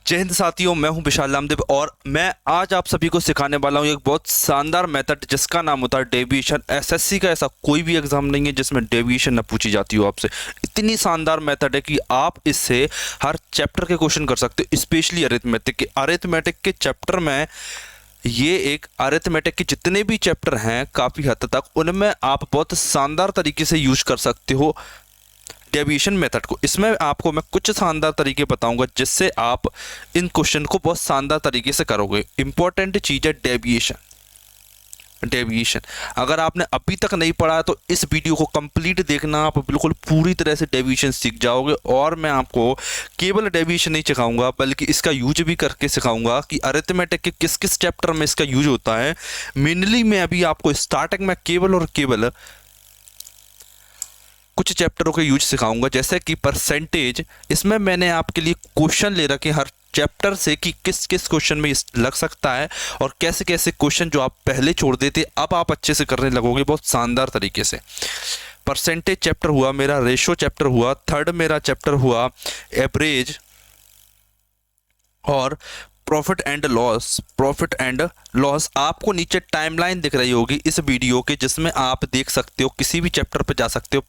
जय हिंद साथियों, मैं हूं विशाल रामदेव और मैं आज आप सभी को सिखाने वाला हूं एक बहुत शानदार मेथड जिसका नाम होता है डेविएशन। एसएससी का ऐसा कोई भी एग्जाम नहीं है जिसमें डेविएशन न पूछी जाती हो आपसे। इतनी शानदार मेथड है कि आप इससे हर चैप्टर के क्वेश्चन कर सकते हो, स्पेशली अरिथमेटिक के चैप्टर में। ये एक अरिथमेटिक के जितने भी चैप्टर हैं काफ़ी हद तक उनमें आप बहुत शानदार तरीके से यूज कर सकते हो डेविएशन मेथड को। इसमें आपको मैं कुछ शानदार तरीके बताऊंगा जिससे आप इन क्वेश्चन को बहुत शानदार तरीके से करोगे। इंपॉर्टेंट चीज़ है डेविएशन। अगर आपने अभी तक नहीं पढ़ा है तो इस वीडियो को कंप्लीट देखना, आप बिल्कुल पूरी तरह से डेविएशन सीख जाओगे। और मैं आपको केवल डेविएशन नहीं सिखाऊंगा बल्कि इसका यूज भी करके सिखाऊंगा कि अरिथमेटिक के किस किस चैप्टर में इसका यूज होता है। मेनली मैं अभी आपको स्टार्टिंग में केवल और केवल कुछ चैप्टरों के यूज सिखाऊंगा, जैसे कि परसेंटेज। इसमें मैंने आपके लिए क्वेश्चन ले रखे हर चैप्टर से कि किस किस क्वेश्चन में लग सकता है और कैसे कैसे क्वेश्चन जो आप पहले छोड़ देते अब आप अच्छे से करने लगोगे बहुत शानदार तरीके से। परसेंटेज चैप्टर हुआ मेरा, रेशो चैप्टर हुआ, थर्ड मेरा चैप्टर हुआ एवरेज और प्रॉफिट एंड लॉस। आपको नीचे टाइमलाइन दिख रही होगी इस वीडियो के, जिसमें आप देख सकते हो, किसी भी चैप्टर पे जा सकते हो।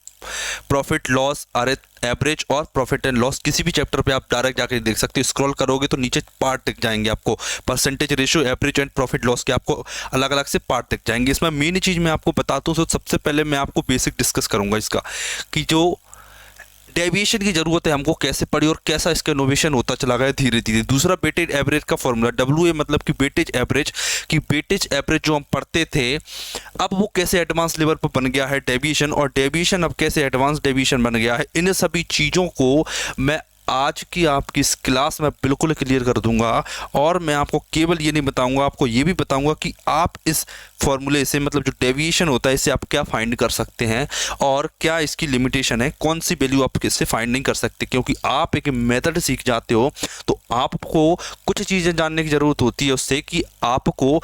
प्रॉफिट लॉस, एवरेज और प्रॉफिट एंड लॉस किसी भी चैप्टर पे आप डायरेक्ट जाकर देख सकते हो। स्क्रॉल करोगे तो नीचे पार्ट दिख जाएंगे आपको। Percentage, ratio, average and profit loss के आपको अलग अलग से पार्ट दिख जाएंगे। इसमें मेन चीज़ मैं आपको बताता हूँ। तो सबसे पहले मैं आपको बेसिक डिस्कस करूँगा इसका कि जो डेविएशन की जरूरत है हमको कैसे पड़ी और कैसा इसका इनोवेशन होता चला गया धीरे धीरे। दूसरा वेटेज एवरेज का फॉर्मूला, WA मतलब कि वेटेज एवरेज, कि वेटेज एवरेज जो हम पढ़ते थे अब वो कैसे एडवांस लेवल पर बन गया है डेविएशन, और डेविएशन अब कैसे एडवांस डेविएशन बन गया है। इन सभी चीज़ों को मैं आज की आपकी इस क्लास में बिल्कुल क्लियर कर दूंगा। और मैं आपको केवल ये नहीं बताऊंगा, आपको ये भी बताऊंगा कि आप इस फॉर्मूले से मतलब जो डेविएशन होता है इससे आप क्या फाइंड कर सकते हैं और क्या इसकी लिमिटेशन है, कौन सी वैल्यू आप इससे फाइंड नहीं कर सकते। क्योंकि आप एक मेथड सीख जाते हो तो आपको कुछ चीज़ें जानने की ज़रूरत होती है उससे कि आपको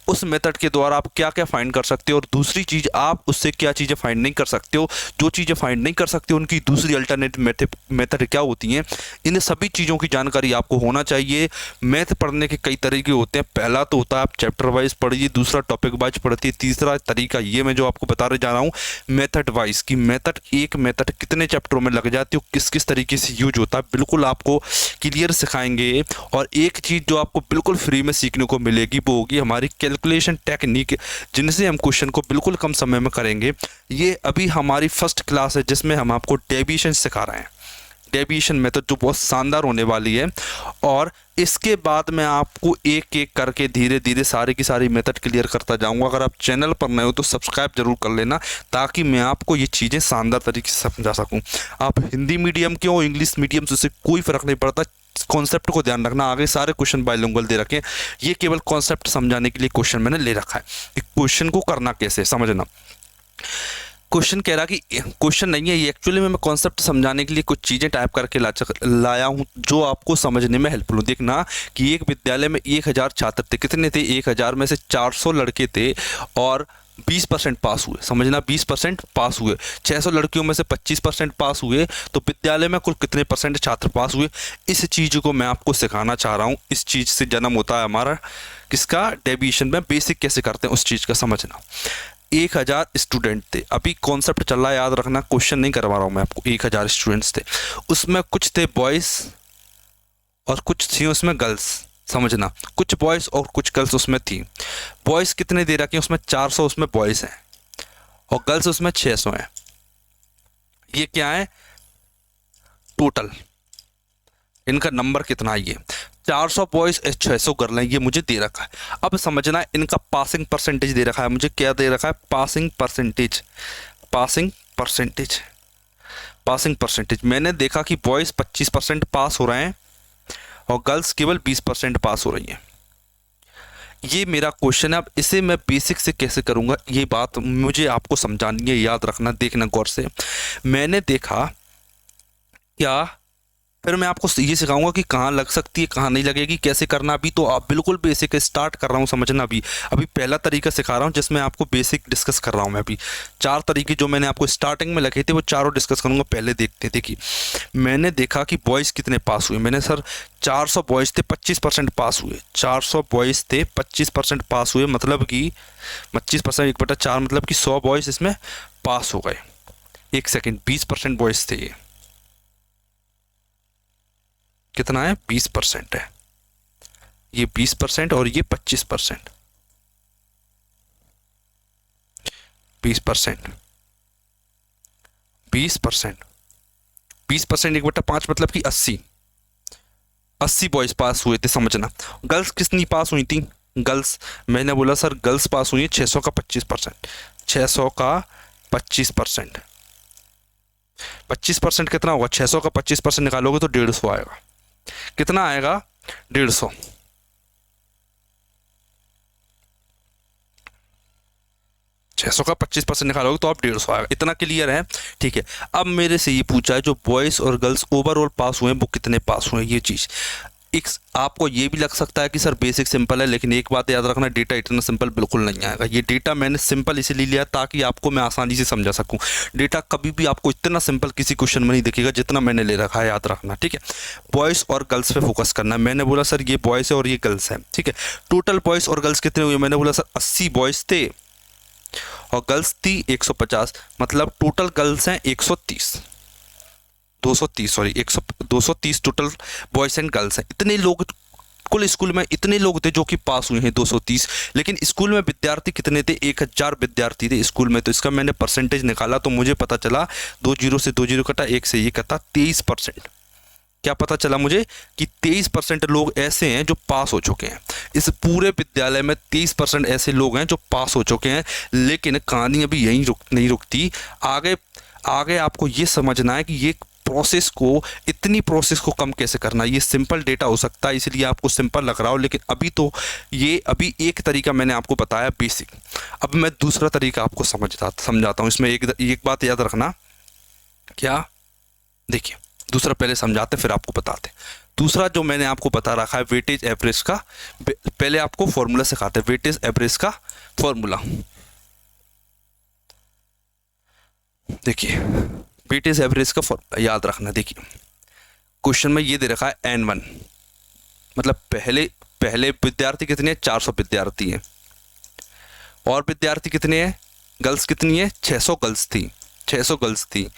उस मेथड के द्वारा आप क्या क्या फाइंड कर सकते हो और दूसरी चीज़ आप उससे क्या चीज़ें फाइंड नहीं कर सकते हो। जो चीज़ें फाइंड नहीं कर सकते हो उनकी दूसरी अल्टरनेट मेथड क्या होती हैं। इन सभी चीज़ों की जानकारी आपको होना चाहिए। मैथ पढ़ने के कई तरीके होते हैं। पहला तो होता है आप चैप्टर वाइज पढ़िए, दूसरा टॉपिक वाइज पढ़ती है, तीसरा तरीका ये मैं जो आपको बता जा रहा हूँ मेथड वाइज की एक मेथड कितने चैप्टरों में लग जाती है, किस किस तरीके से यूज होता है, बिल्कुल आपको क्लियर सिखाएंगे। और एक चीज़ जो आपको बिल्कुल फ्री में सीखने को मिलेगी वो होगी हमारी कैलकुलेशन टेक्निक, जिनसे हम क्वेश्चन को बिल्कुल कम समय में करेंगे। ये अभी हमारी फर्स्ट क्लास है जिसमें हम आपको डेविएशन सिखा रहे हैं, डेविएशन मेथड जो बहुत शानदार होने वाली है। और इसके बाद मैं आपको एक एक करके धीरे धीरे सारी की सारी मेथड क्लियर करता जाऊंगा। अगर आप चैनल पर नए हो तो सब्सक्राइब जरूर कर लेना ताकि मैं आपको ये चीज़ें शानदार तरीके से समझा सकूं। आप हिंदी मीडियम के हो, इंग्लिश मीडियम से कोई फ़र्क नहीं पड़ता। कॉन्सेप्ट को ध्यान रखना। आगे सारे क्वेश्चन बाइलिंगुअल दे रखे हैं, ये केवल कॉन्सेप्ट समझाने के लिए क्वेश्चन मैंने ले रखा है कि क्वेश्चन को करना कैसे समझना। क्वेश्चन कह रहा कि क्वेश्चन नहीं है ये, एक्चुअली मैं कॉन्सेप्ट समझाने के लिए कुछ चीज़ें टाइप करके लाया हूँ जो आपको समझने में हेल्पफुल हो। देखना कि एक विद्यालय में 1000 छात्र थे। कितने थे? 1000 में से 400 लड़के थे और 20% पास हुए। समझना 20% पास हुए। 600 लड़कियों में से 25% पास हुए तो विद्यालय में कुल कितने परसेंट छात्र पास हुए। इस चीज़ को मैं आपको सिखाना चाह रहा हूँ। इस चीज़ से जन्म होता है हमारा किसका, डेविएशन में। बेसिक कैसे करते हैं उस चीज़ का समझना। 1000 स्टूडेंट थे। अभी कॉन्सेप्ट चल रहा है, याद रखना, क्वेश्चन नहीं करवा रहा हूँ मैं आपको। 1000 स्टूडेंट्स थे, उसमें कुछ थे बॉयज़ और कुछ थी उसमें गर्ल्स। समझना, कुछ बॉयज़ और कुछ गर्ल्स उसमें थी। बॉयज़ कितने दे रखे हैं उसमें 400 उसमें बॉयज़ हैं और गर्ल्स उसमें 600 हैं। ये क्या है टोटल, इनका नंबर कितना है ये 400 बॉयज़ 600 गर्ल हैं, ये मुझे दे रखा है। अब समझना है इनका पासिंग परसेंटेज दे रखा है मुझे। क्या दे रखा है? Passing percentage. मैंने देखा कि बॉयज़ 25% पास हो रहे हैं और गर्ल्स केवल 20% पास हो रही हैं। ये मेरा क्वेश्चन है। अब इसे मैं बेसिक से कैसे करूँगा ये बात मुझे आपको समझानी है, याद रखना, देखना गौर से। मैंने देखा क्या फिर मैं आपको ये सिखाऊंगा कि कहाँ लग सकती है, कहाँ नहीं लगेगी, कैसे करना। अभी तो आप बिल्कुल बेसिक स्टार्ट कर रहा हूँ समझना। अभी पहला तरीका सिखा रहा हूँ जिसमें आपको बेसिक डिस्कस कर रहा हूँ मैं। अभी 4 तरीके जो मैंने आपको स्टार्टिंग में लगे थे वो चारों डिस्कस करूँगा। पहले देखते हैं। देखिए, मैंने देखा कि बॉयज़ कितने पास हुए। मैंने सर 400 बॉयज़ थे, 25% पास हुए। 400 बॉयज़ थे, 25% पास हुए, मतलब कि 25% 1/4 मतलब कि 100 बॉयज़ इसमें पास हो गए। एक सेकेंड, 20% बॉयज़ थे। ये कितना है? 20% है। ये 20% और ये 25%। 20%, 20%, 20% 1/5 मतलब कि 80 बॉयज़ पास हुए थे समझना। गर्ल्स कितनी पास हुई थी? गर्ल्स मैंने बोला सर गर्ल्स पास हुई है 600 का 25%। 600 का 25%, 25% कितना होगा? 600 का 25% निकालोगे तो 150 आएगा। कितना आएगा? 150। 600 का 25% निकालोगे तो आप 150 आएगा। इतना क्लियर है? ठीक है। अब मेरे से ये पूछा है जो बॉयज़ और गर्ल्स ओवरऑल पास हुए हैं वो कितने पास हुए हैं। ये चीज़ एक आपको ये भी लग सकता है कि सर बेसिक सिंपल है, लेकिन एक बात याद रखना, डेटा इतना सिंपल बिल्कुल नहीं आएगा। ये डेटा मैंने सिंपल इसलिए लिया ताकि आपको मैं आसानी से समझा सकूं। डेटा कभी भी आपको इतना सिंपल किसी क्वेश्चन में नहीं दिखेगा जितना मैंने ले रखा है, याद रखना। ठीक है, बॉयज़ और गर्ल्स पे फोकस करना है। मैंने बोला सर ये बॉयज़ है और ये गर्ल्स है। ठीक है, टोटल बॉयज़ और गर्ल्स कितने हुए? मैंने बोला सर 80 बॉयज़ थे और गर्ल्स थी 150, मतलब टोटल गर्ल्स हैं 130, 230, sorry 230 total boys and girls हैं। इतने लोग कुल स्कूल में इतने लोग थे जो कि पास हुए हैं 230। लेकिन स्कूल में विद्यार्थी कितने थे? 1000 विद्यार्थी थे स्कूल में। तो इसका मैंने परसेंटेज निकाला तो मुझे पता चला 2 जीरो से 2 जीरो कटा, 1 से ये कटा, 23%। क्या पता चला मुझे? कि 23% लोग ऐसे हैं जो पास हो चुके हैं। इस पूरे विद्यालय में 23% ऐसे लोग हैं जो पास हो चुके हैं। लेकिन कहानी अभी यहीं नहीं रुकती। आगे आगे आपको ये समझना है कि ये इतनी प्रोसेस को कम कैसे करना। ये सिंपल डेटा हो सकता है इसलिए आपको सिंपल लग रहा हो, लेकिन अभी एक तरीका मैंने आपको बताया बेसिक। अब मैं दूसरा तरीका आपको समझाता हूँ। इसमें एक बात याद रखना। क्या? देखिए, दूसरा पहले समझाते फिर आपको बताते। दूसरा जो मैंने आपको बता रखा है वेटेज एवरेज का, पहले आपको फॉर्मूला सिखाते हैं। वेटेज एवरेज का फॉर्मूला देखिए, वेटेज एवरेज का फॉर्मूला याद रखना। देखिए, क्वेश्चन में ये दे रखा है N1, मतलब पहले विद्यार्थी कितने हैं? 400 विद्यार्थी हैं। और विद्यार्थी कितने हैं? गर्ल्स कितनी है? 600 गर्ल्स थी। 600 गर्ल्स थी।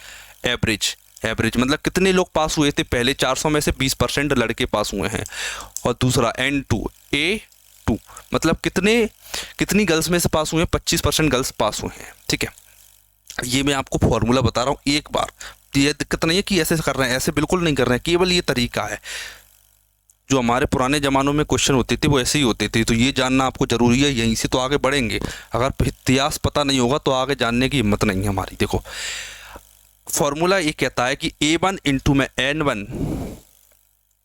एवरेज मतलब कितने लोग पास हुए थे? पहले 400 में से 20% लड़के पास हुए हैं। और दूसरा A2 मतलब कितनी गर्ल्स में से पास हुए हैं? 25% गर्ल्स पास हुए हैं। ठीक है, ये मैं आपको फॉर्मूला बता रहा हूँ एक बार। ये दिक्कत नहीं है कि ऐसे कर रहे हैं, ऐसे बिल्कुल नहीं कर रहे हैं, केवल ये तरीका है। जो हमारे पुराने ज़मानों में क्वेश्चन होते थे वो ऐसे ही होते थे। तो ये जानना आपको ज़रूरी है, यहीं से तो आगे बढ़ेंगे। अगर इतिहास पता नहीं होगा तो आगे जानने की हिम्मत नहीं है हमारी। देखो, फॉर्मूला ये कहता है कि A1 इंटू में N1,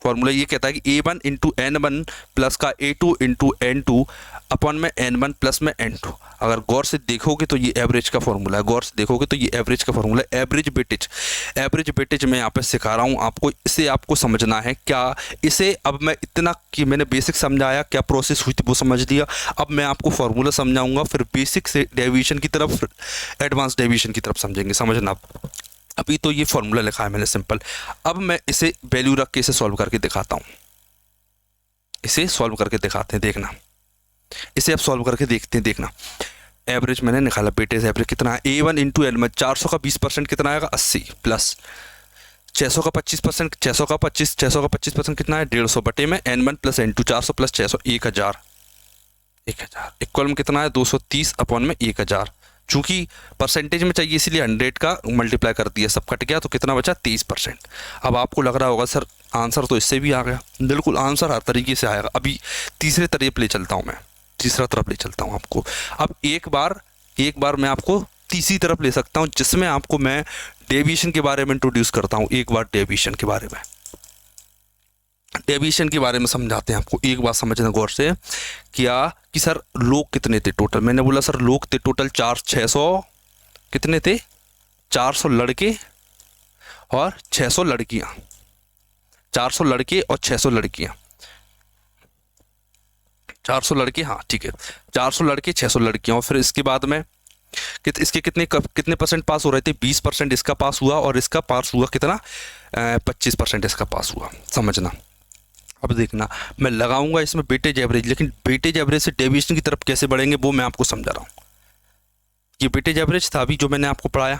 फॉर्मूला ये कहता है कि A1 इंटू N1 प्लस का A2 इंटू N2 अपॉन में N1 प्लस में N2। अगर गौर से देखोगे तो ये एवरेज का फॉर्मूला है। गौर से देखोगे तो ये एवरेज का फॉर्मूला है। एवरेज वेटेज मैं यहाँ पे सिखा रहा हूँ आपको। इसे आपको समझना है। क्या इसे अब मैं इतना कि मैंने बेसिक समझाया, क्या प्रोसेस हुई थी वो समझ लिया। अब मैं आपको फॉर्मूला समझाऊंगा, फिर बेसिक से डेविएशन की तरफ, एडवांस डेविएशन की तरफ समझेंगे। समझना, अभी तो ये फॉर्मूला लिखा है मैंने सिंपल। अब मैं इसे वैल्यू रख के इसे सॉल्व करके दिखाता हूँ। इसे सॉल्व करके दिखाते हैं, देखना। इसे अब सॉल्व करके देखते हैं, देखना। एवरेज मैंने निकाला, वेटेज एवरेज कितना है? A1 इंटू N1, 400 का 20% कितना आएगा? 80 प्लस 600 का 25%, 600 का 25% कितना है? 150 बटे में N1 plus N2, 400 plus 600, 1000 equal में कितना है? 230 अपॉन में 1000। चूंकि परसेंटेज में चाहिए इसलिए 100 का मल्टीप्लाई कर दिया, सब कट गया तो कितना बचा? 30%। अब आपको लग रहा होगा सर आंसर तो इससे भी आ गया। बिल्कुल, आंसर हर तरीके से आएगा। अभी तीसरे तरफ ले चलता हूँ मैं, तीसरा तरफ ले चलता हूँ आपको। अब एक बार मैं आपको तीसरी तरफ ले सकता हूँ जिसमें आपको मैं डेविएशन के बारे में इंट्रोड्यूस करता हूँ। एक बार डेविएशन के बारे में समझाते हैं आपको। एक बात समझना गौर से, क्या कि सर लोग कितने थे टोटल? मैंने बोला सर लोग थे टोटल 600, कितने थे? 400 लड़के और 600 लड़कियां। 400 लड़के और 600 लड़कियां, 400 लड़के, हाँ ठीक है, 400 लड़के 600 लड़कियां। और फिर इसके बाद में इसके कितने परसेंट पास हो रहे थे, 20% इसका पास हुआ और इसका पास हुआ कितना, 25% इसका पास हुआ, समझना। अब देखना मैं लगाऊंगा इसमें वेटेज एवरेज, लेकिन वेटेज एवरेज से डेविएशन की तरफ कैसे बढ़ेंगे वो मैं आपको समझा रहा हूँ। ये वेटेज एवरेज था अभी जो मैंने आपको पढ़ाया,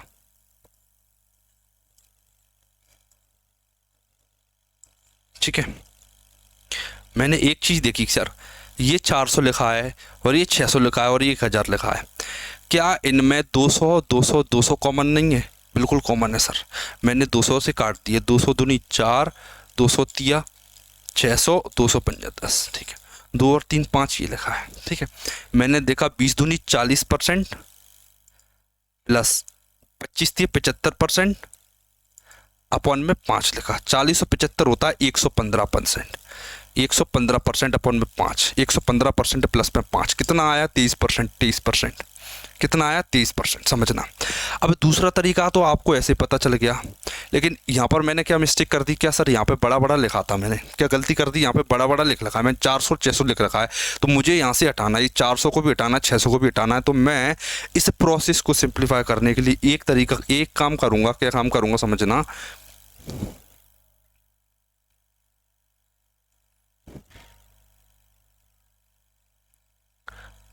ठीक है। मैंने एक चीज़ देखी सर, ये 400 लिखा है और ये 600 लिखा है और ये 1000 लिखा है, क्या इनमें 200 200 200 कॉमन नहीं है? बिल्कुल कॉमन है सर। मैंने 200 से काट दिए, 200 दूनी 4, 200 तिया 600, 250 10, ठीक है। 2 और 3 5 ये लिखा है, ठीक है। मैंने देखा 20 दूनी 40% प्लस 25 थी 75% अपॉन में 5 लिखा, 40 और 75 होता है 115%, 115% अपॉन में 5, 115% प्लस में 5 कितना आया, 23%, 23%, कितना आया, 23%, समझना। अब दूसरा तरीका तो आपको ऐसे पता चल गया, लेकिन यहाँ पर मैंने क्या मिस्टेक कर दी, क्या सर यहाँ पे बड़ा बड़ा लिखा था, मैंने क्या गलती कर दी, यहाँ पे बड़ा बड़ा लिख रखा है, मैंने 400 600 लिख रखा है, तो मुझे यहाँ से हटाना है, 400 को भी हटाना है, 600 को भी हटाना है। तो मैं इस प्रोसेस को सिंप्लीफाई करने के लिए एक काम करूँगा, क्या काम करूँगा समझना,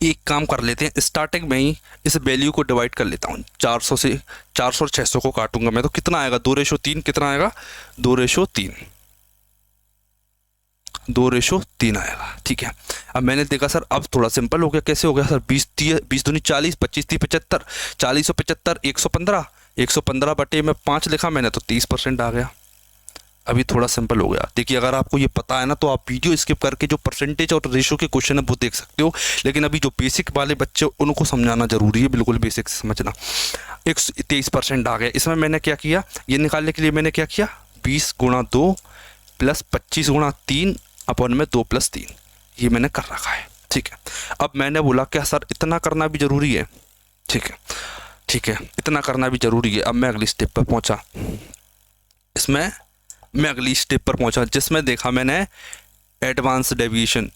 एक काम कर लेते हैं, स्टार्टिंग में ही इस वैल्यू को डिवाइड कर लेता हूँ, 400 से 400 और 600 को काटूंगा मैं, तो कितना आएगा, 2:3, कितना आएगा, 2:3, 2:3 आएगा, ठीक है। अब मैंने देखा सर अब थोड़ा सिंपल हो गया, कैसे हो गया सर, 20 दूनी 40, 25 30 75, 40 और 75 115, 115 बटे में 5 लिखा मैंने, तो 30% आ गया। अभी थोड़ा सिंपल हो गया। देखिए अगर आपको ये पता है ना तो आप वीडियो स्किप करके जो परसेंटेज और रेशो के क्वेश्चन है वो देख सकते हो, लेकिन अभी जो बेसिक वाले बच्चे उनको समझाना जरूरी है, बिल्कुल बेसिक से समझना। 23% आ गया। इसमें मैंने क्या किया, ये निकालने के लिए मैंने क्या किया, 20 गुणा 2 प्लस 25 गुणा 3 अपॉन में 2 प्लस 3, ये मैंने कर रखा है, ठीक है। अब मैंने बोला क्या सर इतना करना भी जरूरी है, ठीक है, ठीक है, इतना करना भी जरूरी है। अब मैं अगली स्टेप पर पहुंचा, इसमें मैं अगली स्टेप पर पहुंचा जिसमें देखा मैंने एडवांस डेविएशन।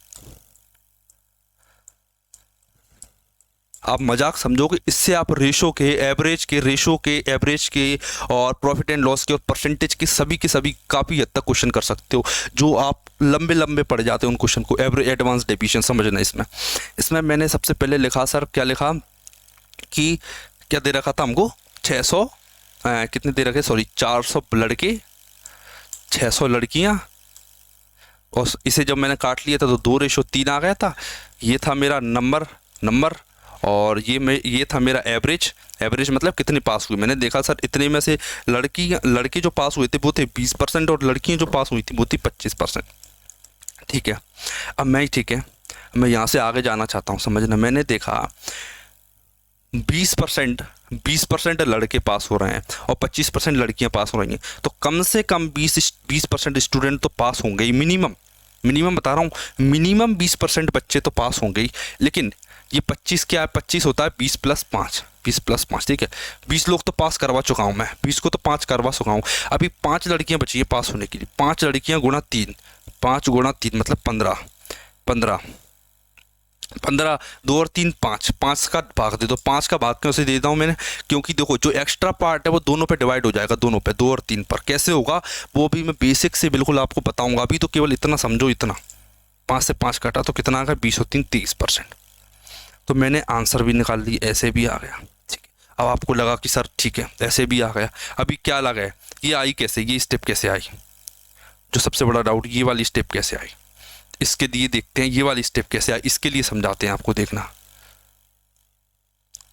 आप मजाक समझोगे, इससे आप रेशो के, एवरेज के, रेशो के, एवरेज के और प्रॉफिट एंड लॉस के और परसेंटेज के सभी काफ़ी हद तक क्वेश्चन कर सकते हो, जो आप लंबे लंबे पड़ जाते हैं उन क्वेश्चन को। एवरेज एडवांस डेविएशन समझना। इसमें मैंने सबसे पहले लिखा सर, क्या लिखा कि क्या दे रखा था हमको, 600 कितने दे रखे, सॉरी 400 लड़के 600 लड़कियां, और इसे जब मैंने काट लिया था तो 2:3 आ गया था। ये था मेरा नंबर और ये था मेरा एवरेज मतलब कितने पास हुए। मैंने देखा सर इतने में से लड़के जो पास हुए थे वो थे 20% और लड़कियां जो पास हुई थी वो थी 25%, ठीक है। अब मैं यहाँ से आगे जाना चाहता हूँ, समझना। मैंने देखा 20% लड़के पास हो रहे हैं और 25% लड़कियां पास हो रही हैं, तो कम से कम 20% स्टूडेंट तो पास होंगे ही, मिनिमम बता रहा हूँ, मिनिमम 20% बच्चे तो पास होंगे ही। लेकिन ये 25 क्या है, 25 होता है 20 + 5, 20 + 5, ठीक है। 20 लोग तो पास करवा चुका हूँ मैं, 20 को तो 5 करवा चुका हूँ। अभी 5 लड़कियाँ बची हैं पास होने के लिए, 5 लड़कियाँ गुणा 3, 5 गुणा 3 मतलब 15, 2 और 3 5 का भाग दे दो। 5 का भाग क्यों से दे देता हूँ मैंने, क्योंकि देखो जो एक्स्ट्रा पार्ट है वो दोनों पे डिवाइड हो जाएगा, दोनों पे, 2 और 3 पर। कैसे होगा वो भी मैं बेसिक से बिल्कुल आपको बताऊंगा, अभी तो केवल इतना समझो, इतना 5 से 5 काटा तो कितना आ गया, 20 और 3 30%। तो मैंने आंसर भी निकाल ली, ऐसे भी आ गया, ठीक है। अब आपको लगा कि सर ठीक है ऐसे भी आ गया, अभी क्या लगा है, ये आई कैसे, ये स्टेप कैसे आई, जो सबसे बड़ा डाउट, ये वाली स्टेप कैसे आई, इसके लिए देखते हैं ये वाली स्टेप कैसे आई, इसके लिए समझाते हैं आपको। देखना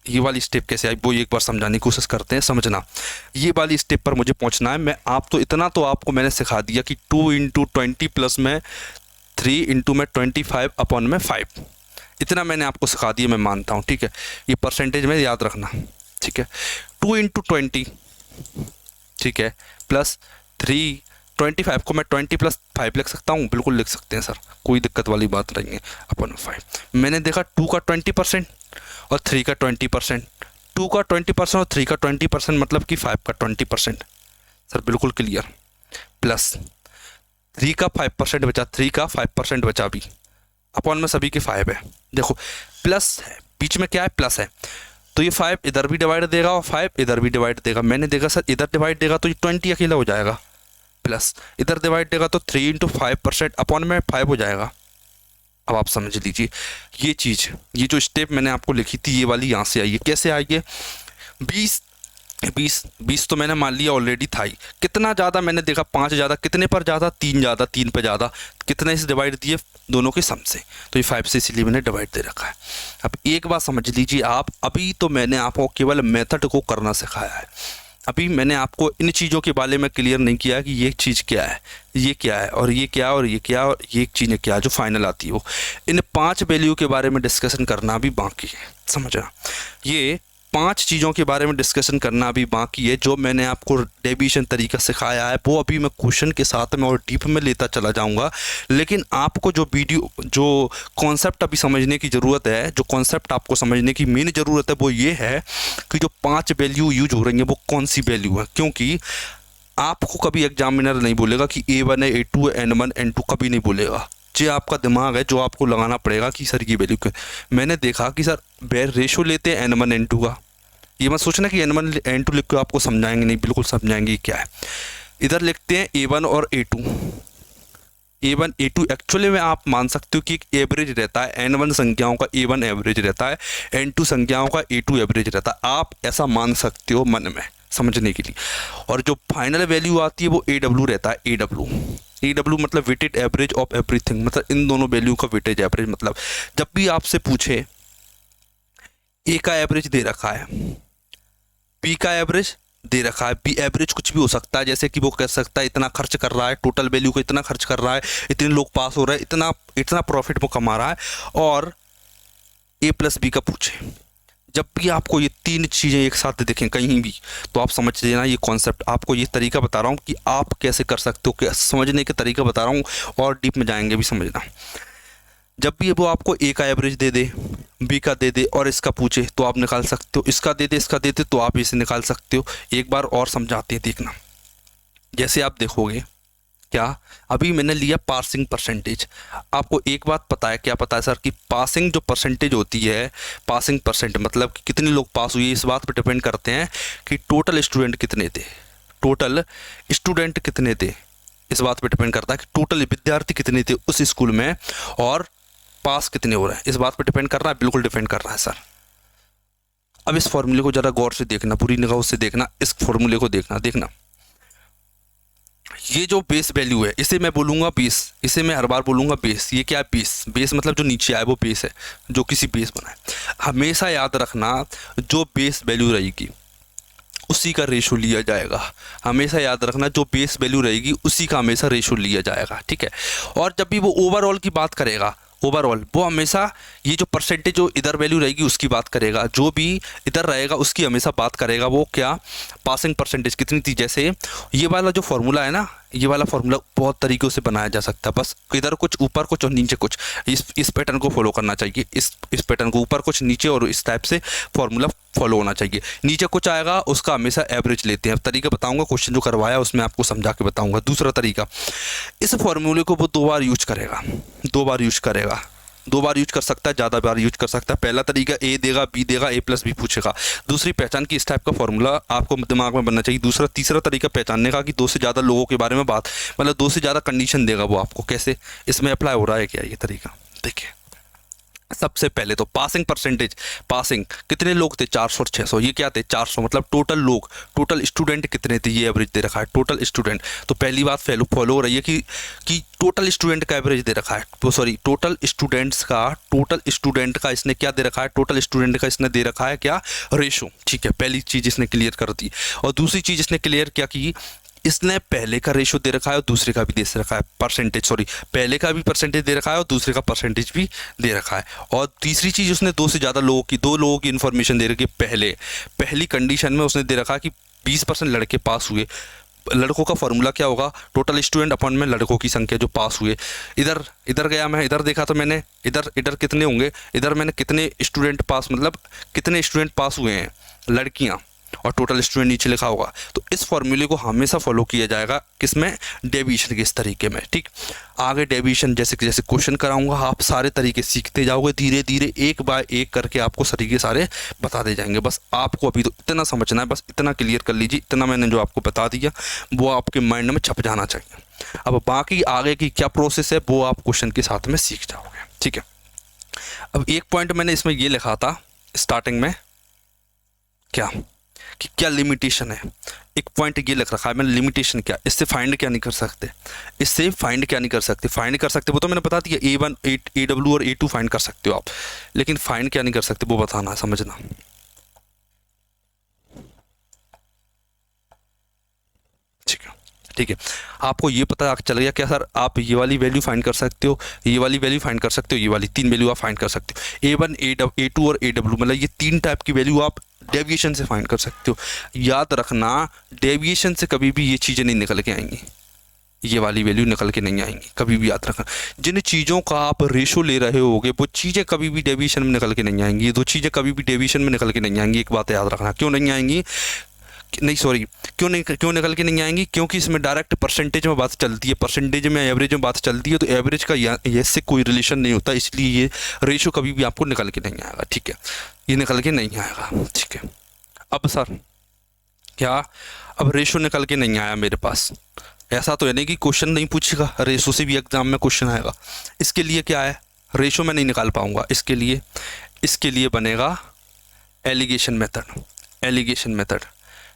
ये वाली स्टेप कैसे आई वो एक बार समझाने की कोशिश करते हैं, समझना। ये वाली स्टेप पर मुझे पहुंचना है। मैं आप तो इतना तो आपको मैंने सिखा दिया कि 2 × 20 प्लस में 3 × में 25 अपॉन में 5, इतना मैंने आपको सिखा दिया, मैं मानता हूँ, ठीक है। ये परसेंटेज में याद रखना, ठीक है। 2 × 20, ठीक है, प्लस 3, 25 को मैं 20 + 5 लिख सकता हूँ, बिल्कुल लिख सकते हैं सर, कोई दिक्कत वाली बात नहीं है। अपन 5 मैंने देखा 2 का 20% और 3 का 20%, 2 का 20% और 3 का 20% मतलब कि 5 का 20%, सर बिल्कुल क्लियर। प्लस 3 का 5% बचा, 3 का 5% बचा भी, अपॉन में सभी के 5 है। देखो प्लस है, बीच में क्या है, प्लस है, तो ये 5 इधर भी डिवाइड देगा और 5 इधर भी डिवाइड देगा। मैंने देखा सर इधर डिवाइड देगा तो ये 20 अकेला हो जाएगा, प्लस इधर डिवाइड देगा तो 3 × 5% अपॉन में 5 हो जाएगा। अब आप समझ लीजिए ये चीज़, ये जो स्टेप मैंने आपको लिखी थी ये वाली यहाँ से आई है। कैसे आई है? 20 तो मैंने मान लिया ऑलरेडी था ही। कितना ज़्यादा मैंने देखा, 5 ज़्यादा, कितने पर ज़्यादा, 3 ज़्यादा, 3 पे ज़्यादा, कितने से डिवाइड दिए, दोनों के सम से, तो ये 5 से इसीलिए मैंने डिवाइड दे रखा है। अब एक बात समझ लीजिए आप, अभी तो मैंने आपको केवल मेथड को करना सिखाया है, अभी मैंने आपको इन चीज़ों के बारे में क्लियर नहीं किया कि ये चीज़ क्या है, ये क्या है, और ये क्या, और ये क्या, और ये चीज़ें क्या जो फाइनल आती है वो। इन 5 वैल्यू के बारे में डिस्कशन करना भी बाकी है, समझना। ये 5 चीज़ों के बारे में डिस्कशन करना अभी बाकी है, जो मैंने आपको डेविएशन तरीका सिखाया है वो अभी मैं क्वेश्चन के साथ में और डीप में लेता चला जाऊंगा। लेकिन आपको जो वीडियो, जो कॉन्सेप्ट अभी समझने की ज़रूरत है, जो कॉन्सेप्ट आपको समझने की मेन ज़रूरत है वो ये है कि जो 5 वैल्यू यूज हो रही हैं वो कौन सी वैल्यू है। क्योंकि आपको कभी एग्जामिनर नहीं बोलेगा कि A1 है, A2 है, N1 N2 कभी नहीं बोलेगा। ये आपका दिमाग है जो आपको लगाना पड़ेगा कि सर की वैल्यू क्या। मैंने देखा कि सर बेर रेशो लेते हैं N1 N2 का, ये मत सोचना कि N1 N2 लिख के आपको समझाएंगे, नहीं, बिल्कुल समझाएंगे क्या है। इधर लिखते हैं A1 और A2, A1 A2 एक्चुअली में आप मान सकते हो कि एक एवरेज रहता है, N1 संख्याओं का A1 एवरेज रहता है, N2 संख्याओं का A2 एवरेज रहता है। आप ऐसा मान सकते हो मन में समझने के लिए। और जो फाइनल वैल्यू आती है वो AW रहता है, AW मतलब वेटेड एवरेज ऑफ एवरीथिंग, मतलब इन दोनों वैल्यू का वेटेज एवरेज। मतलब जब भी आपसे पूछे A का एवरेज दे रखा है, B का एवरेज दे रखा है, B एवरेज कुछ भी हो सकता है, जैसे कि वो कह सकता है इतना खर्च कर रहा है, टोटल वैल्यू को इतना खर्च कर रहा है, इतने लोग पास हो रहे हैं, इतना प्रॉफिट वो कमा रहा है, और A + B का पूछे। जब भी आपको ये 3 चीज़ें एक साथ दिखें कहीं भी, तो आप समझ लेना ये कॉन्सेप्ट, आपको ये तरीका बता रहा हूँ कि आप कैसे कर सकते हो, क्या समझने के तरीका बता रहा हूँ, और डीप में जाएंगे भी समझना। जब भी वो आपको A का एवरेज दे दे, B का दे दे और इसका पूछे तो आप निकाल सकते हो, इसका दे दे, इसका दे दे तो आप इसे निकाल सकते हो। एक बार और समझाते हैं, देखना। जैसे आप देखोगे क्या, अभी मैंने लिया पासिंग परसेंटेज। आपको एक बात पता है, क्या पता है सर, कि पासिंग जो परसेंटेज होती है, पासिंग परसेंट मतलब कि कितने लोग पास हुए, इस बात पर डिपेंड करते हैं कि टोटल स्टूडेंट कितने थे, टोटल स्टूडेंट कितने थे, इस बात पर डिपेंड करता है कि टोटल विद्यार्थी कितने थे उस स्कूल में, और पास कितने हो रहे हैं, इस बात पर डिपेंड कर रहा है, बिल्कुल डिपेंड कर रहा है सर। अब इस फॉर्मूले को ज़रा गौर से देखना, पूरी निगाहों से देखना, इस फॉर्मूले को देखना। ये जो बेस वैल्यू है, इसे मैं बोलूँगा बेस, इसे मैं हर बार बोलूँगा बेस। ये क्या है? बेस मतलब जो नीचे आए वो बेस है, जो किसी बेस बनाए। हमेशा याद रखना, जो बेस वैल्यू रहेगी उसी का रेशो लिया जाएगा। हमेशा याद रखना, जो बेस वैल्यू रहेगी उसी का हमेशा रेशो लिया जाएगा, ठीक है। और जब भी वो ओवरऑल की बात करेगा, ओवरऑल वो हमेशा ये जो परसेंटेज जो इधर वैल्यू रहेगी उसकी बात करेगा, जो भी इधर रहेगा उसकी हमेशा बात करेगा। वो क्या, पासिंग परसेंटेज कितनी थी। जैसे ये वाला जो फॉर्मूला है ना, ये वाला फॉर्मूला बहुत तरीक़ों से बनाया जा सकता है, बस इधर कुछ ऊपर कुछ और नीचे कुछ, इस पैटर्न को फॉलो करना चाहिए, इस पैटर्न को ऊपर कुछ नीचे, और इस टाइप से फॉर्मूला फॉलो होना चाहिए। नीचे कुछ आएगा उसका हमेशा एवरेज लेते हैं। अब तरीका बताऊंगा, क्वेश्चन जो करवाया उसमें आपको समझा के बताऊंगा। दूसरा तरीका, इस फॉर्मूले को वो 2 बार यूज करेगा, 2 बार यूज करेगा, 2 बार यूज कर सकता है, ज़्यादा बार यूज कर सकता है। पहला तरीका A देगा, B देगा, A+B पूछेगा। दूसरी पहचान की इस टाइप का फॉर्मूला आपको दिमाग में बनना चाहिए। तीसरा तरीका पहचानने का कि 2 से ज़्यादा लोगों के बारे में बात, मतलब 2 से ज़्यादा कंडीशन देगा वो आपको। कैसे इसमें अप्लाई हो रहा है क्या ये तरीका, देखिए। सबसे पहले तो पासिंग परसेंटेज, पासिंग कितने लोग थे, 400 और 600, ये क्या थे, 400 मतलब टोटल लोग, टोटल स्टूडेंट कितने थे, ये एवरेज दे रखा है, टोटल स्टूडेंट। तो पहली बात फॉलो हो रही है कि टोटल स्टूडेंट का एवरेज दे रखा है, तो सॉरी टोटल स्टूडेंट का इसने क्या दे रखा है, टोटल स्टूडेंट का इसने दे रखा है क्या, रेशो, ठीक है। पहली चीज़ इसने क्लियर कर दी। और दूसरी चीज़ इसने क्लियर क्या की, इसने पहले का रेशो दे रखा है और दूसरे का भी दे रखा है, परसेंटेज, सॉरी पहले का भी परसेंटेज दे रखा है और दूसरे का परसेंटेज भी दे रखा है। और तीसरी चीज़ उसने 2 से ज़्यादा लोगों की, 2 लोगों की इन्फॉर्मेशन दे रखी है। पहली कंडीशन में उसने दे रखा कि 20% लड़के पास हुए। लड़कों का फॉर्मूला क्या होगा, टोटल स्टूडेंट अपॉन में लड़कों की संख्या जो पास हुए। इधर गया मैं, इधर देखा तो मैंने इधर कितने होंगे, इधर मैंने कितने स्टूडेंट पास, मतलब कितने स्टूडेंट पास हुए हैं, लड़कियाँ, और टोटल स्टूडेंट नीचे लिखा होगा। तो इस फॉर्मूले को हमेशा फॉलो किया जाएगा, किसमें, डेविएशन के इस तरीके में। ठीक, आगे डेविएशन जैसे जैसे क्वेश्चन कराऊंगा आप सारे तरीके सीखते जाओगे, धीरे धीरे एक बाय एक करके आपको तरीके सारे बता दे जाएंगे। बस आपको अभी तो इतना समझना है, बस इतना क्लियर कर लीजिए, इतना मैंने जो आपको बता दिया वो आपके माइंड में छप जाना चाहिए। अब बाकी आगे की क्या प्रोसेस है वो आप क्वेश्चन के साथ में सीख जाओगे। ठीक है, अब एक पॉइंट मैंने इसमें ये लिखा था स्टार्टिंग में, क्या कि क्या लिमिटेशन है। एक पॉइंट ये लिख रखा है मैंने, लिमिटेशन क्या, इससे फाइंड क्या नहीं कर सकते, इससे फाइंड क्या नहीं कर सकते। फाइंड कर सकते वो तो मैंने बता दिया, A1 AW और A2 फाइंड कर सकते हो आप, लेकिन फाइंड क्या नहीं कर सकते वो बताना, समझना। ठीक है, आपको ये पता चल गया क्या सर, आप ये वाली वैल्यू फाइंड कर सकते हो, ये वाली वैल्यू फाइंड कर सकते हो, ये वाली 3 वैल्यू आप फाइंड कर सकते हो। A1 A2 और AW मतलब ये 3 टाइप की वैल्यू आप डेविएशन से फाइंड कर सकते हो। याद रखना, डेविएशन से कभी भी ये चीज़ें नहीं निकल के आएंगी, ये वाली वैल्यू निकल के नहीं आएंगी, कभी भी याद रखना। जिन चीज़ों का आप रेशो ले रहे होगे वो चीज़ें कभी भी डेविएशन में निकल के नहीं आएंगी, ये 2 चीज़ें कभी भी डेविएशन में निकल के नहीं आएंगी। एक बात याद रखना, क्यों नहीं आएंगी, नहीं सॉरी, क्यों निकल के नहीं आएंगी, क्योंकि इसमें डायरेक्ट परसेंटेज में बात चलती है, परसेंटेज में एवरेज में बात चलती है, तो एवरेज का इससे कोई रिलेशन नहीं होता, इसलिए ये रेशो कभी भी आपको निकल के नहीं आएगा। ठीक है, ये निकल के नहीं आएगा। ठीक है, अब सर क्या, अब रेशो निकल के नहीं आया मेरे पास, ऐसा तो है नहीं कि क्वेश्चन नहीं पूछेगा, रेशो से भी एग्जाम में क्वेश्चन आएगा। इसके लिए क्या है, रेशो में नहीं निकाल पाऊंगा, इसके लिए बनेगा एलिगेशन मेथड, एलिगेशन मेथड,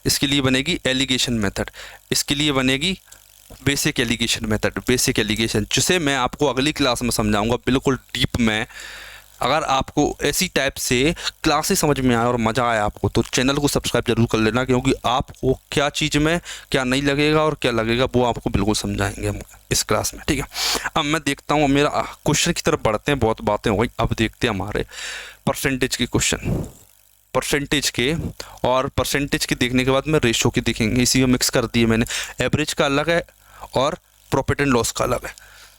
इसके लिए बनेगी एलिगेशन मेथड, इसके लिए बनेगी basic alligation method, basic alligation, जिसे मैं आपको अगली क्लास में समझाऊंगा बिल्कुल डीप में। अगर आपको ऐसी टाइप से क्लासेस समझ में आए और मज़ा आया आपको, तो चैनल को सब्सक्राइब जरूर कर लेना, क्योंकि आपको क्या चीज़ में क्या नहीं लगेगा और क्या लगेगा वो आपको बिल्कुल समझाएंगे हम इस क्लास में। ठीक है, अब मैं देखता हूँ, मेरा क्वेश्चन की तरफ बढ़ते हैं, बहुत बातें हो गई, अब देखते हैं हमारे परसेंटेज के क्वेश्चन, परसेंटेज के, और परसेंटेज के देखने के बाद में रेशो के देखेंगे, इसी में मिक्स कर दिए मैंने, एवरेज का अलग है और प्रॉफिट एंड लॉस का अलग है।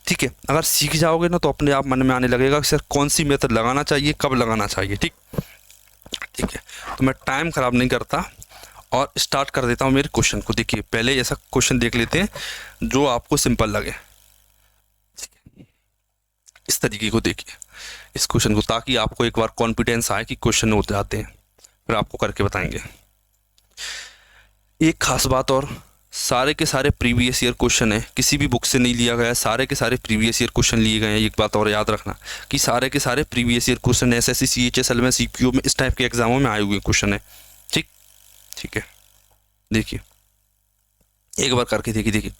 ठीक है, अगर सीख जाओगे ना तो अपने आप मन में आने लगेगा कि सर कौन सी मेथड लगाना चाहिए, कब लगाना चाहिए। ठीक है, तो मैं टाइम ख़राब नहीं करता और स्टार्ट कर देता हूँ मेरे क्वेश्चन को। देखिए, पहले ऐसा क्वेश्चन देख लेते हैं जो आपको सिंपल लगे। ठीक है, इस तरीके को देखिए इस क्वेश्चन को, ताकि आपको एक बार कॉन्फिडेंस आए कि क्वेश्चन हो जाते हैं, फिर आपको करके बताएंगे। एक खास बात और, सारे के सारे प्रीवियस ईयर क्वेश्चन है, किसी भी बुक से नहीं लिया गया है, सारे के सारे प्रीवियस ईयर क्वेश्चन लिए गए हैं। एक बात और याद रखना कि सारे के सारे previous year question SSC CHSL में, CPO में, इस टाइप के एग्जामों में आए हुए क्वेश्चन है। ठीक है, देखिए एक बार करके देखिए,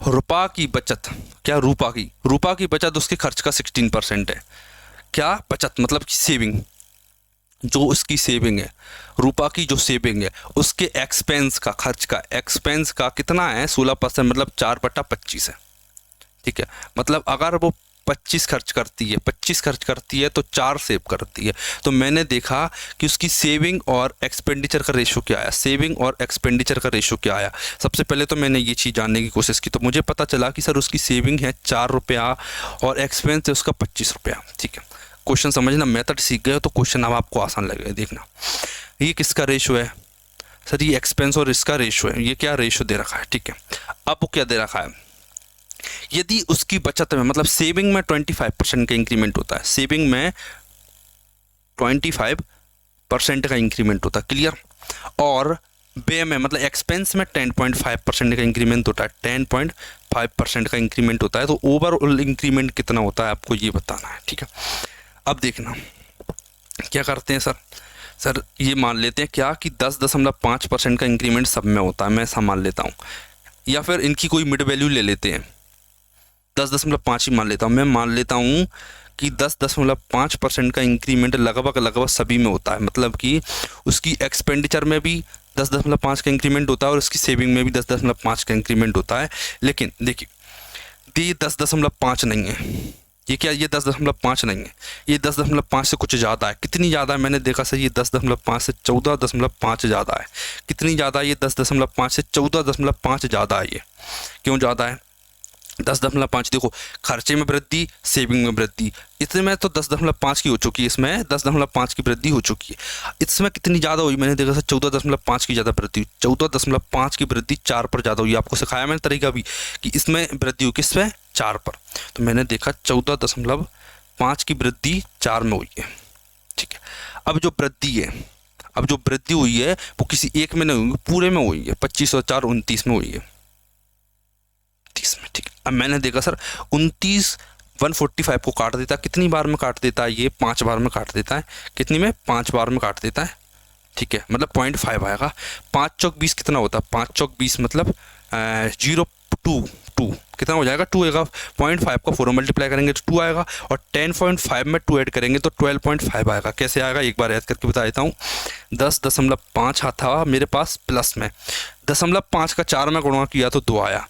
रुपा की बचत, क्या रूपा की बचत उसके खर्च का 16% है। क्या बचत मतलब सेविंग, जो उसकी सेविंग है, रूपा की जो सेविंग है उसके एक्सपेंस का, खर्च का एक्सपेंस का कितना है, 16%, मतलब 4/25 है। ठीक है, मतलब अगर वो 25 खर्च करती है तो 4 सेव करती है। तो मैंने देखा कि उसकी सेविंग और एक्सपेंडिचर का रेशो क्या आया, सेविंग और एक्सपेंडिचर का रेशो क्या आया। सबसे पहले तो मैंने ये चीज़ जानने की कोशिश की, तो मुझे पता चला कि सर उसकी सेविंग है 4 रुपया और एक्सपेंस है उसका 25 रुपया। ठीक है, क्वेश्चन समझना, मेथड सीख गए तो क्वेश्चन अब आपको आसान लगेगा। देखना, ये किसका रेशो है सर, ये एक्सपेंस और इसका रेशो है, ये क्या रेशो दे रखा है। ठीक है, अब वो क्या दे रखा है, यदि उसकी बचत में, मतलब सेविंग में 25% का इंक्रीमेंट होता है, सेविंग में 25% का इंक्रीमेंट होता है, क्लियर, और व्यय में मतलब एक्सपेंस में 10.5% का इंक्रीमेंट होता है, 10.5% का इंक्रीमेंट होता है। तो ओवरऑल इंक्रीमेंट कितना होता है आपको ये बताना है। ठीक है, अब देखना क्या करते हैं सर ये मान लेते हैं क्या कि 10.5% का इंक्रीमेंट सब में होता है, मैं ऐसा मान लेता हूँ, या फिर इनकी कोई मिड वैल्यू ले लेते हैं, 10.5 ही मान लेता हूँ। मैं मान लेता हूँ कि 10.5% का इंक्रीमेंट लगभग सभी में होता है, मतलब कि उसकी एक्सपेंडिचर में भी 10.5 का इंक्रीमेंट होता है और उसकी सेविंग में भी 10.5 का इंक्रीमेंट होता है। लेकिन देखिए ये 10.5 नहीं है, ये क्या, ये 10.5 नहीं है, ये 10.5 से कुछ ज़्यादा है। कितनी ज़्यादा है, मैंने देखा सर ये 10.5 से 14.5 ज़्यादा है। कितनी ज़्यादा है, ये 10.5 से 14.5 ज़्यादा है। ये क्यों ज़्यादा है, 10.5 देखो, खर्चे में वृद्धि, सेविंग में वृद्धि, इसमें तो 10.5 की हो चुकी है, इसमें 10.5 की वृद्धि हो चुकी है। इसमें कितनी ज़्यादा हुई, मैंने देखा सर 14.5 की ज़्यादा वृद्धि, 14.5 की वृद्धि 4 पर ज़्यादा हुई। आपको सिखाया मैंने तरीका भी कि इसमें वृद्धि हुई किसमें, 4 पर। तो मैंने देखा 14.5 की वृद्धि 4 में हुई है, ठीक है। अब जो वृद्धि है, अब जो वृद्धि हुई है वो किसी एक में नहीं हुई, पूरे में हुई है। 25 और 4 29 में हुई है, 30 में, ठीक है। अब मैंने देखा सर 29 145 को काट देता, कितनी बार में काट देता है ये, 5 बार में काट देता है। कितनी में, 5 बार में काट देता है, ठीक है। मतलब 0.5 आएगा। 5 चौक 20 कितना होता है, 5 चौक 20 मतलब 0.2 कितना हो जाएगा, 2 आएगा। 0.5 का 4 मल्टीप्लाई करेंगे तो 2 आएगा, और 10.5 में 2 ऐड करेंगे तो 12.5 आएगा। कैसे आएगा एक बार याद करके बता देता हूँ। 10.5 था मेरे पास प्लस में, 0.5 का 4 में गुणा किया तो 2 आया।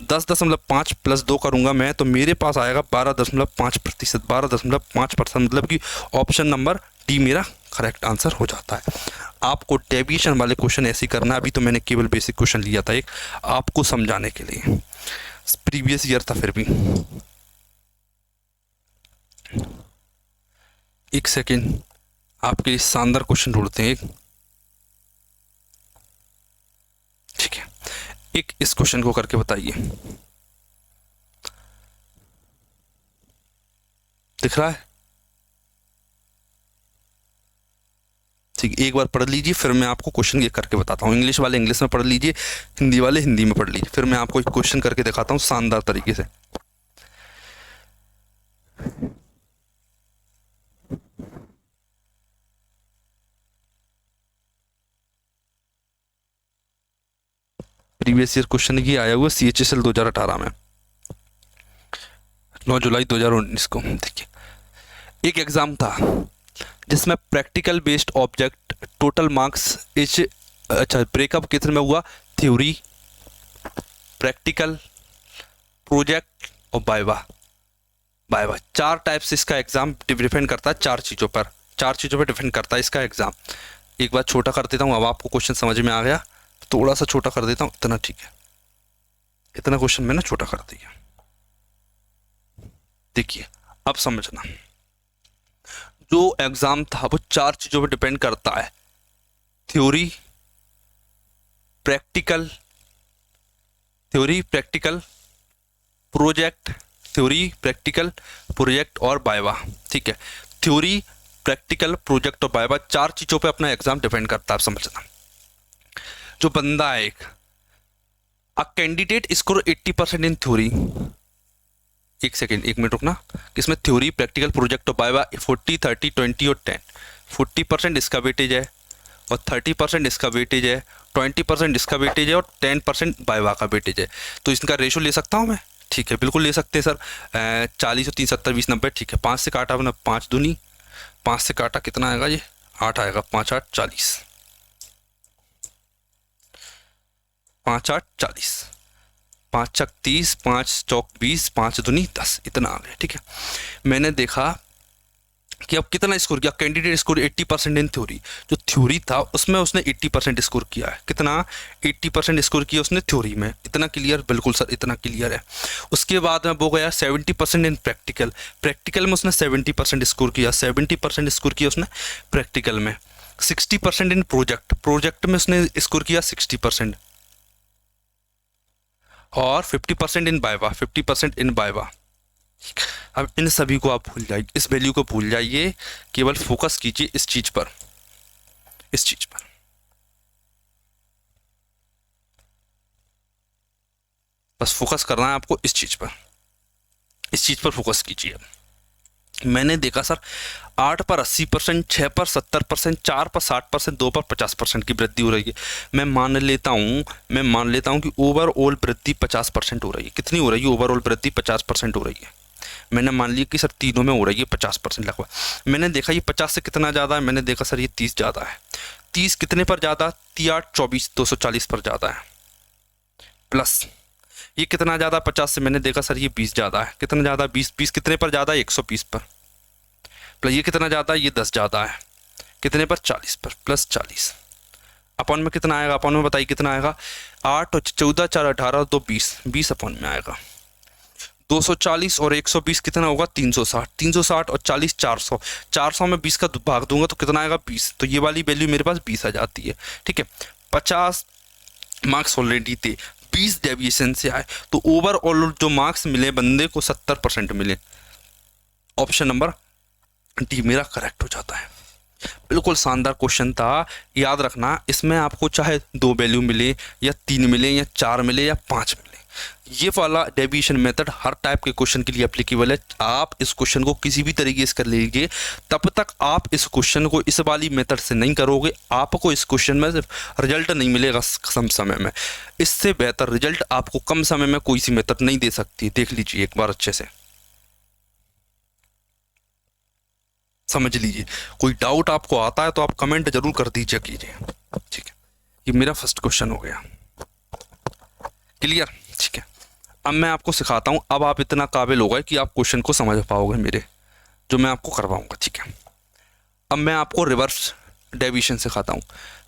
10.5 प्लस 2 करूंगा मैं तो मेरे पास आएगा 12.5%। 12.5% मतलब कि ऑप्शन नंबर डी मेरा करेक्ट आंसर हो जाता है। आपको डेविएशन वाले क्वेश्चन ऐसे ही करना है। अभी तो मैंने केवल बेसिक क्वेश्चन लिया था एक, आपको समझाने के लिए, प्रीवियस ईयर था फिर भी। एक सेकेंड, आपके लिए शानदार क्वेश्चन ढूंढते हैं एक, ठीक है। एक इस क्वेश्चन को करके बताइए, दिख रहा है, ठीक। एक बार पढ़ लीजिए, फिर मैं आपको क्वेश्चन ये करके बताता हूँ। इंग्लिश वाले इंग्लिश में पढ़ लीजिए, हिंदी वाले हिंदी में पढ़ लीजिए, फिर मैं आपको एक क्वेश्चन करके दिखाता हूँ शानदार तरीके से। प्रीवियस ईयर क्वेश्चन ये आया हुआ CHSL 2018 में, 9 जुलाई 2019 को। देखिए, एक एग्जाम था जिसमें practical based object total marks etch, अच्छा ब्रेकअप कितने में हुआ, थ्योरी, प्रैक्टिकल, प्रोजेक्ट और वाइवा। वाइवा 4 टाइप से इसका एग्जाम डिपेंड करता है, 4 चीज़ों पर, 4 चीज़ों पर डिपेंड करता है इसका एग्जाम। एक बार छोटा कर देता हूँ, अब आपको क्वेश्चन समझ में आ गया, थोड़ा सा छोटा कर देता हूँ, इतना ठीक है, इतना क्वेश्चन मैंने छोटा कर दिया। देखिए अब समझना, जो एग्जाम था वो 4 चीजों पर डिपेंड करता है, theory, practical, project, theory, practical, project और वाइवा, ठीक है। थ्योरी, प्रैक्टिकल, प्रोजेक्ट और वाइवा 4 चीजों पे अपना एग्जाम डिपेंड करता है। समझना, जो बंदा है एक, a candidate score 80% in theory, एक सेकेंड, एक मिनट रुकना, इसमें थ्योरी, प्रैक्टिकल, प्रोजेक्ट और वाइवा 40 30 20 और 10, 40% इसका वेटेज है और 30% इसका वेटेज है, 20% इसका वेटेज है और 10% वाइवा का वेटेज है। तो इसका रेशो ले सकता हूँ मैं, ठीक है, बिल्कुल ले सकते हैं सर। 40 और 3 70 20 90, ठीक है। 5 से काटा अपना 5 दूनी, 5 से काटा कितना आएगा, ये 8 आएगा, 5 8 40, 5 8 40, 5 चक 30, 5 चौक 20, 5 दूनी 10, इतना आ गया, ठीक है। मैंने देखा कि अब कितना स्कोर किया, कैंडिडेट स्कोर 80% इन थ्योरी, जो थ्योरी था उसमें उसने 80% स्कोर किया है। कितना, 80% स्कोर किया उसने थ्योरी में, इतना क्लियर, बिल्कुल सर इतना क्लियर है। उसके बाद में वो गया 70% इन प्रैक्टिकल, प्रैक्टिकल में उसने 70% स्कोर किया, 70% स्कोर किया उसने प्रैक्टिकल में। 60% इन प्रोजेक्ट, प्रोजेक्ट में उसने स्कोर किया 60%, और 50% इन वाइवा, 50% इन वाइवा। अब इन सभी को आप भूल जाइए, इस वैल्यू को भूल जाइए, केवल फोकस कीजिए इस चीज पर, इस चीज पर। बस फोकस करना है आपको इस चीज पर, इस चीज पर फोकस कीजिए। मैंने देखा सर 8 पर 80%, 6 पर 70%, 4 पर 60%, 2 पर 50% की वृद्धि हो रही है। मैं मान लेता हूँ कि ओवरऑल वृद्धि 50% हो रही है। कितनी हो रही है ओवरऑल वृद्धि, 50% हो रही है। मैंने मान लिया कि सर तीनों में हो रही है 50% लगभग। मैंने देखा ये 50 से कितना ज़्यादा है, मैंने देखा सर ये 30 ज़्यादा है। 30 कितने पर ज़्यादा, 3 8 24, 240 पर ज़्यादा है। प्लस ये कितना ज़्यादा 50 से, मैंने देखा सर ये 20 ज़्यादा है। कितना ज़्यादा, 20, 20 कितने पर ज़्यादा है, 120 पर। प्लस ये कितना ज़्यादा है, ये 10 ज़्यादा है। कितने पर, 40 पर, प्लस 40 अपन में कितना आएगा, अपन में बताइए कितना आएगा, 8 और 14 4 18 2 20, 20 अपन में आएगा। 240 और 120 कितना होगा 360, 360 और 40 400, 400 में 20 का भाग दूंगा तो कितना आएगा 20, तो ये वाली वैल्यू मेरे पास 20 आ जाती है। ठीक है, 50 मार्क्स ऑलरेडी थे, 20 डेविएशन से आए, तो ओवरऑल जो मार्क्स मिले बंदे को 70% मिले। ऑप्शन नंबर डी मेरा करेक्ट हो जाता है। बिल्कुल शानदार क्वेश्चन था, याद रखना इसमें आपको चाहे 2 वैल्यू मिले या 3 मिले या 4 मिले या 5 मिले, ये वाला डेविएशन मेथड हर टाइप के क्वेश्चन के लिए एप्लीकेबल है। आप इस क्वेश्चन को किसी भी तरीके से कर लीजिए, तब तक आप इस क्वेश्चन को इस वाली मेथड से नहीं करोगे, आपको इस क्वेश्चन में रिजल्ट नहीं मिलेगा कम समय में। इससे बेहतर रिजल्ट आपको कम समय में कोई सी मेथड नहीं दे सकती। देख लीजिए एक बार अच्छे से, समझ लीजिए। कोई डाउट आपको आता है तो आप कमेंट जरूर कर दीजिए कीजिए। ठीक है, ये मेरा फर्स्ट क्वेश्चन हो गया, क्लियर। ठीक है, अब मैं आपको सिखाता हूं, अब आप इतना काबिल हो गए कि आप क्वेश्चन को समझ पाओगे मेरे जो मैं आपको करवाऊंगा। ठीक है, अब मैं आपको रिवर्स डेविएशन सिखाता हूं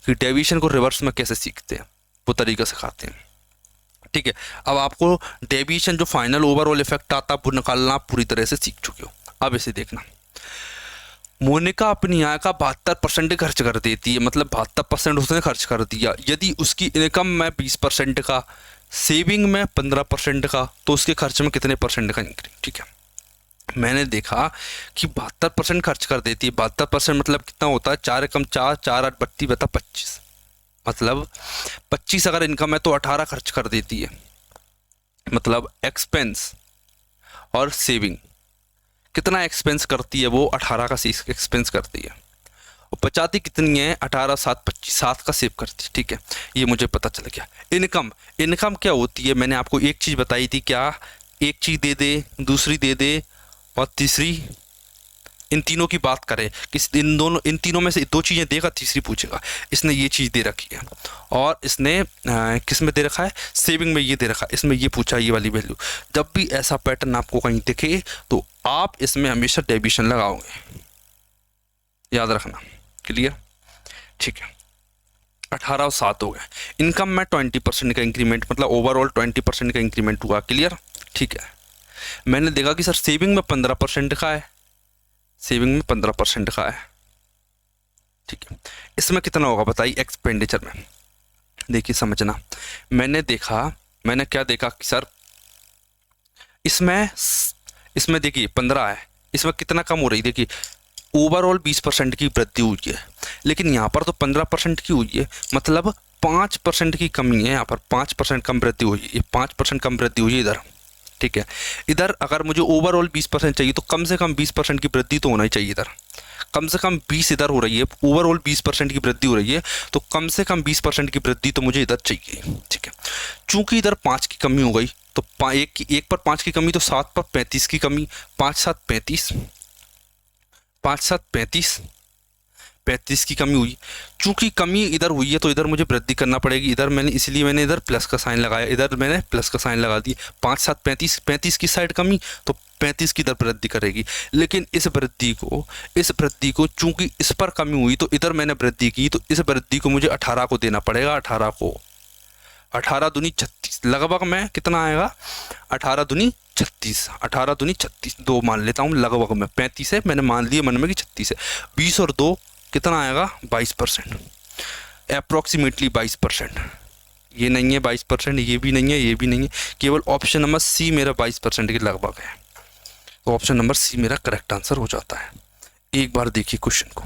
कि डेविएशन को रिवर्स में कैसे सीखते हैं, वो तरीका सिखाते हैं। ठीक है, अब आपको डेविएशन जो फाइनल ओवरऑल इफेक्ट आता है वो निकालना आप पूरी तरह से सीख चुके हो। अब इसे देखना, मोनिका अपनी आय का 72% खर्च कर देती है, मतलब 72% उसने खर्च कर दिया। यदि उसकी इनकम में 20% का, सेविंग में 15% का, तो उसके खर्च में कितने परसेंट का इंक्रीज। ठीक है, मैंने देखा कि 72% खर्च कर देती है। 72% मतलब कितना होता है, 4 एकम 4, 4 8 32 बता 25, मतलब 25 अगर इनकम है तो 18 खर्च कर देती है। मतलब एक्सपेंस और सेविंग कितना एक्सपेंस करती है वो, 18 का एक्सपेंस करती है, और बचाती कितनी है 18 7 25, 7 का सेव करती है। ठीक है, ये मुझे पता चल गया। इनकम, इनकम क्या होती है, मैंने आपको एक चीज़ बताई थी, क्या एक चीज़ दे दे, दूसरी दे दे और तीसरी, इन तीनों की बात करें, किस इन तीनों में से 2 चीज़ें देगा, तीसरी पूछेगा। इसने ये चीज़ दे रखी है और इसने किस में दे रखा है, सेविंग में ये दे रखा है, इसमें ये पूछा ये वाली वैल्यू। जब भी ऐसा पैटर्न आपको कहीं दिखे तो आप इसमें हमेशा डेविएशन लगाओगे, याद रखना, क्लियर। ठीक है, 18 और 7 हो गए। इनकम में 20% का इंक्रीमेंट, मतलब ओवरऑल 20% का इंक्रीमेंट हुआ, क्लियर। ठीक है, मैंने देखा कि सर सेविंग में 15% का है, सेविंग में 15% का है। ठीक है, इसमें कितना होगा बताइए एक्सपेंडिचर में। देखिए समझना, मैंने देखा, मैंने क्या देखा कि सर इसमें इसमें देखिए 15 है, इसमें कितना कम हो रही, देखिए ओवरऑल 20% की वृद्धि हुई है, लेकिन यहाँ पर तो 15% की हुई है, मतलब 5% की कमी है। यहाँ पर 5% कम वृद्धि हुई है, ये 5% कम वृद्धि हुई है इधर। ठीक है, इधर अगर मुझे ओवरऑल 20% चाहिए तो कम से कम 20% की वृद्धि तो होना ही चाहिए इधर। कम से कम 20 इधर हो रही है, ओवरऑल 20% की वृद्धि हो रही है, तो कम से कम 20% की वृद्धि तो मुझे इधर चाहिए। ठीक है, चूंकि इधर 5 की कमी हो गई तो एक पर 5 की कमी, तो 7 पर 35 की कमी, 5 7 35, 5 7 35, 35 की कमी हुई। चूंकि कमी इधर हुई है तो इधर मुझे वृद्धि करना पड़ेगी, इधर मैंने इसलिए मैंने इधर प्लस का साइन लगाया, इधर मैंने प्लस का साइन लगा दिया। 5 7 35, 35 की साइड कमी तो 35 की इधर वृद्धि करेगी, लेकिन इस वृद्धि को चूंकि इस पर कमी हुई तो इधर मैंने वृद्धि की, तो इस वृद्धि को मुझे 18 को देना पड़ेगा। 18 को 18 दूनी 36, लगभग में कितना आएगा 18 दूनी 36, 18 दूनी 36, 2 मान लेता हूँ, लगभग में 35 है, मैंने मान लिया मन में कि 36 है। 20 और 2 कितना आएगा 22%, अप्रॉक्सीमेटली 22%। ये नहीं है 22%, ये भी नहीं है, ये भी नहीं है, केवल ऑप्शन नंबर सी मेरा 22% के लगभग है। तो ऑप्शन नंबर सी मेरा करेक्ट आंसर हो जाता है। एक बार देखिए क्वेश्चन को,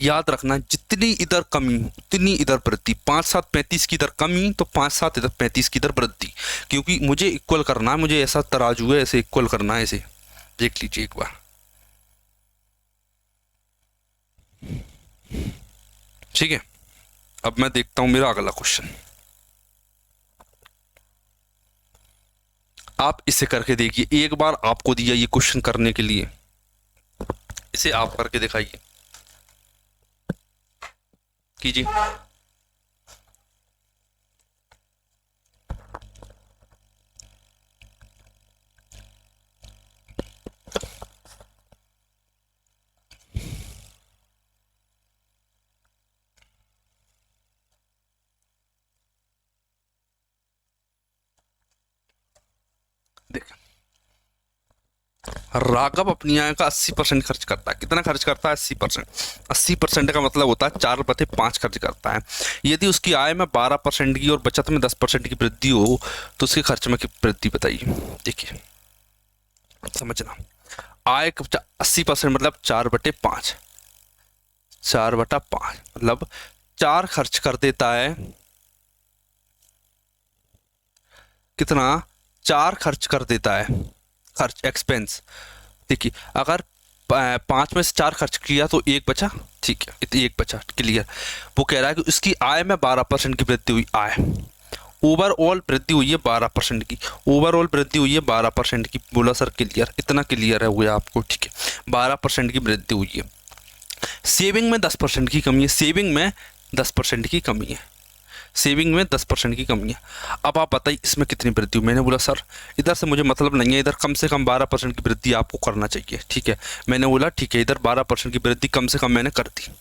याद रखना जितनी इधर कमी उतनी इधर वृद्धि। 5 7 35 की इधर कमी तो 5 7 इधर 35 की इधर वृद्धि, क्योंकि मुझे इक्वल करना है, मुझे ऐसा तराजू है, ऐसे इक्वल करना है। ऐसे देख लीजिए एक बार, ठीक है। अब मैं देखता हूं मेरा अगला क्वेश्चन, आप इसे करके देखिए। एक बार आपको दिया ये क्वेश्चन करने के लिए, इसे आप करके दिखाइए, कीजिए। देख राघव अपनी आय का 80% खर्च करता है। कितना खर्च करता है? 80%। 80% का मतलब होता है 4/5 खर्च करता है। यदि उसकी आय में 12% की और बचत में 10% की वृद्धि हो तो उसके खर्च में कितनी वृद्धि बताइए। देखिए समझना, आय 80% मतलब 4/5, 4/5 मतलब 4 खर्च कर देता है। कितना? 4 खर्च कर देता है, खर्च एक्सपेंस। देखिए अगर 5 में से 4 खर्च किया तो 1 बचा, ठीक है, इतनी 1 बचा, क्लियर। वो कह रहा है कि उसकी आय में 12% की वृद्धि हुई। आय ओवरऑल वृद्धि हुई है 12% की, ओवरऑल वृद्धि हुई है 12% की। बोला सर क्लियर, इतना क्लियर है हुआ आपको, ठीक है। 12% की वृद्धि हुई है। सेविंग में 10% की कमी है, सेविंग में 10% की कमी है, सेविंग में 10% की कमी है। अब आप बताइए इसमें कितनी वृद्धि हुई। मैंने बोला सर इधर से मुझे मतलब नहीं है, इधर कम से कम 12% की वृद्धि आपको करना चाहिए, ठीक है। मैंने बोला ठीक है, इधर 12% की वृद्धि कम से कम मैंने कर दी,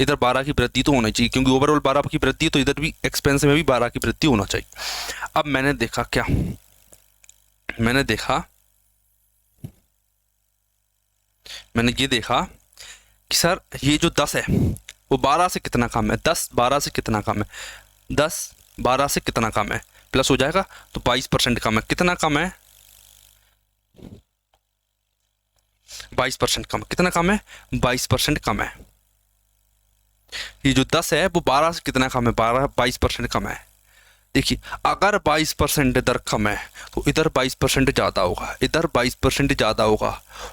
इधर 12 की वृद्धि तो होनी चाहिए, क्योंकि ओवरऑल 12 की वृद्धि तो इधर भी एक्सपेंस में भी 12 की वृद्धि होना चाहिए। अब मैंने देखा क्या, मैंने ये देखा कि सर ये जो 10 है वो 12 से कितना कम है, 10 12 से कितना कम है, 10 12 से कितना कम है, प्लस हो जाएगा तो 22% कम है। कितना कम है? 22% कम। कितना कम है? 22% कम है। ये जो 10 है वो 12 से कितना कम है? 22% कम है। देखिए अगर 22% इधर कम है तो इधर 22% ज़्यादा होगा, इधर 22% ज़्यादा होगा,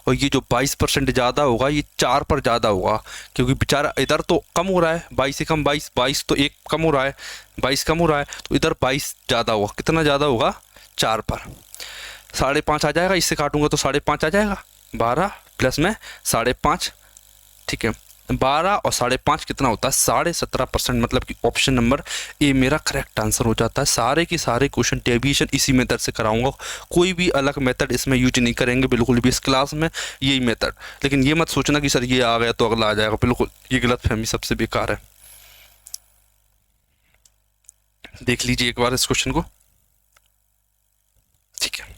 और ये जो 22% ज़्यादा होगा ये 4 पर ज़्यादा होगा, क्योंकि बेचारा इधर तो कम हो रहा है, 22 से कम 22, 22 तो 1 कम हो रहा है, 22 कम हो रहा है, तो इधर 22 ज़्यादा होगा। कितना ज़्यादा होगा? 4 पर। 5.5 आ जाएगा, इससे काटूंगा तो 5.5 आ जाएगा, 12 प्लस में 5.5, ठीक है। 12 और 5.5 कितना होता है? 17.5%। मतलब कि ऑप्शन नंबर ए मेरा करेक्ट आंसर हो जाता है। सारे के सारे क्वेश्चन डेविएशन इसी मेथड से कराऊंगा, कोई भी अलग मेथड इसमें यूज नहीं करेंगे बिल्कुल भी, इस क्लास में यही मेथड। लेकिन ये मत सोचना कि सर ये आ गया तो अगला आ जाएगा, बिल्कुल ये गलत फहमी सबसे बेकार है। देख लीजिए एक बार इस क्वेश्चन को, ठीक है।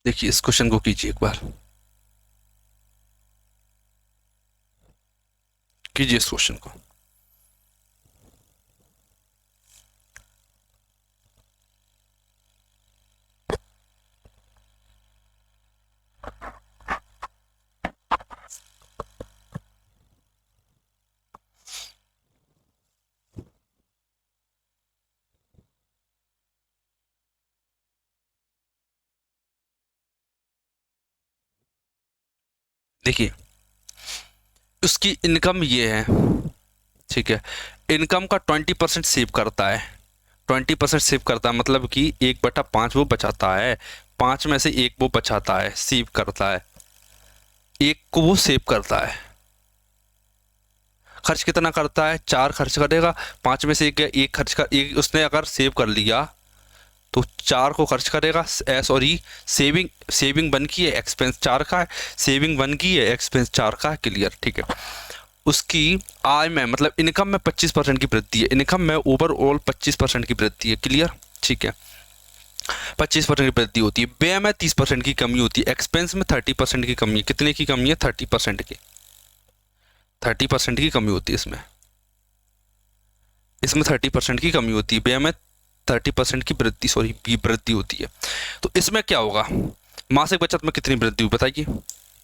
देखिए इस क्वेश्चन को कीजिए एक बार, कीजिए इस क्वेश्चन को। देखिए उसकी इनकम ये है, ठीक है। इनकम का 20% सेव करता है, 20% सेव करता है, मतलब कि 1/5 वो बचाता है, 5 में से 1 वो बचाता है, सेव करता है, 1 को वो सेव करता है। खर्च कितना करता है? 4 खर्च करेगा, 5 में से 1 खर्च कर, एक उसने अगर सेव कर लिया तो 4 को खर्च करेगा। एस और ई, सेविंग 1 की है, एक्सपेंस 4 का है, सेविंग 1 की है, एक्सपेंस 4 का है, क्लियर, ठीक है। उसकी आय में मतलब इनकम में 25% की वृद्धि है, इनकम में ओवरऑल 25% की वृद्धि है, क्लियर, ठीक है। 25% की वृद्धि होती है। व्यय में 30% की कमी होती है, एक्सपेंस में 30% की कमी है। कितने की कमी है? 30% की, 30% की कमी होती है इसमें, इसमें 30% की कमी होती है। व्यय में 30% की वृद्धि, सॉरी वृद्धि होती है। तो इसमें क्या होगा? मासिक बचत में कितनी वृद्धि हुई बताइए,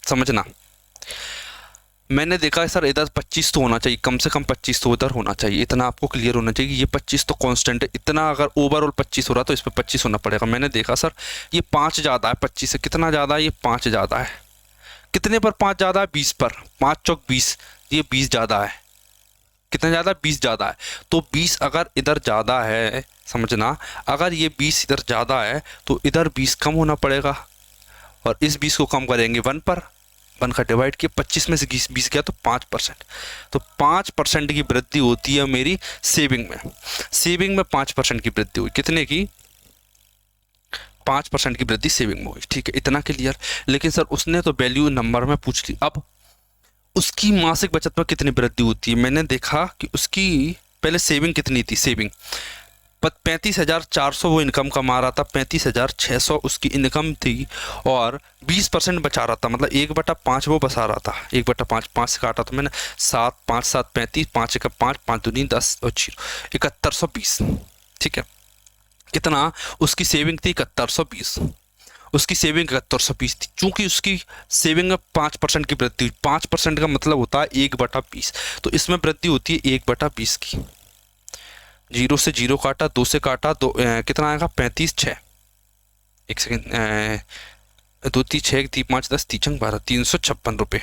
समझना। मैंने देखा है सर इधर 25 तो होना चाहिए, कम से कम 25 तो उधर होना चाहिए, इतना आपको क्लियर होना चाहिए। ये 25 तो कांस्टेंट है, इतना अगर ओवरऑल 25 हो रहा तो इसमें 25 होना पड़ेगा। मैंने देखा सर ये 5 ज़्यादा है 25 से। कितना ज़्यादा है? ये 5 ज़्यादा है। कितने पर 5 ज़्यादा है? 20 पर। 5 चौक 20, ये 20 ज़्यादा है। कितना ज़्यादा है? 20 ज़्यादा है। तो 20 अगर इधर ज़्यादा है, समझना, अगर ये 20 इधर ज़्यादा है तो इधर 20 कम होना पड़ेगा, और इस 20 को कम करेंगे 1 पर, 1 का डिवाइड किया, 25 में से 20 गया तो 5%। तो 5% की वृद्धि होती है मेरी सेविंग में। सेविंग में 5% की वृद्धि हुई, कितने की? 5% की वृद्धि सेविंग में हुई, ठीक है, इतना क्लियर। लेकिन सर उसने तो वैल्यू नंबर में पूछ ली। अब उसकी मासिक बचत में कितनी वृद्धि होती है? मैंने देखा कि उसकी पहले सेविंग कितनी थी, सेविंग पर 35,400 वो इनकम कमा रहा था, 35,600 उसकी इनकम थी और 20% बचा रहा था, मतलब 1/5 वो बचा रहा था। 1/5, 5 से काटा तो मैंने 7, 5, 7, 35, 5 1 5, 5 दूनी 10 और 0, 7120। ठीक है, कितना उसकी सेविंग थी? 7120। उसकी सेविंग 7120 थी। चूंकि उसकी सेविंग में 5% की वृद्धि हुई, 5% का मतलब होता है 1/20, तो इसमें वृद्धि होती है 1/20 की। 0 से 0 काटा, 2 से काटा, कितना आएगा? 35 6, एक सेकेंड, 2 3 6 3 5 10 3 12, 356 रुपये।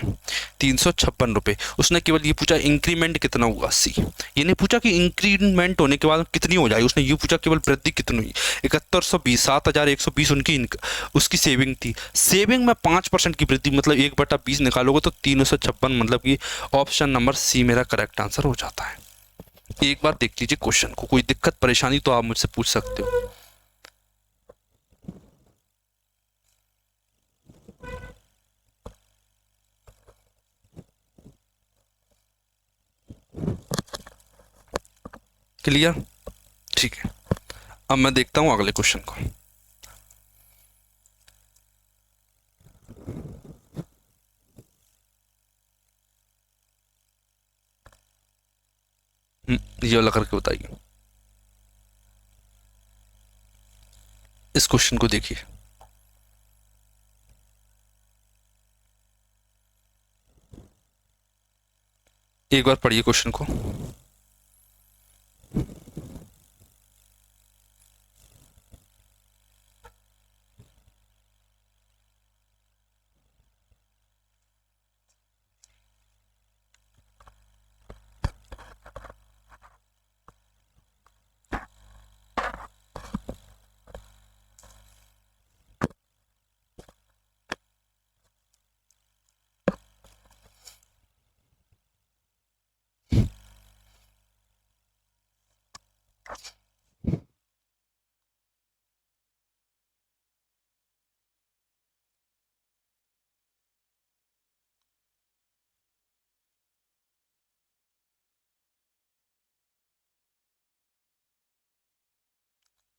356 रुपये। उसने केवल ये पूछा इंक्रीमेंट कितना हुआ? 80। ये नहीं पूछा कि इंक्रीमेंट होने के बाद कितनी हो जाएगी, उसने ये पूछा केवल वृद्धि कितनी हुई। 7120, 7120 उनकी उसकी सेविंग थी। सेविंग में 5% की वृद्धि, मतलब 1/20 निकालोगे तो 356, मतलब कि ऑप्शन नंबर सी मेरा करेक्ट आंसर हो जाता है। एक बार देख लीजिए क्वेश्चन को, कोई दिक्कत परेशानी तो आप मुझसे पूछ सकते हो। क्लियर? ठीक है, अब मैं देखता हूं अगले क्वेश्चन को। ये वाला करके बताइए। इस क्वेश्चन को देखिए। एक बार पढ़िए क्वेश्चन को।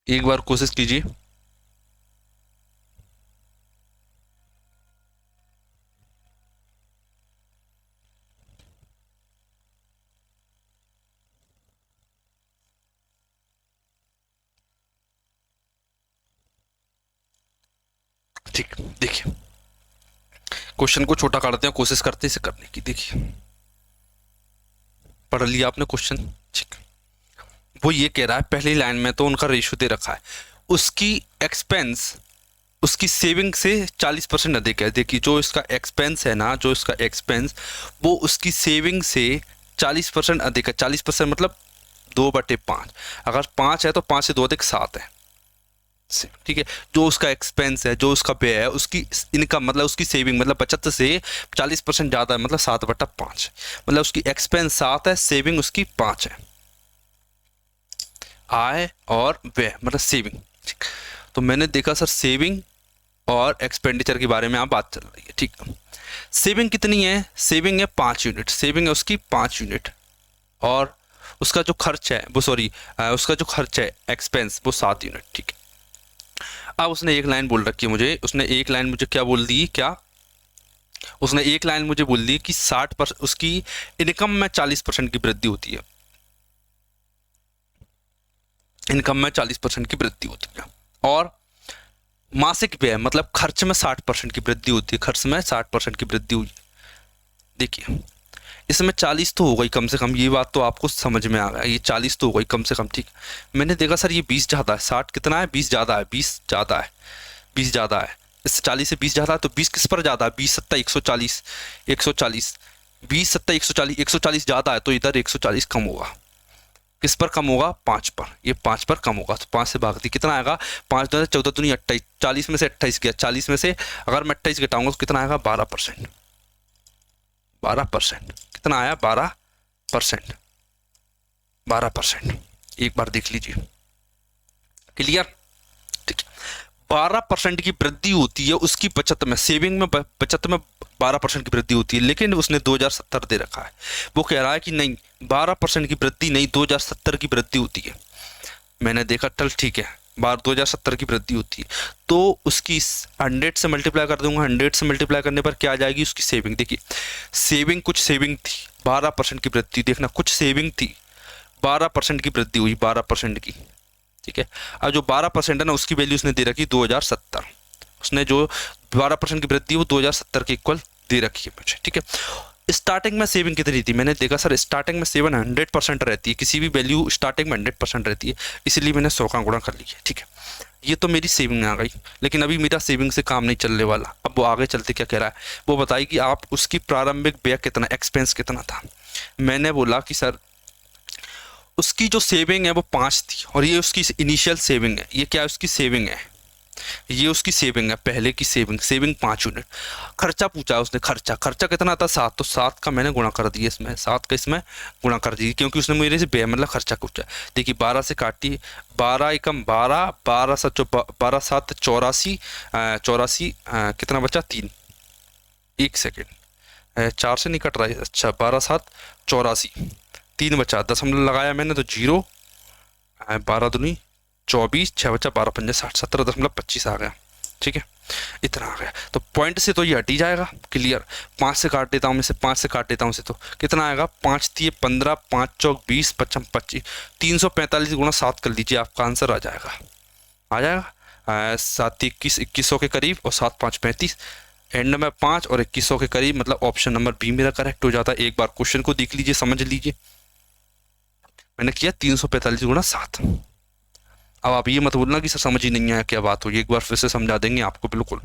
एक बार कोशिश कीजिए। ठीक, देखिए क्वेश्चन को छोटा करते हैं, कोशिश करते हैं इसे करने की। देखिए, पढ़ लिया आपने क्वेश्चन? ठीक, वो ये कह रहा है पहली लाइन में तो उनका रेशियो दे रखा है, उसकी एक्सपेंस उसकी सेविंग से 40% अधिक है। देखिए, जो इसका एक्सपेंस है ना, जो इसका एक्सपेंस वो उसकी सेविंग से 40% अधिक है। 40% मतलब 2/5। अगर 5 है तो 5 से 2 अधिक 7 है। ठीक है, जो उसका एक्सपेंस है, जो उसका व्यय है, उसकी इनकम मतलब उसकी सेविंग मतलब बचत से 40% ज़्यादा है, मतलब 7/5। मतलब उसकी एक्सपेंस 7 है, सेविंग उसकी 5 है। आय और व्यय मतलब सेविंग। ठीक, तो मैंने देखा सर सेविंग और एक्सपेंडिचर के बारे में आप बात चल रही है। ठीक, सेविंग कितनी है? सेविंग है 5 यूनिट, सेविंग है उसकी 5 यूनिट, और उसका जो खर्च है वो उसका जो खर्च है एक्सपेंस वो 7 यूनिट। ठीक है, अब उसने एक लाइन बोल रखी है मुझे, उसने एक लाइन मुझे क्या बोल दी? क्या उसने एक लाइन मुझे बोल दी कि 60% उसकी इनकम में 40% की वृद्धि होती है। इनकम में 40% की वृद्धि होती है, और मासिक व्यय मतलब खर्च में 60% की वृद्धि होती है। खर्च में 60% की वृद्धि हुई। देखिए, इसमें 40 तो हो गई कम से कम, ये बात तो आपको समझ में आ गया, ये 40 तो हो गई कम से कम। ठीक, मैंने देखा सर ये 20 ज़्यादा है, 60 कितना है? 20 ज़्यादा है, 20 ज़्यादा है, 20 ज़्यादा है। इससे 40 से 20 ज़्यादा है, तो 20 किस पर ज़्यादा है? 20 7 140, 140, 20 7 140, 140 ज़्यादा है, तो इधर 140 कम होगा। किस पर कम होगा? 5 पर। ये 5 पर कम होगा, तो 5 से भाग दी, कितना आएगा? 5 2 14 दूनी 28, 40 में से 28 गया, 40 में से अगर मैं 28 घटाऊंगा तो कितना आएगा? 12%। 12% कितना आया? 12%। 12%। एक बार देख लीजिए। क्लियर? ठीक, 12% की वृद्धि होती है उसकी बचत में, सेविंग में बचत में 12% की वृद्धि होती है, लेकिन उसने 2070 दे रखा है। वो कह रहा है कि नहीं, 12% की वृद्धि नहीं, 2070 की वृद्धि होती है। मैंने देखा चल ठीक है, बार 2070 की वृद्धि होती है, तो उसकी 100 से मल्टीप्लाई कर दूंगा। 100 से मल्टीप्लाई करने पर क्या आ जाएगी उसकी सेविंग। देखिए सेविंग, कुछ सेविंग थी 12% की वृद्धि, देखना कुछ सेविंग थी 12% की वृद्धि हुई 12% की, ठीक है। अब जो 12% है ना उसकी वैल्यू उसने दे रखी 2070, उसने जो 12% की वृद्धि वो 2070 के इक्वल दे रखी है मुझे, ठीक है। स्टार्टिंग में सेविंग कितनी थी, मैंने देखा सर स्टार्टिंग में सेवन 100% रहती है, किसी भी वैल्यू स्टार्टिंग में 100% रहती है, इसलिए मैंने 100 का गुणा कर लिया, ठीक है। ये तो मेरी सेविंग आ गई, लेकिन अभी मेरा सेविंग से काम नहीं चलने वाला। अब वो आगे चलते क्या कह रहा है, वो बताइए कि आप उसकी प्रारंभिक व्यय कितना, एक्सपेंस कितना था। मैंने बोला कि सर उसकी जो सेविंग है वो 5 थी, और ये उसकी इनिशियल सेविंग है, ये क्या है उसकी सेविंग है, ये उसकी सेविंग है, पहले की सेविंग, सेविंग 5 यूनिट। खर्चा पूछा है उसने, खर्चा, खर्चा कितना था 7, तो 7 का मैंने गुणा कर दिया इसमें, 7 का इसमें गुणा कर दिया, क्योंकि उसने मेरे से व्यय मतलब खर्चा पूछा। देखिए 12 से काटिए, 12 एकम 12, 12 7 12 7 84, 84 कितना बचा 3, 1 सेकेंड, 4 से नहीं कट रहा है, अच्छा 12 7 84, 3 बचा, दशमलव लगाया मैंने तो 0, 12 दूनी 24, 6 बचा 12 पंजे 60, 17.25 आ गया, ठीक है, इतना आ गया। तो पॉइंट से तो ये हट ही जाएगा, क्लियर। 5 से काट देता हूँ मैं, से 5 से काट देता हूँ से, तो कितना आएगा 5 3 15, 5 चौक 20, 55 25, 345 गुणा 7 कर लीजिए, आपका आंसर आ जाएगा, आ जाएगा 7 21, 2100 के करीब, और 7 5 35, एंड में 5 और 2100 के करीब, मतलब ऑप्शन नंबर बी मेरा करेक्ट हो जाता है। एक बार क्वेश्चन को देख लीजिए, समझ लीजिए, मैंने किया 345 गुणा 7। अब आप ये मत बोलना कि सर समझ ही नहीं आया क्या बात हुई, एक बार फिर से समझा देंगे आपको बिल्कुल।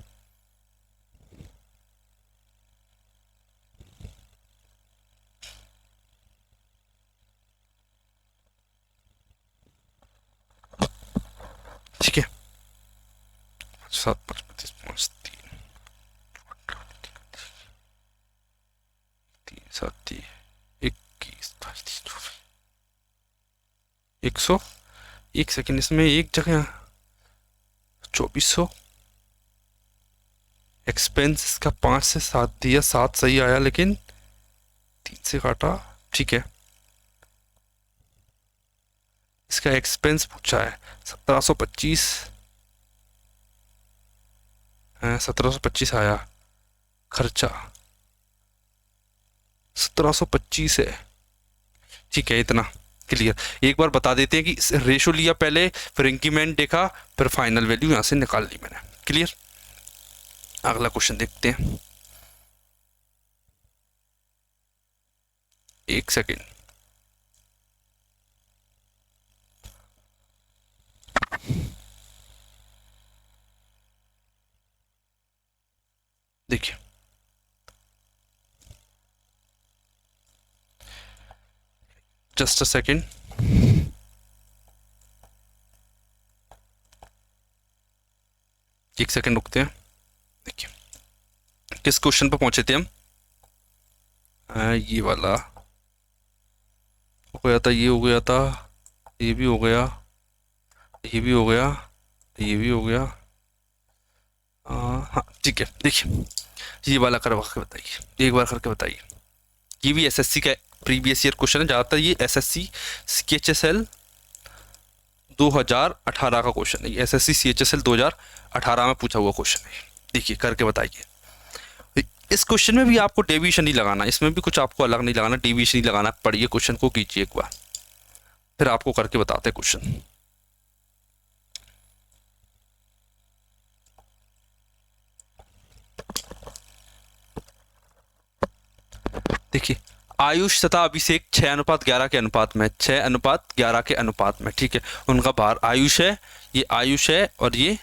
ठीक है, 7 5 35 5 3 3 7 3 21 100, 1 सेकेंड, इसमें एक जगह 2400, एक्सपेंस का 5 से 7 दिया, 7 सही आया, लेकिन 3 से काटा, ठीक है। इसका एक्सपेंस पूछा है 1725, 1725 आया, खर्चा 1725 है, ठीक है, इतना क्लियर। एक बार बता देते हैं कि रेशो लिया पहले, फिर इंक्रीमेंट देखा, फिर फाइनल वैल्यू यहां से निकाल ली मैंने, क्लियर। अगला क्वेश्चन देखते हैं, 1 सेकेंड। देखिए जस्ट अ सेकेंड, एक सेकेंड रुकते हैं। देखिए किस क्वेश्चन पर पहुंचे थे हम, ये वाला हो गया था, ये हो गया था, ये भी हो गया, ये भी हो गया, ये भी हो गया, हाँ ठीक है। देखिए ये वाला करवा के बताइए, एक बार करके बताइए। ये भी एसएससी का प्रीवियस ईयर क्वेश्चन है, ज़्यादातर ये एसएससी CHSL 2018 का क्वेश्चन है, एसएससी CHSL 2018 में पूछा हुआ क्वेश्चन है। देखिए करके बताइए। इस क्वेश्चन में भी आपको डेविएशन नहीं लगाना, इसमें भी कुछ आपको अलग नहीं लगाना, डेविएशन नहीं लगाना, पढ़िए क्वेश्चन को, कीजिए एक बार, फिर आपको करके बताते हैं क्वेश्चन। देखिए आयुष तथा अभिषेक 6:11 के अनुपात में, 6:11 के अनुपात में, ठीक है। उनका भार, आयुष है, ये आयुष है और ये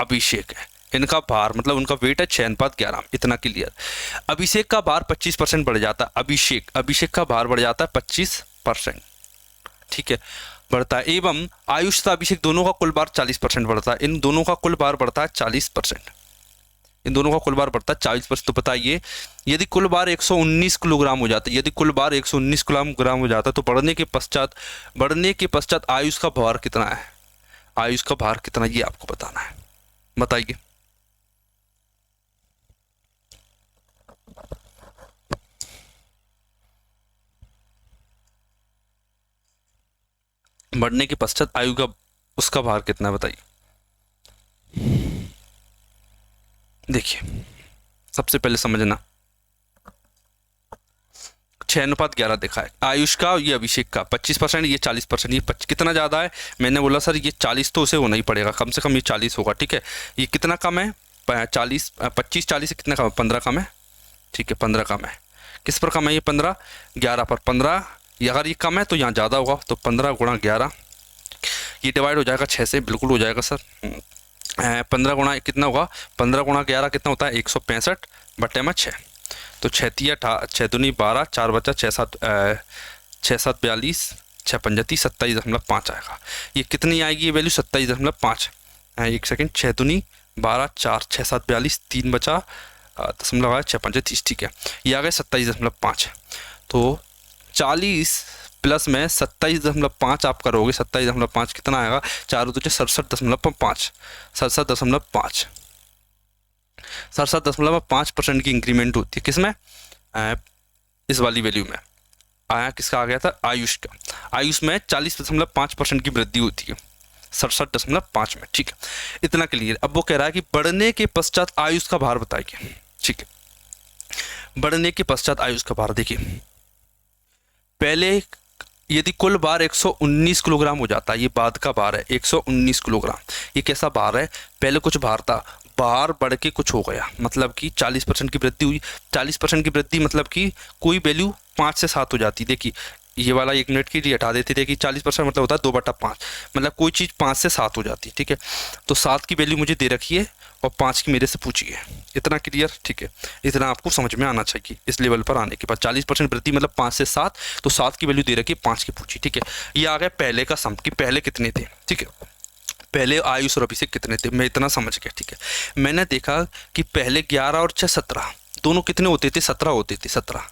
अभिषेक है, इनका भार मतलब उनका वेट है 6:11, इतना क्लियर। अभिषेक का भार 25% बढ़ जाता है, अभिषेक का भार बढ़ जाता है 25%, ठीक है, बढ़ता है। एवं आयुष तथा अभिषेक दोनों का कुल भार 40% बढ़ता है, इन दोनों का कुल भार बढ़ता है 40%, इन दोनों का कुल भार बढ़ता है 40%। तो बताइए यदि कुल भार 119 किलोग्राम हो जाता है, यदि कुल भार 119 किलोग्राम हो जाता है, तो बढ़ने के पश्चात आयुष का भार कितना है, आयुष का भार कितना, ये आपको बताना है, बताइए। बढ़ने के पश्चात आयु का उसका भार कितना है बताइए। देखिए सबसे पहले समझना 6:11 देखा है आयुष का, ये अभिषेक का 25%, ये 40%, ये कितना ज़्यादा है। मैंने बोला सर ये 40 तो उसे होना ही पड़ेगा, कम से कम ये 40 होगा। ठीक है, ये कितना कम है 40, 25 40 से कितना कम है 15 कम है। ठीक है 15 कम है, किस पर कम है ये 15, 11 पर। 15 अगर ये कम है तो यहाँ ज़्यादा होगा, तो 15 गुणा 11, ये डिवाइड हो जाएगा 6 से, बिल्कुल हो जाएगा सर। 15 गुणा कितना होगा, 15 गुणा 11 कितना होता है 165 बटे में 6, तो 6 दूनी 12, 4 बचा 6 7 42, 6 5 30, 27.5 आएगा। ये कितनी आएगी ये वैल्यू 27.5। एक सेकेंड, 6 दूनी 12, 4 6 7 42, 3 बचा दशमलव आया 6 5 30। ठीक है, ये आ गए 27.5। तो 40 प्लस में 27.5 आप करोगे, 27.5 कितना आएगा, 4 दूजे 67.5, 67.5, 67.5% की इंक्रीमेंट होती है किसमें, इस वाली वैल्यू में। आया किसका आ गया था, आयुष का। आयुष में 40.5% की वृद्धि होती है 67.5 में। ठीक है, इतना क्लियर। अब वो कह रहा है कि बढ़ने के पश्चात आयुष का भार बताइए। ठीक है, बढ़ने के पश्चात आयुष का भार देखिए, पहले यदि कुल भार 119 किलोग्राम हो जाता है, ये बाद का भार है 119 किलोग्राम। ये कैसा भार है, पहले कुछ भार था, भार बढ़ के कुछ हो गया, मतलब कि 40% की वृद्धि हुई। 40% की वृद्धि मतलब कि कोई वैल्यू 5 से 7 हो जाती। देखिए ये वाला 1 मिनट की लिए हटा देते थे कि 40% मतलब होता है 2/5, मतलब कोई चीज़ 5 से 7 हो जाती है। ठीक है, तो 7 की वैल्यू मुझे दे रखी है और 5 की मेरे से पूछी है। इतना क्लियर। ठीक है, इतना आपको समझ में आना चाहिए इस लेवल पर आने के बाद। 40% वृद्धि मतलब 5 से 7, तो 7 की वैल्यू दे रखी है, 5 की पूछी। ठीक है, ये आ गया पहले का सम कि पहले कितने थे। ठीक है, पहले आयुष और अभिषेक कितने थे, मैं इतना समझ गया। ठीक है, मैंने देखा कि पहले 11 और 6 17 दोनों कितने होते थे, 17 होते थे। 17,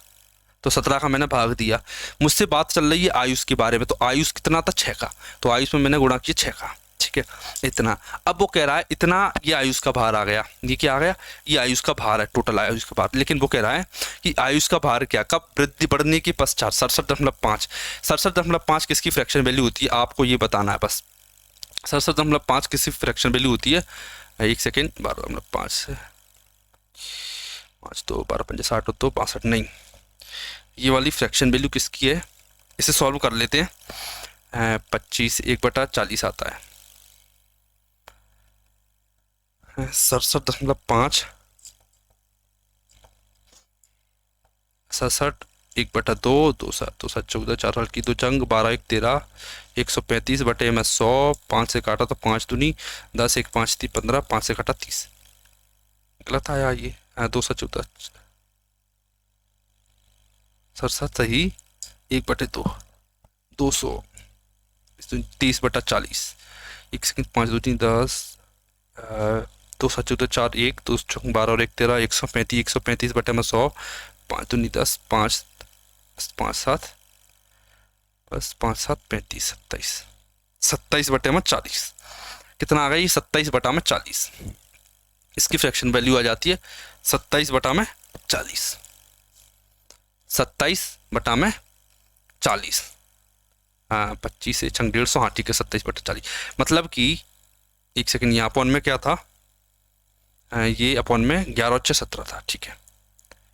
तो 17 का मैंने भाग दिया। मुझसे बात चल रही है आयुष के बारे में, तो आयुष कितना था 6 का, तो आयुष में मैंने गुणा किया 6 का। ठीक है, इतना। अब वो कह रहा है इतना, ये आयुष का भार आ गया। ये क्या आ गया, ये आयुष का भार है, टोटल आयुष का भार। लेकिन वो कह रहा है कि आयुष का भार क्या, कब वृद्धि बढ़ने के पश्चात 67.5। 67.5 किसकी फ्रैक्शन वैल्यू होती है, आपको ये बताना है बस। 67.5 किसी फ्रैक्शन वैल्यू होती है, एक सेकेंड, 12.5 से 5 तो 12 5 60 तो 62 नहीं, ये वाली फ्रैक्शन वैल्यू किसकी है, इसे सॉल्व कर लेते हैं। 25 1/40 आता है 67.5, 67 1/2, 2 7 2 7 14, 4 हल्की 2 चंग, 12 1 13, 135 बटे में 100, 5 से काटा तो 5 दूनी 10, 1 5 3 15, 5 से काटा 30। गलत आया ये, 2 7 14, 67 सही, 1/2, 200, 30/40, 1 सेकंड, 5 2 3 10, 2 7 14 4 1 2 12 और 1 13, 135 बटे में 100, 5 दूनी 10, 5 5 7 बस 5 7 35 27, 27 बटे में 40 कितना आ गया, ये 27 बटा में 40। इसकी फ्रैक्शन वैल्यू आ जाती है 27 बटा में 40, 27 बटा में 40। हाँ 25 से 150, हाँ ठीक है 27 बटा 40, मतलब कि एक सेकंड, यहाँ अपॉन में क्या था, ये अपॉन में 11 और 6 17 था। ठीक है,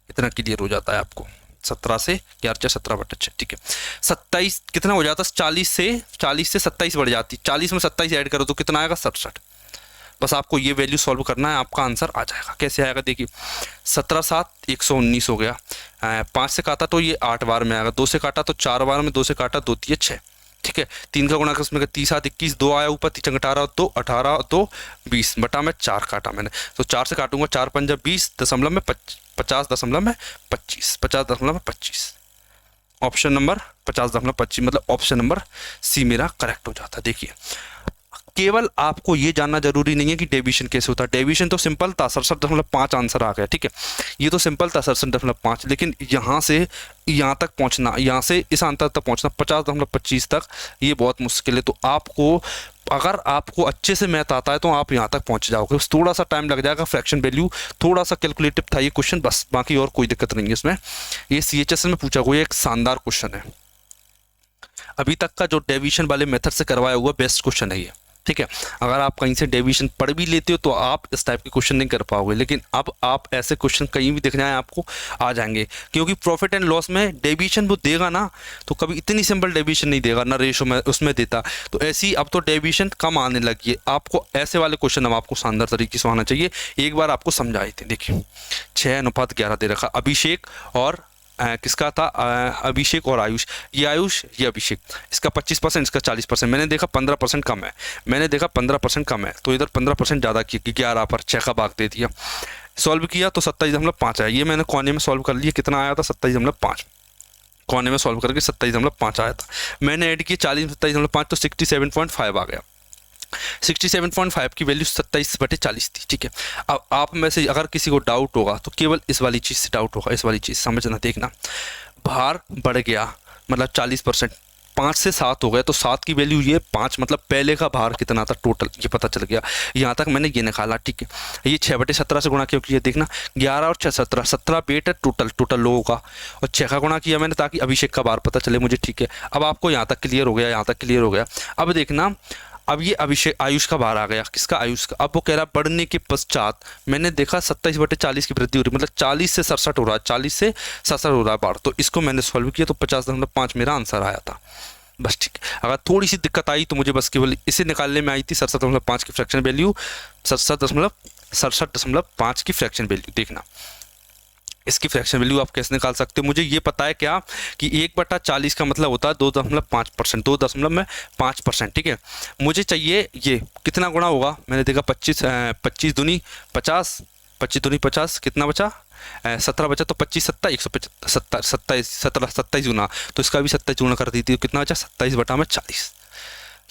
इतना क्लियर हो जाता है आपको, 17 से 11 6 17 बटा 6। ठीक है, 27 कितना हो जाता है, 40 से 27 बढ़ जाती, 40 में 27 ऐड करो तो कितना आएगा 67। बस आपको ये वैल्यू सॉल्व करना है, आपका आंसर आ जाएगा। कैसे आएगा देखिए, 17 7 119 हो गया, 5 से काटा तो ये 8 बार में आएगा, 2 से काटा तो 4 बार में, 2 से काटा 2 3 6। ठीक है, 3 का गुणा कर उसमें 30 7 21, 2 आया ऊपर, 3 18 2 18 2 20 बटा में 4 काटा मैंने, तो 4 से काटूंगा 4 5 20 दशमलव में 50.25 50.25। ऑप्शन नंबर 50.25 मतलब ऑप्शन नंबर सी मेरा करेक्ट हो जाता है। देखिए केवल आपको ये जानना जरूरी नहीं है कि डेविएशन कैसे होता है, डेविएशन तो सिंपल था 67.5 आंसर आ गया। ठीक है, ये तो सिंपल था 67.5, लेकिन यहाँ से यहाँ तक पहुँचना, यहाँ से इस अंतर तक पहुँचना 50.25 तक, ये बहुत मुश्किल है। तो आपको अगर आपको अच्छे से मैथ आता है तो आप यहाँ तक पहुँच जाओगे, थोड़ा सा टाइम लग जाएगा, फ्रैक्शन वैल्यू थोड़ा सा कैलकुलेटिव था ये क्वेश्चन, बस बाकी और कोई दिक्कत नहीं है इसमें। ये CHS में पूछा हुआ एक शानदार क्वेश्चन है। अभी तक का जो डेविएशन वाले मेथड से करवाया हुआ बेस्ट क्वेश्चन है ये, ठीक है। अगर आप कहीं से डेविएशन पढ़ भी लेते हो तो आप इस टाइप के क्वेश्चन नहीं कर पाओगे, लेकिन अब आप ऐसे क्वेश्चन कहीं भी दिख जाए आपको आ जाएंगे, क्योंकि प्रॉफिट एंड लॉस में डेविएशन वो देगा ना तो कभी इतनी सिंपल डेविएशन नहीं देगा ना, रेशो में उसमें देता। तो ऐसी अब तो डेविएशन कम आने लगी है, आपको ऐसे वाले क्वेश्चन अब आपको शानदार तरीके से आना चाहिए। एक बार आपको समझाए थे, देखिए 6:11 दे रखा, अभिषेक और किसका था, अभिषेक और आयुष, ये आयुष ये अभिषेक, इसका 25%, इसका 40%, मैंने देखा 15% कम है, मैंने देखा 15% कम है, तो इधर 15% ज़्यादा किया, 11 पर 6 का भाग दे दिया, सॉल्व किया तो 27.5 आया। ये मैंने कोने में सॉल्व कर लिया, कितना आया था 27.5, कोने में सॉल्व करके 27.5 आया था। मैंने ऐड किया 40 27.5 तो 67.5 आ गया। 67.5 की वैल्यू 27/40 थी, ठीक है। अब आप में से अगर किसी को डाउट होगा तो केवल इस वाली चीज़ से डाउट होगा, इस वाली चीज़ समझना, देखना, भार बढ़ गया मतलब 40%, 5 से 7 हो गया तो 7 की वैल्यू ये 5, मतलब पहले का भार कितना था टोटल ये पता चल गया। यहाँ तक मैंने ये निकाला, ठीक है। ये 6/17 से गुणा क्यों किया, देखना 11 और 6 17, 17 वेट है टोटल लोगों का, और 6 का गुणा किया मैंने ताकि अभिषेक का भार पता चले मुझे, ठीक है। अब आपको यहाँ तक क्लियर हो गया, यहाँ तक क्लियर हो गया। अब देखना, अब ये अभिषेक आयुष का भार आ गया, किसका, आयुष का। अब वो कह रहा बढ़ने के पश्चात मैंने देखा 27/40 की वृद्धि हो रही, मतलब 40 से 67 हो रहा है, 40 से 67 हो रहा है भार, तो इसको मैंने सॉल्व किया तो 50.5 मेरा आंसर आया था, बस, ठीक है। अगर थोड़ी सी दिक्कत आई तो मुझे बस केवल इसे निकालने में आई थी, 67.5 की फ्रैक्शन वैल्यू, 67.5 की फ्रैक्शन वैल्यू, देखना इसकी फ्रैक्शन वैल्यू आप कैसे निकाल सकते हो। मुझे ये पता है क्या कि 1/40 का मतलब होता है 2.5%, 2.5%, ठीक है। मुझे चाहिए ये कितना गुणा होगा, मैंने देखा 25 दूनी 50, 25 दूनी 50, कितना बचा 17 बचा, तो 25 सत्ता 27 गुना, तो इसका भी 27 गुना कर दी थी, तो कितना बचा 27/40।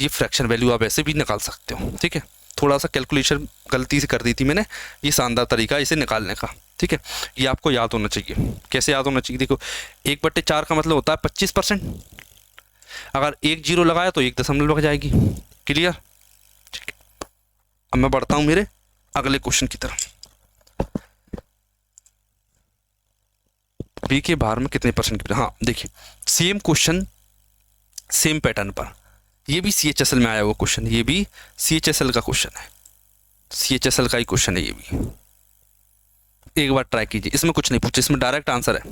ये फ्रैक्शन वैल्यू आप ऐसे भी निकाल सकते हो, ठीक है। थोड़ा सा कैलकुलेशन गलती से कर दी थी मैंने, ये शानदार तरीका इसे निकालने का, ठीक है। ये आपको याद होना चाहिए। कैसे याद होना चाहिए, देखो 1/4 का मतलब होता है 25%, अगर 1 0 लगाया तो 1 दशमलव लग जाएगी, क्लियर, ठीक है। अब मैं बढ़ता हूँ मेरे अगले क्वेश्चन की तरफ। बी के बाहर में कितने परसेंट की, हाँ देखिए सेम क्वेश्चन सेम पैटर्न पर, ये भी CHSL में आया हुआ क्वेश्चन, ये भी CHSL का क्वेश्चन है, CHSL का ही क्वेश्चन है ये भी। एक बार ट्राई कीजिए, इसमें कुछ नहीं पूछा, इसमें डायरेक्ट आंसर है।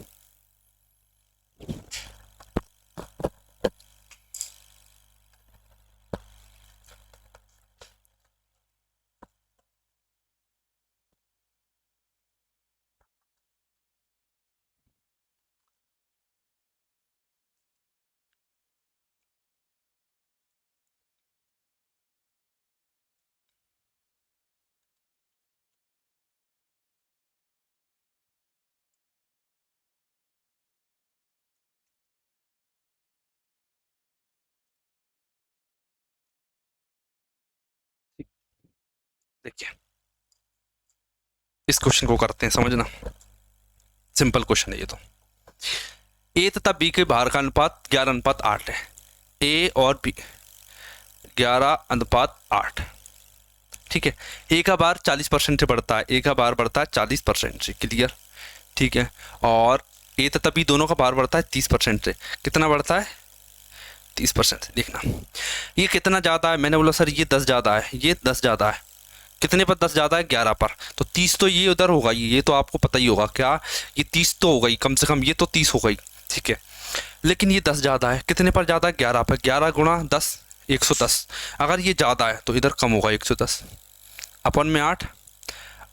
देखिए इस क्वेश्चन को करते हैं, समझना सिंपल क्वेश्चन है ये तो। ए तथा बी के बाहर का अनुपात 11:8 है, ए और बी 11:8, ठीक है। ए का बार 40% से बढ़ता है, ए का बार बढ़ता है 40% से, क्लियर, ठीक है। और ए तथा बी दोनों का बार बढ़ता है 30% से, कितना बढ़ता है 30% से। देखना ये कितना ज़्यादा है, मैंने बोला सर ये 10 ज़्यादा है, ये 10 ज़्यादा है, कितने पर 10 ज़्यादा है 11 पर, तो 30 तो ये उधर होगा, ये तो आपको पता ही होगा क्या, ये 30 तो हो गई कम से कम, ये तो 30 हो गई, ठीक है। लेकिन ये 10 ज़्यादा है, कितने पर ज़्यादा है 11 पर, 11 गुणा 10 110, अगर ये ज़्यादा है तो इधर कम होगा 110, अपन में 8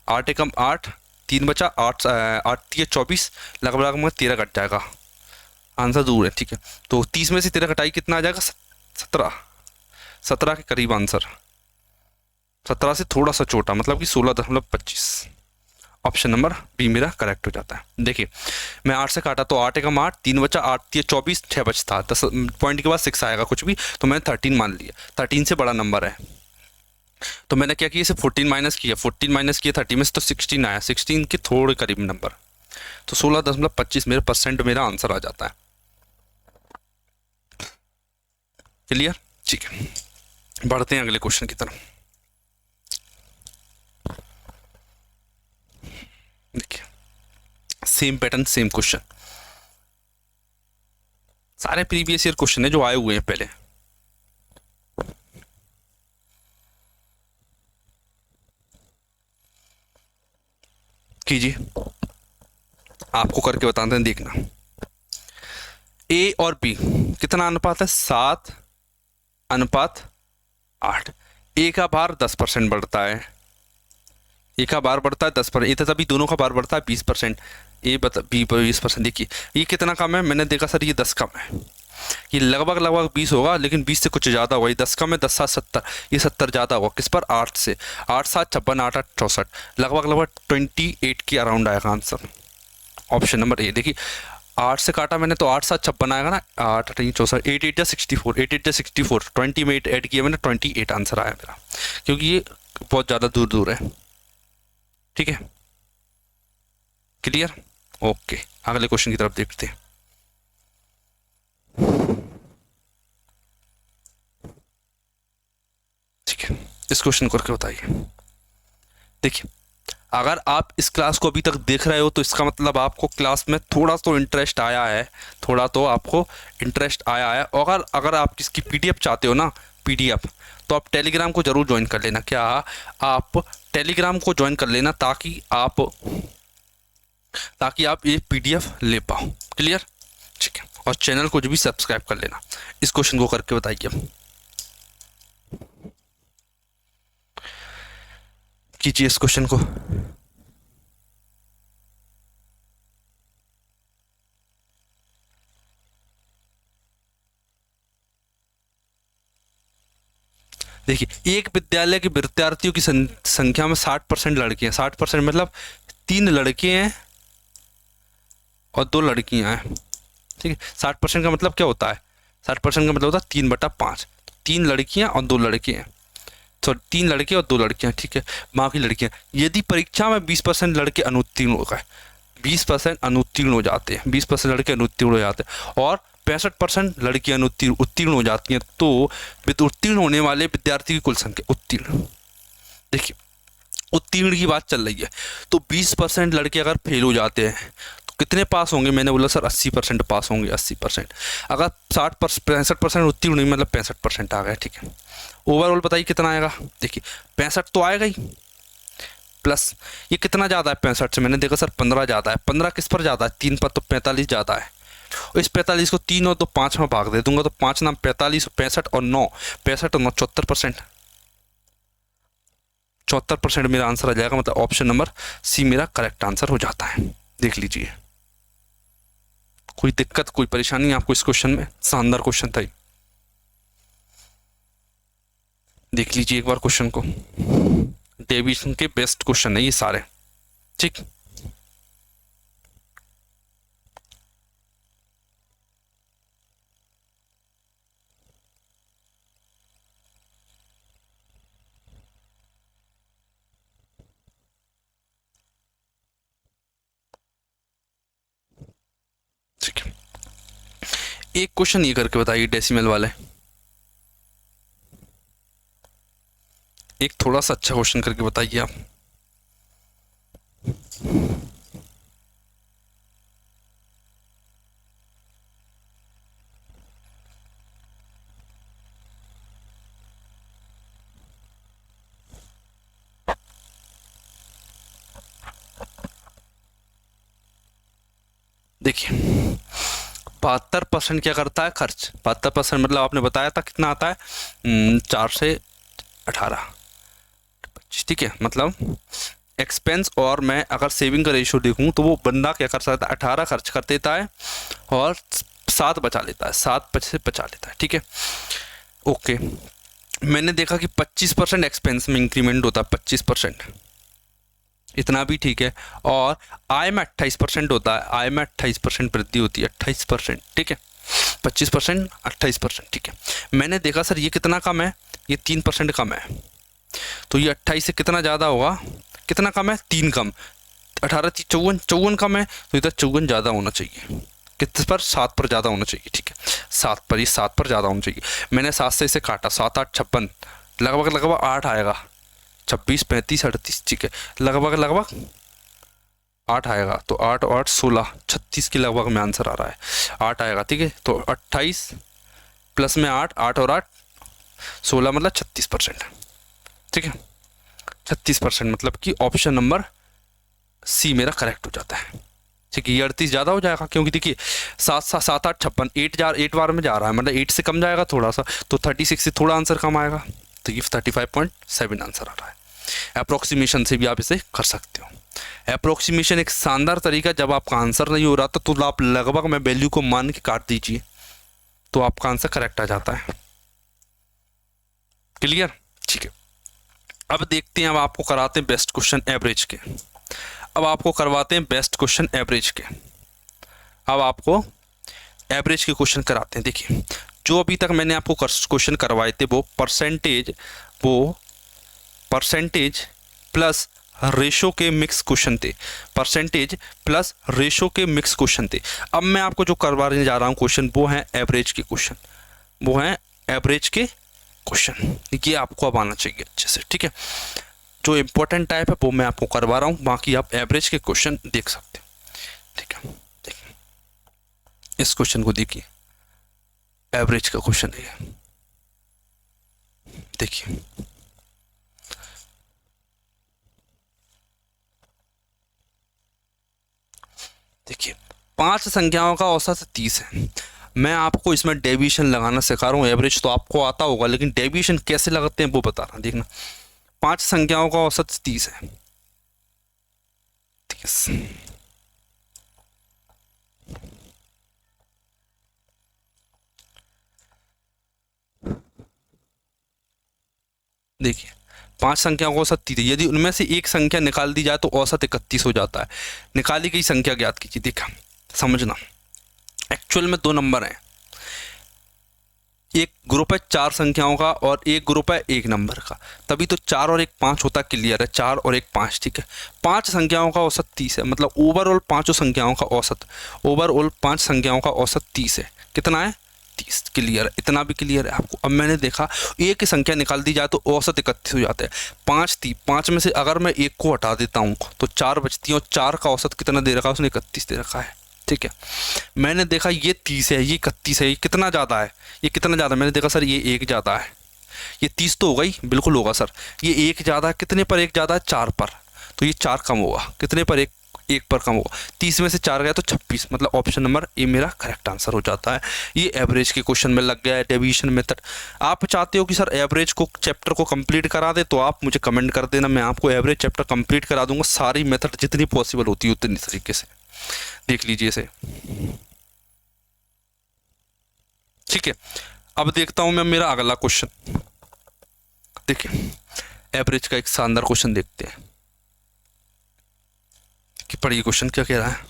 8 एकम 8, 3 बचा 8 8 3 24, लगभग में 13 कट जाएगा, आंसर दूर है, ठीक है। तो 30 में से 13 कटाई कितना आ जाएगा 17 के करीब आंसर, 17 से थोड़ा सा छोटा, मतलब कि 16.25, ऑप्शन नंबर बी मेरा करेक्ट हो जाता है। देखिए मैं 8 से काटा तो 8 एकम 8, 3 बचा 8 3 24, 6 बचता, 10 पॉइंट के बाद 6 आएगा कुछ भी, तो मैंने 13 मान लिया, 13 से बड़ा नंबर है, तो मैंने क्या किया इसे 14 माइनस किया, 14 माइनस किया 30 में से तो 16 आया, 16 के थोड़े करीब नंबर, तो 16.25 मेरे परसेंट मेरा आंसर आ जाता है, क्लियर, ठीक है। बढ़ते हैं अगले क्वेश्चन की तरफ। देखिए सेम पैटर्न सेम क्वेश्चन, सारे प्रीवियस ईयर क्वेश्चन है जो आए हुए हैं पहले। कीजिए, आपको करके बताते हैं, देखना। ए और बी कितना अनुपात है? 7:8। ए का भार 10% बढ़ता है, ए का भार बढ़ता है 10%, ए तभी दोनों का भार बढ़ता है 20%। A B 20%। देखिए ये कितना कम है? मैंने देखा सर ये 10 कम है, ये लगभग 20 होगा, लेकिन 20 से कुछ ज़्यादा होगा। ये 10 कम है, 10 7 70, ये 70 ज़्यादा होगा। किस पर? 8 से। 8 7 56, 8 8 64, लगभग 28 के अराउंड आएगा आंसर। Option number A. देखिए 8 से काटा मैंने तो 8 7 56 आएगा ना, 8 8 64, 8 8 64, 8 8 64, 20 में 8 ऐड किया मैंने, 28 आंसर आया मेरा, क्योंकि ये बहुत ज़्यादा दूर दूर है। ठीक है, क्लियर? ओके, अगले क्वेश्चन की तरफ देखते हैं। ठीक है, इस क्वेश्चन को करके बताइए। देखिए अगर आप इस क्लास को अभी तक देख रहे हो तो इसका मतलब आपको क्लास में थोड़ा तो इंटरेस्ट आया है, थोड़ा तो आपको इंटरेस्ट आया है। और अगर आप इसकी पीडीएफ चाहते हो ना, पीडीएफ, तो आप टेलीग्राम को ज़रूर ज्वाइन कर लेना। क्या? आप टेलीग्राम को ज्वाइन कर लेना ताकि आप ये पीडीएफ ले पाओ। क्लियर? ठीक है, और चैनल को जो भी सब्सक्राइब कर लेना। इस क्वेश्चन को करके बताइए, कीजिए इस क्वेश्चन को। देखिए एक विद्यालय के विद्यार्थियों की संख्या में 60% लड़के हैं। 60% मतलब 3 लड़के हैं और 2 लड़कियां हैं। ठीक है, 60% का मतलब क्या होता है? 60% का मतलब होता है 3/5। 3 लड़कियां और 2 लड़के हैं, तो 3 लड़के और 2 लड़कियां। ठीक है, बाकी लड़कियां। यदि परीक्षा में 20% लड़के अनुत्तीर्ण हो गए, 20% अनुत्तीर्ण हो जाते हैं, 20% लड़के अनुत्तीर्ण हो जाते हैं और 65% लड़कियां उत्तीर्ण हो जाती हैं, तो उत्तीर्ण होने वाले विद्यार्थी की कुल संख्या, उत्तीर्ण, देखिए उत्तीर्ण की बात चल रही है, तो 20% लड़के अगर फेल हो जाते हैं तो कितने पास होंगे? मैंने बोला सर 80% पास होंगे, 80%। अगर 65% उत्तीर्ण नहीं, मतलब 65% आ गए। ठीक है, ओवरऑल बताइए कितना आएगा? देखिए 65 तो आएगा ही, प्लस ये कितना ज़्यादा है 65 से? मैंने देखा सर 15 ज़्यादा है। 15 किस पर ज़्यादा है? 3 पर, तो 45 ज़्यादा है। और इस 45 को 3 और 2 5 में भाग दे दूंगा, तो 5 नाम 45, 65 और 9, 65 और 9 74%। 74% मेरा आंसर आ जाएगा, मतलब ऑप्शन नंबर सी मेरा करेक्ट आंसर हो जाता है। देख लीजिए, कोई दिक्कत, कोई परेशानी आपको इस क्वेश्चन में? शानदार क्वेश्चन था। देख लीजिए एक बार क्वेश्चन को, डेविएशन के बेस्ट क्वेश्चन है ये सारे। ठीक, ठीक है, एक क्वेश्चन ये करके बताइए डेसिमल वाले, एक थोड़ा सा अच्छा क्वेश्चन करके बताइए आप। देखिए 72% क्या करता है? खर्च। 72% मतलब आपने बताया था कितना आता है? 4 से 18, 25। ठीक है, मतलब एक्सपेंस, और मैं अगर सेविंग का रेशियो देखूं तो वो बंदा क्या कर सकता है? 18 खर्च कर देता है और 7 बचा लेता है, 7 से बचा लेता है। ठीक है, ओके। मैंने देखा कि 25% एक्सपेंस में इंक्रीमेंट होता है, 25%, इतना भी ठीक है। और आय में 28% होता है, आय में 28% वृद्धि होती है, 28%। ठीक है, 25%, 28%। ठीक है, मैंने देखा सर ये कितना कम है? ये 3% कम है, तो ये 28 से कितना ज़्यादा होगा? कितना कम है? 3 कम। 18 54, 54 कम है, तो इधर 54 ज़्यादा होना चाहिए। किस पर? 7 पर ज़्यादा होना चाहिए। ठीक है, 7 पर, ये 7 पर ज़्यादा होना चाहिए। मैंने 7 से इसे काटा, 7 8 56, लगभग 8 आएगा, 26 35 38। ठीक है, लगभग 8 आएगा, तो 8 और 8 16, 36 के लगभग में आंसर आ रहा है, 8 आएगा। ठीक है, तो 28 प्लस में 8, 8 और 8 16, मतलब 36%। ठीक है, 36%, मतलब कि ऑप्शन नंबर सी मेरा करेक्ट हो जाता है। ठीक है, ये 38 ज़्यादा हो जाएगा, क्योंकि देखिए 7 8 56, 8 बार में जा रहा है, मतलब 8 से कम जाएगा थोड़ा सा, तो 36 से थोड़ा आंसर कम आएगा, तो ये 35.7 आंसर आ रहा है। अप्रोक्सीमेशन से भी आप इसे कर सकते हो। अप्रोक्सीमेशन एक शानदार तरीका, जब आपका आंसर नहीं हो रहा था तो आप लगभग में वैल्यू को मान के काट दीजिए, तो आपका आंसर करेक्ट आ जाता है। क्लियर? ठीक है, अब देखते हैं, अब आपको कराते हैं बेस्ट क्वेश्चन एवरेज के। अब आपको करवाते हैं बेस्ट क्वेश्चन एवरेज के। अब आपको एवरेज के क्वेश्चन कराते हैं। देखिए, जो अभी तक मैंने आपको क्वेश्चन करवाए थे वो परसेंटेज प्लस रेशो के मिक्स क्वेश्चन थे, परसेंटेज प्लस रेशो के मिक्स क्वेश्चन थे। अब मैं आपको जो करवाने जा रहा हूँ क्वेश्चन, वो है एवरेज के क्वेश्चन, वो है एवरेज के क्वेश्चन। ये आपको अब आना चाहिए अच्छे से। ठीक है, जो इम्पोर्टेंट टाइप है वो मैं आपको करवा रहा हूँ, बाकी आप एवरेज के क्वेश्चन देख सकते हो। ठीक है, देखिए इस क्वेश्चन को देखिए, एवरेज का क्वेश्चन है। देखिए, देखिए 5 संख्याओं का औसत 30 है। मैं आपको इसमें डेविएशन लगाना सिखा रहा हूँ। एवरेज तो आपको आता होगा, लेकिन डेविएशन कैसे लगाते हैं वो बता रहा हूँ। देखना, 5 संख्याओं का औसत 30 है। 30, देखिए 5 संख्याओं का औसत 30 है। यदि उनमें से एक संख्या निकाल दी जाए तो औसत 31 हो जाता है। निकाली गई संख्या ज्ञात कीजिए। देखा, समझना, एक्चुअल में 2 नंबर हैं, एक ग्रुप है 4 संख्याओं का और एक ग्रुप है 1 नंबर का, तभी तो 4 और 1 5 होता। क्लियर है? 4 और 1 5। ठीक है, 5 संख्याओं का औसत 30 है, मतलब ओवरऑल 5 संख्याओं का औसत, ओवरऑल 5 संख्याओं का औसत 30 है। कितना है? 30। क्लियर है? इतना भी क्लियर है आपको? अब मैंने देखा, एक की संख्या निकाल दी जाए तो औसत 31 हो जाता है। 5 थी, 5 में से अगर मैं 1 को हटा देता हूँ तो 4 बचती है, और 4 का औसत कितना दे रखा है उसने? 31 दे रखा है। ठीक है, मैंने देखा ये 30 है, ये 31 है, ये कितना ज़्यादा है, ये कितना ज़्यादा? मैंने देखा सर ये 1 ज़्यादा है, ये 30 तो होगा ही, बिल्कुल होगा सर। ये 1 ज़्यादा है, कितने पर 1 ज़्यादा है? 4 पर, तो ये 4 कम होगा, कितने पर? 1 पर कम होगा। 30 में से 4 गया तो 26, मतलब ऑप्शन नंबर ए मेरा करेक्ट आंसर हो जाता है। ये एवरेज के क्वेश्चन में लग गया है, डेविएशन मेथड। आप चाहते हो कि सर एवरेज को चैप्टर को कंप्लीट करा दे, तो आप मुझे कमेंट कर देना, मैं आपको एवरेज चैप्टर कंप्लीट करा दूंगा, सारी मेथड जितनी पॉसिबल होती है उतनी तरीके से। देख लीजिए इसे। ठीक है, अब देखता हूं मैं मेरा अगला क्वेश्चन। देखिए, एवरेज का एक शानदार क्वेश्चन देखते हैं कि पढ़िए क्वेश्चन क्या कह रहा है।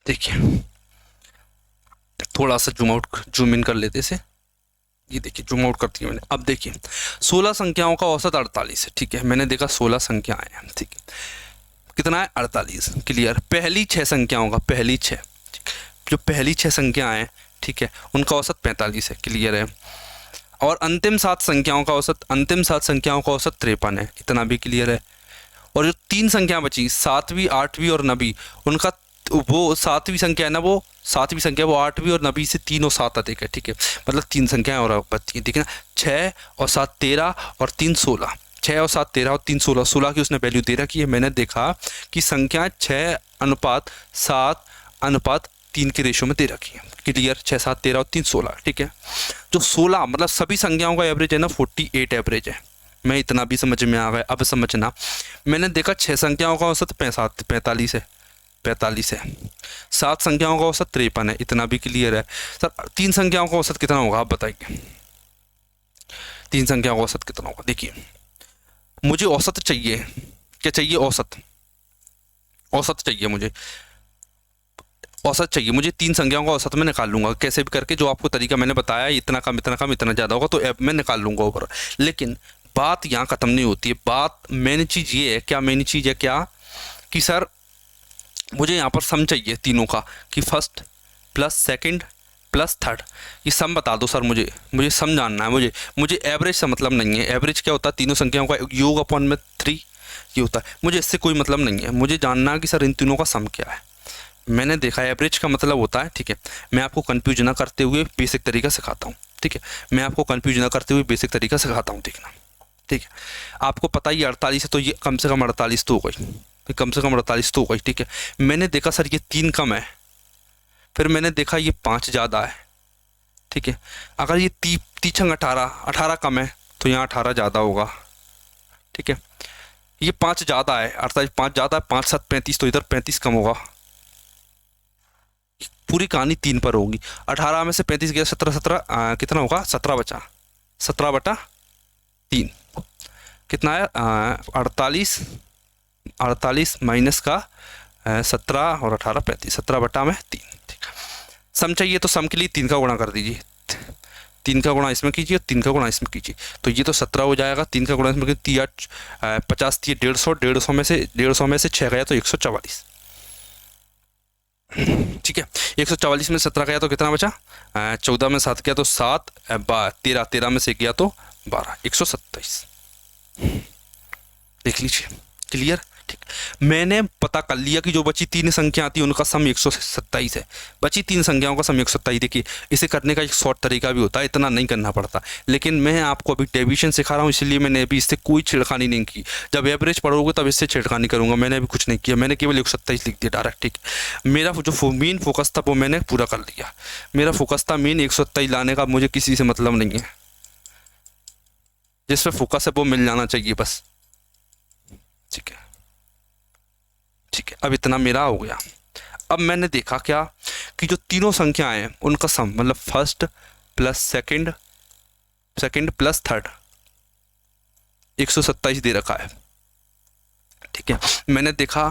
देखिए, थोड़ा सा जूम इन कर लेते इसे। ये देखिए, जूम आउट करती है मैंने। अब देखिए, 16 संख्याओं का औसत 48 है। ठीक है, मैंने देखा 16 संख्याएं हैं। ठीक है, कितना है? 48। क्लियर? पहली 6 संख्याओं का, पहली 6, जो पहली 6 संख्याएं हैं, ठीक है, उनका औसत 45 है। क्लियर है? और अंतिम 7 संख्याओं का औसत, अंतिम 7 संख्याओं का औसत 53 है। इतना भी क्लियर है? और जो 3 संख्या बची, 7वीं 8वीं और 9वीं, उनका, वो 7वीं संख्या है ना, वो 7वीं संख्या, वो 8वीं और 9वीं से 3 और 7 अधिक है। ठीक है, मतलब 3 संख्याएं और बचती हैं। देखिए ना, 6 और 7 13 और 3 16, 6 और 7 13 और 3 16, 16 की उसने वैल्यू दे रखी है। मैंने देखा कि संख्या 6:7:3 के रेशो में दे रखी है। क्लियर? 6 7 13 और 3 16। ठीक है, जो 16 मतलब सभी संख्याओं का एवरेज है ना, 48 एवरेज है। मैं इतना भी समझ में आ गया। अब समझना, मैंने देखा 6 संख्याओं का औसत 45 है, 45 है। 7 संख्याओं का औसत 53 है। इतना भी क्लियर है? सर 3 संख्याओं का औसत कितना होगा, आप बताइए? 3 संख्याओं का औसत कितना होगा? देखिए, मुझे औसत चाहिए। क्या चाहिए? औसत, औसत चाहिए मुझे, औसत चाहिए मुझे। 3 संख्याओं का औसत मैं निकाल लूंगा कैसे भी करके, जो आपको तरीका मैंने बताया, इतना कम इतना कम इतना ज़्यादा होगा तो मैं निकाल लूंगा ऊपर। लेकिन बात यहाँ ख़त्म नहीं होती है। बात मेन चीज़ ये है, क्या मेन चीज़ है क्या, कि सर मुझे यहाँ पर सम चाहिए तीनों का, कि first plus second plus third, ये सम बता दो सर। मुझे सम जानना है। मुझे एवरेज से मतलब नहीं है। एवरेज क्या होता है, तीनों संख्याओं का योग अपॉन में 3 ये होता है। मुझे इससे कोई मतलब नहीं है। मुझे जानना है कि सर इन तीनों का सम क्या है। मैंने देखा एवरेज का मतलब होता है, ठीक है, मैं आपको कंफ्यूज ना करते हुए बेसिक तरीका सिखाता हूँ, ठीक है, मैं आपको कंफ्यूज ना करते हुए बेसिक तरीका सिखाता हूँ, देखना, ठीक है। आपको पता ही 48 है, तो ये कम से कम 48 तो हो गई, कम से कम 48 तो हो गई, ठीक है। मैंने देखा सर ये 3 कम है, फिर मैंने देखा ये 5 ज़्यादा है, ठीक है। अगर ये तीछंग 18 कम है तो यहाँ 18 ज़्यादा होगा, ठीक है। ये 5 ज़्यादा है, 48 5 ज़्यादा है, 5 7 35, तो इधर 35 कम होगा। पूरी कहानी 3 पर होगी। 18 में से 35 गया 17 कितना होगा, 17 बचा, 17/3 कितना है, 48 माइनस का 17 और 18 35, 17/3, ठीक है। सम चाहिए तो सम के लिए 3 का गुणा कर दीजिए, 3 का गुणा इसमें कीजिए, 3 का गुणा इसमें कीजिए, तो ये तो 17 हो जाएगा। 3 का गुणा इसमें कीजिए, 50 थी 150, 150 में से 6 गया तो 144, ठीक है। 144 में 17 गया तो कितना बचा, 14 में 7 गया तो 7, 13 में से गया तो 12, 127। देख लीजिए, क्लियर, ठीक। मैंने पता कर लिया कि जो बची 3 संख्या आती है उनका सम 127 है। बची 3 संख्याओं का सम 127। देखिए इसे करने का एक शॉर्ट तरीका भी होता है, इतना नहीं करना पड़ता, लेकिन मैं आपको अभी डेविएशन सिखा रहा हूँ, इसलिए मैंने अभी इससे कोई छेड़खानी नहीं की। जब एवरेज पढ़ोगे तब इससे छेड़खानी करूँगा। मैंने अभी कुछ नहीं किया, मैंने केवल 127 लिख दिया डायरेक्ट, ठीक। मेरा जो मेन फोकस था वो मैंने पूरा कर लिया। मेरा फोकस था मेन 127 लाने का, मुझे किसी से मतलब नहीं है। जिस पे फोकस है वो मिल जाना चाहिए बस, ठीक है, ठीक है। अब इतना मेरा हो गया। अब मैंने देखा क्या, कि जो तीनों संख्याएं हैं उनका सम, मतलब first plus second plus third, 127 दे रखा है, ठीक है। मैंने देखा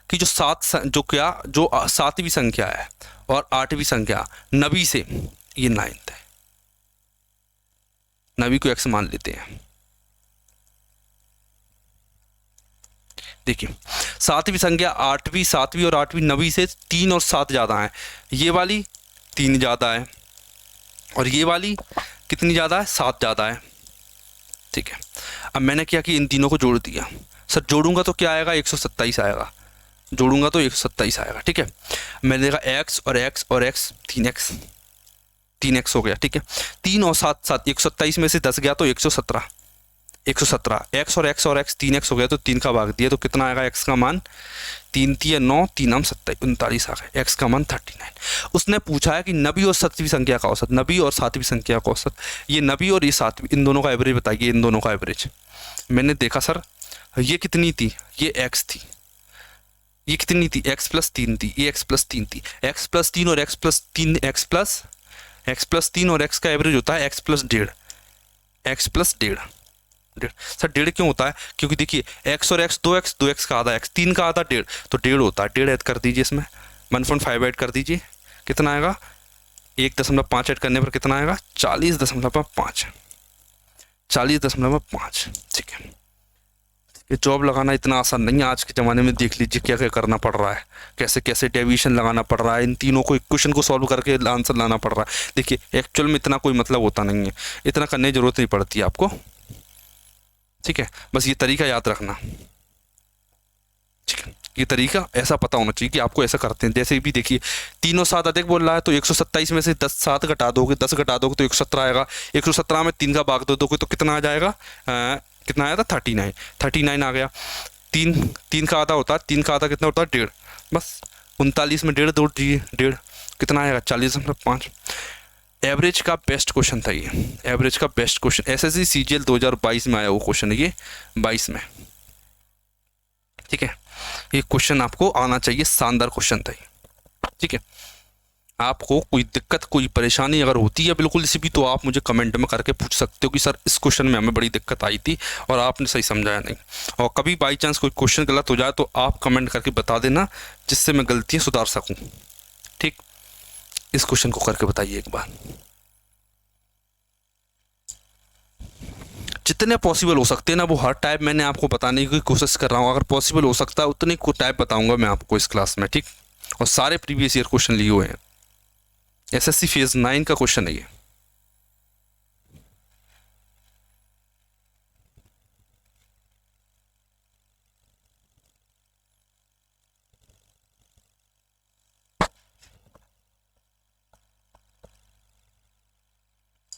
कि जो सातवीं संख्या है और 8वीं संख्या, नवी से ये 9th है, नवी को x मान लेते हैं। देखिए 7वीं संख्या 8वीं 7वीं और 8वीं नवी से 3 और 7 ज़्यादा है। ये वाली 3 ज़्यादा है और ये वाली कितनी ज़्यादा है, 7 ज़्यादा है, ठीक है। अब मैंने क्या कि इन तीनों को जोड़ दिया। सर जोड़ूंगा तो क्या आएगा, 127 आएगा, जोड़ूंगा तो 127 आएगा, ठीक है। मैंने देखा x और x और x 3x हो गया, ठीक है। 3 और 7 7, 127 में से 10 गया तो 117 x और x 3x हो गया, तो 3 का भाग दिया तो कितना आएगा x का मान, 3 3 9 3 हम 39 आ गए, x का मान 39। उसने पूछा है कि नवी और 7वीं संख्या का औसत, नवी और 7वीं संख्या का औसत, ये नवी और ये 7वीं, इन दोनों का एवरेज बताइए, इन दोनों का एवरेज। मैंने देखा सर ये कितनी थी, ये x थी, ये कितनी थी, x + 3 थी, ये x + 3 थी, x + 3 और x + 3, x + 3 और x का एवरेज होता है x + 1.5, x + 1.5। सर 1.5 क्यों होता है, क्योंकि देखिए x और x 2x का आधा, x 3 का आधा 1.5, तो 1.5 होता है। 1.5 ऐड कर दीजिए, इसमें 1.5 ऐड कर दीजिए, कितना आएगा, 1.5 ऐड करने पर कितना आएगा, 40.5, 40.5, ठीक है। ये जॉब लगाना इतना आसान नहीं है आज के ज़माने में। देख लीजिए क्या क्या करना पड़ रहा है, कैसे कैसे डेविएशन लगाना पड़ रहा है, इन तीनों को इक्वेशन को सॉल्व करके आंसर लाना पड़ रहा है। देखिए एक्चुअल में इतना कोई मतलब होता नहीं है, इतना करने की ज़रूरत नहीं पड़ती आपको, ठीक है। बस ये तरीका याद रखना, ठीक है। ये तरीका ऐसा पता होना चाहिए कि आपको ऐसा करते हैं। जैसे भी देखिए 3 और 7 अधिक बोल रहा है, तो 127 में से 7 घटा दोगे, 10 घटा दोगे तो 117 आएगा। 117 में 3 का भाग दे दोगे तो कितना आ जाएगा, कितना आया था, 39 आ गया। 3 का आधा होता है, 3 का आधा कितना होता है, 1.5, बस 39 में 1.5 जोड़ दीजिए, 1.5 कितना आएगा, 40.5। एवरेज का बेस्ट क्वेश्चन था ये, एवरेज का बेस्ट क्वेश्चन, एसएससी सीजीएल 2022 में आया वो क्वेश्चन है ये, 22 में, ठीक है। ये क्वेश्चन आपको आना चाहिए, शानदार क्वेश्चन था ये, ठीक है। आपको कोई दिक्कत कोई परेशानी अगर होती है बिल्कुल इसी भी, तो आप मुझे कमेंट में करके पूछ सकते हो कि सर इस क्वेश्चन में हमें बड़ी दिक्कत आई थी और आपने सही समझाया नहीं। और कभी बाई चांस कोई क्वेश्चन गलत हो जाए तो आप कमेंट करके बता देना, जिससे मैं गलतियाँ सुधार सकूँ, ठीक। इस क्वेश्चन को करके बताइए एक बार, जितने पॉसिबल हो सकते हैं ना वो हर टाइप मैंने आपको बताने की कोशिश कर रहा हूँ। अगर पॉसिबल हो सकता है उतने को टाइप बताऊंगा मैं आपको इस क्लास में, ठीक। और सारे प्रीवियस ईयर क्वेश्चन लिए हुए हैं, एसएससी फेज 9 का क्वेश्चन है ये।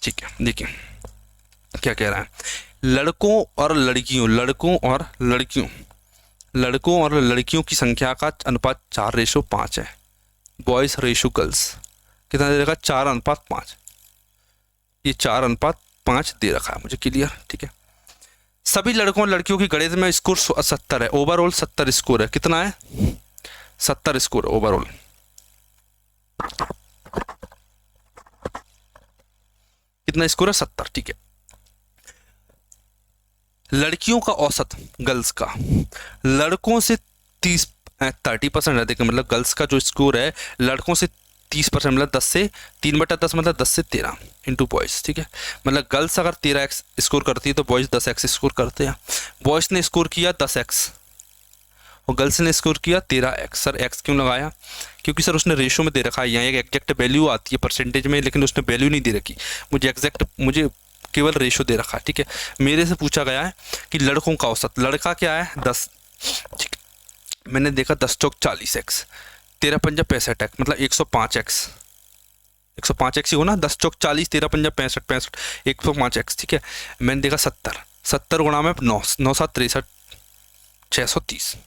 ठीक है, देखिए क्या कह रहा है। लड़कों और लड़कियों की संख्या का अनुपात 4:5 है। बॉयज रेशो गर्ल्स कितना दे रखा? 4:5। ये 4:5 दे रखा है मुझे, क्लियर, ठीक है। सभी लड़कों और लड़कियों की गणित में स्कोर 70 है, ओवरऑल 70 स्कोर है। कितना है? 70 स्कोर ओवरऑल। कितना स्कोर है? 70, ठीक है। लड़कियों का औसत, गर्ल्स का लड़कों से 30% है। देखिए मतलब गर्ल्स का जो स्कोर है लड़कों से 30%, मतलब 10 से 3/10, मतलब 10 से 13 इंटू बॉयज़, ठीक है। मतलब गर्ल्स अगर 13x स्कोर करती है तो बॉयज़ 10x स्कोर करते हैं। बॉयज़ ने स्कोर किया 10x और गर्ल्स ने स्कोर किया 13x। सर x क्यों लगाया? क्योंकि सर उसने रेशो में दे रखा है, यहाँ एक एग्जैक्ट वैल्यू आती है परसेंटेज में, लेकिन उसने वैल्यू नहीं दे रखी। मुझे केवल रेशो दे रखा है, ठीक है। मेरे से पूछा गया है कि लड़कों का औसत, लड़का क्या है 10, ठीक। मैंने देखा 10 चौक 40x, 13 पंजा 65x, मतलब 105x। 105x ही हो ना, 10 चौक 40, 13 पंजा 65, 105x, ठीक है। मैंने देखा 70 गुणा में 9, 9 7 63, 630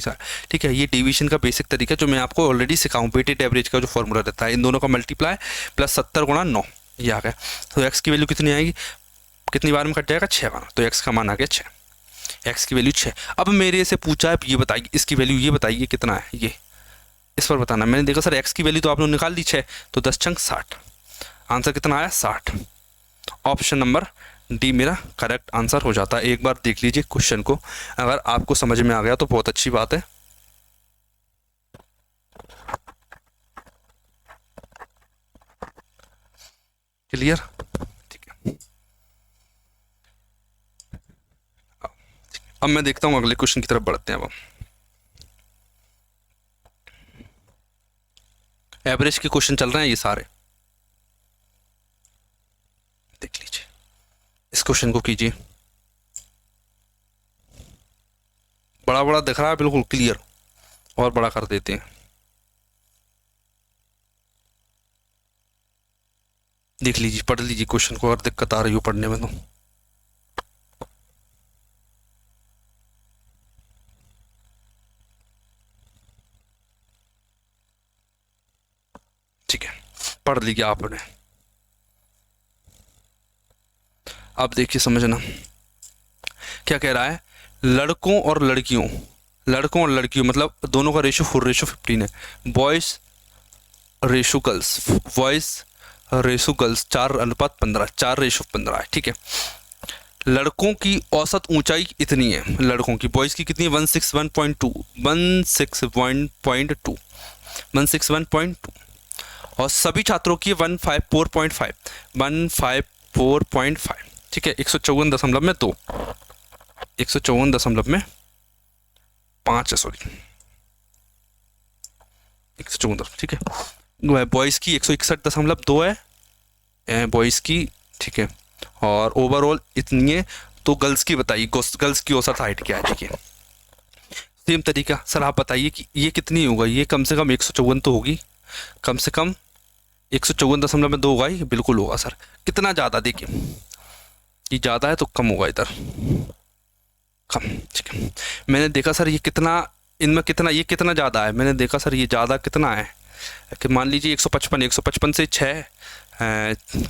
है, ठीक है। ये डिवीजन का बेसिक तरीका जो मैं आपको ऑलरेडी सिखाऊं, वेटेड एवरेज का जो फॉर्मूला रहता है, इन दोनों का मल्टीप्लाई प्लस 70 गुणा 9, ये आ गया। तो x की वैल्यू कितनी आएगी? कितनी बार में कट जाएगा? 6 बार। तो x का मान आ गया 6, x की वैल्यू 6। अब मेरे से पूछा है ये बताइए इसकी वैल्यू, ये बताइए कितना है, ये इस पर बताना। मैंने देखा सर x की वैल्यू तो आपने निकाल दी 6, तो 10 छंग 60। आंसर कितना आया? 60। ऑप्शन नंबर डी मेरा करेक्ट आंसर हो जाता है। एक बार देख लीजिए क्वेश्चन को, अगर आपको समझ में आ गया तो बहुत अच्छी बात है। क्लियर, ठीक है। अब मैं देखता हूं अगले क्वेश्चन की तरफ बढ़ते हैं। अब एवरेज के क्वेश्चन चल रहे हैं ये सारे, देख लीजिए। इस क्वेश्चन को कीजिए, बड़ा बड़ा दिख रहा है बिल्कुल क्लियर, और बड़ा कर देते हैं। देख लीजिए, पढ़ लीजिए क्वेश्चन को, अगर दिक्कत आ रही हो पढ़ने में तो। ठीक है, पढ़ लीजिए आपने। अब देखिए समझना क्या कह रहा है। लड़कों और लड़कियों मतलब दोनों का रेशो 4:15 है। बॉयज रेशो गर्ल्स 4:15, 4:15 है, ठीक है। लड़कों की औसत ऊंचाई इतनी है, लड़कों की, बॉयज की कितनी है? 161.2 और सभी छात्रों की 154.5, ठीक है। 154.2, 154.5 है, सॉरी 154, ठीक है। बॉयज़ की 161.2 है बॉयज़ की, ठीक है। और ओवरऑल इतनी है। तो गर्ल्स की बताइए, गर्ल्स की औसत हाइट क्या है, ठीक है। सेम तरीका, सर आप बताइए कि ये कितनी होगा? ये कम से कम 154 तो होगी, कम से कम 154.2 होगा, ये बिल्कुल होगा सर। कितना ज़्यादा? देखिए ये ज़्यादा है तो कम होगा इधर, कम, ठीक है। मैंने देखा सर ये कितना, इनमें कितना, ये कितना ज़्यादा है? मैंने देखा सर ये ज़्यादा कितना है कि मान लीजिए 155 से 6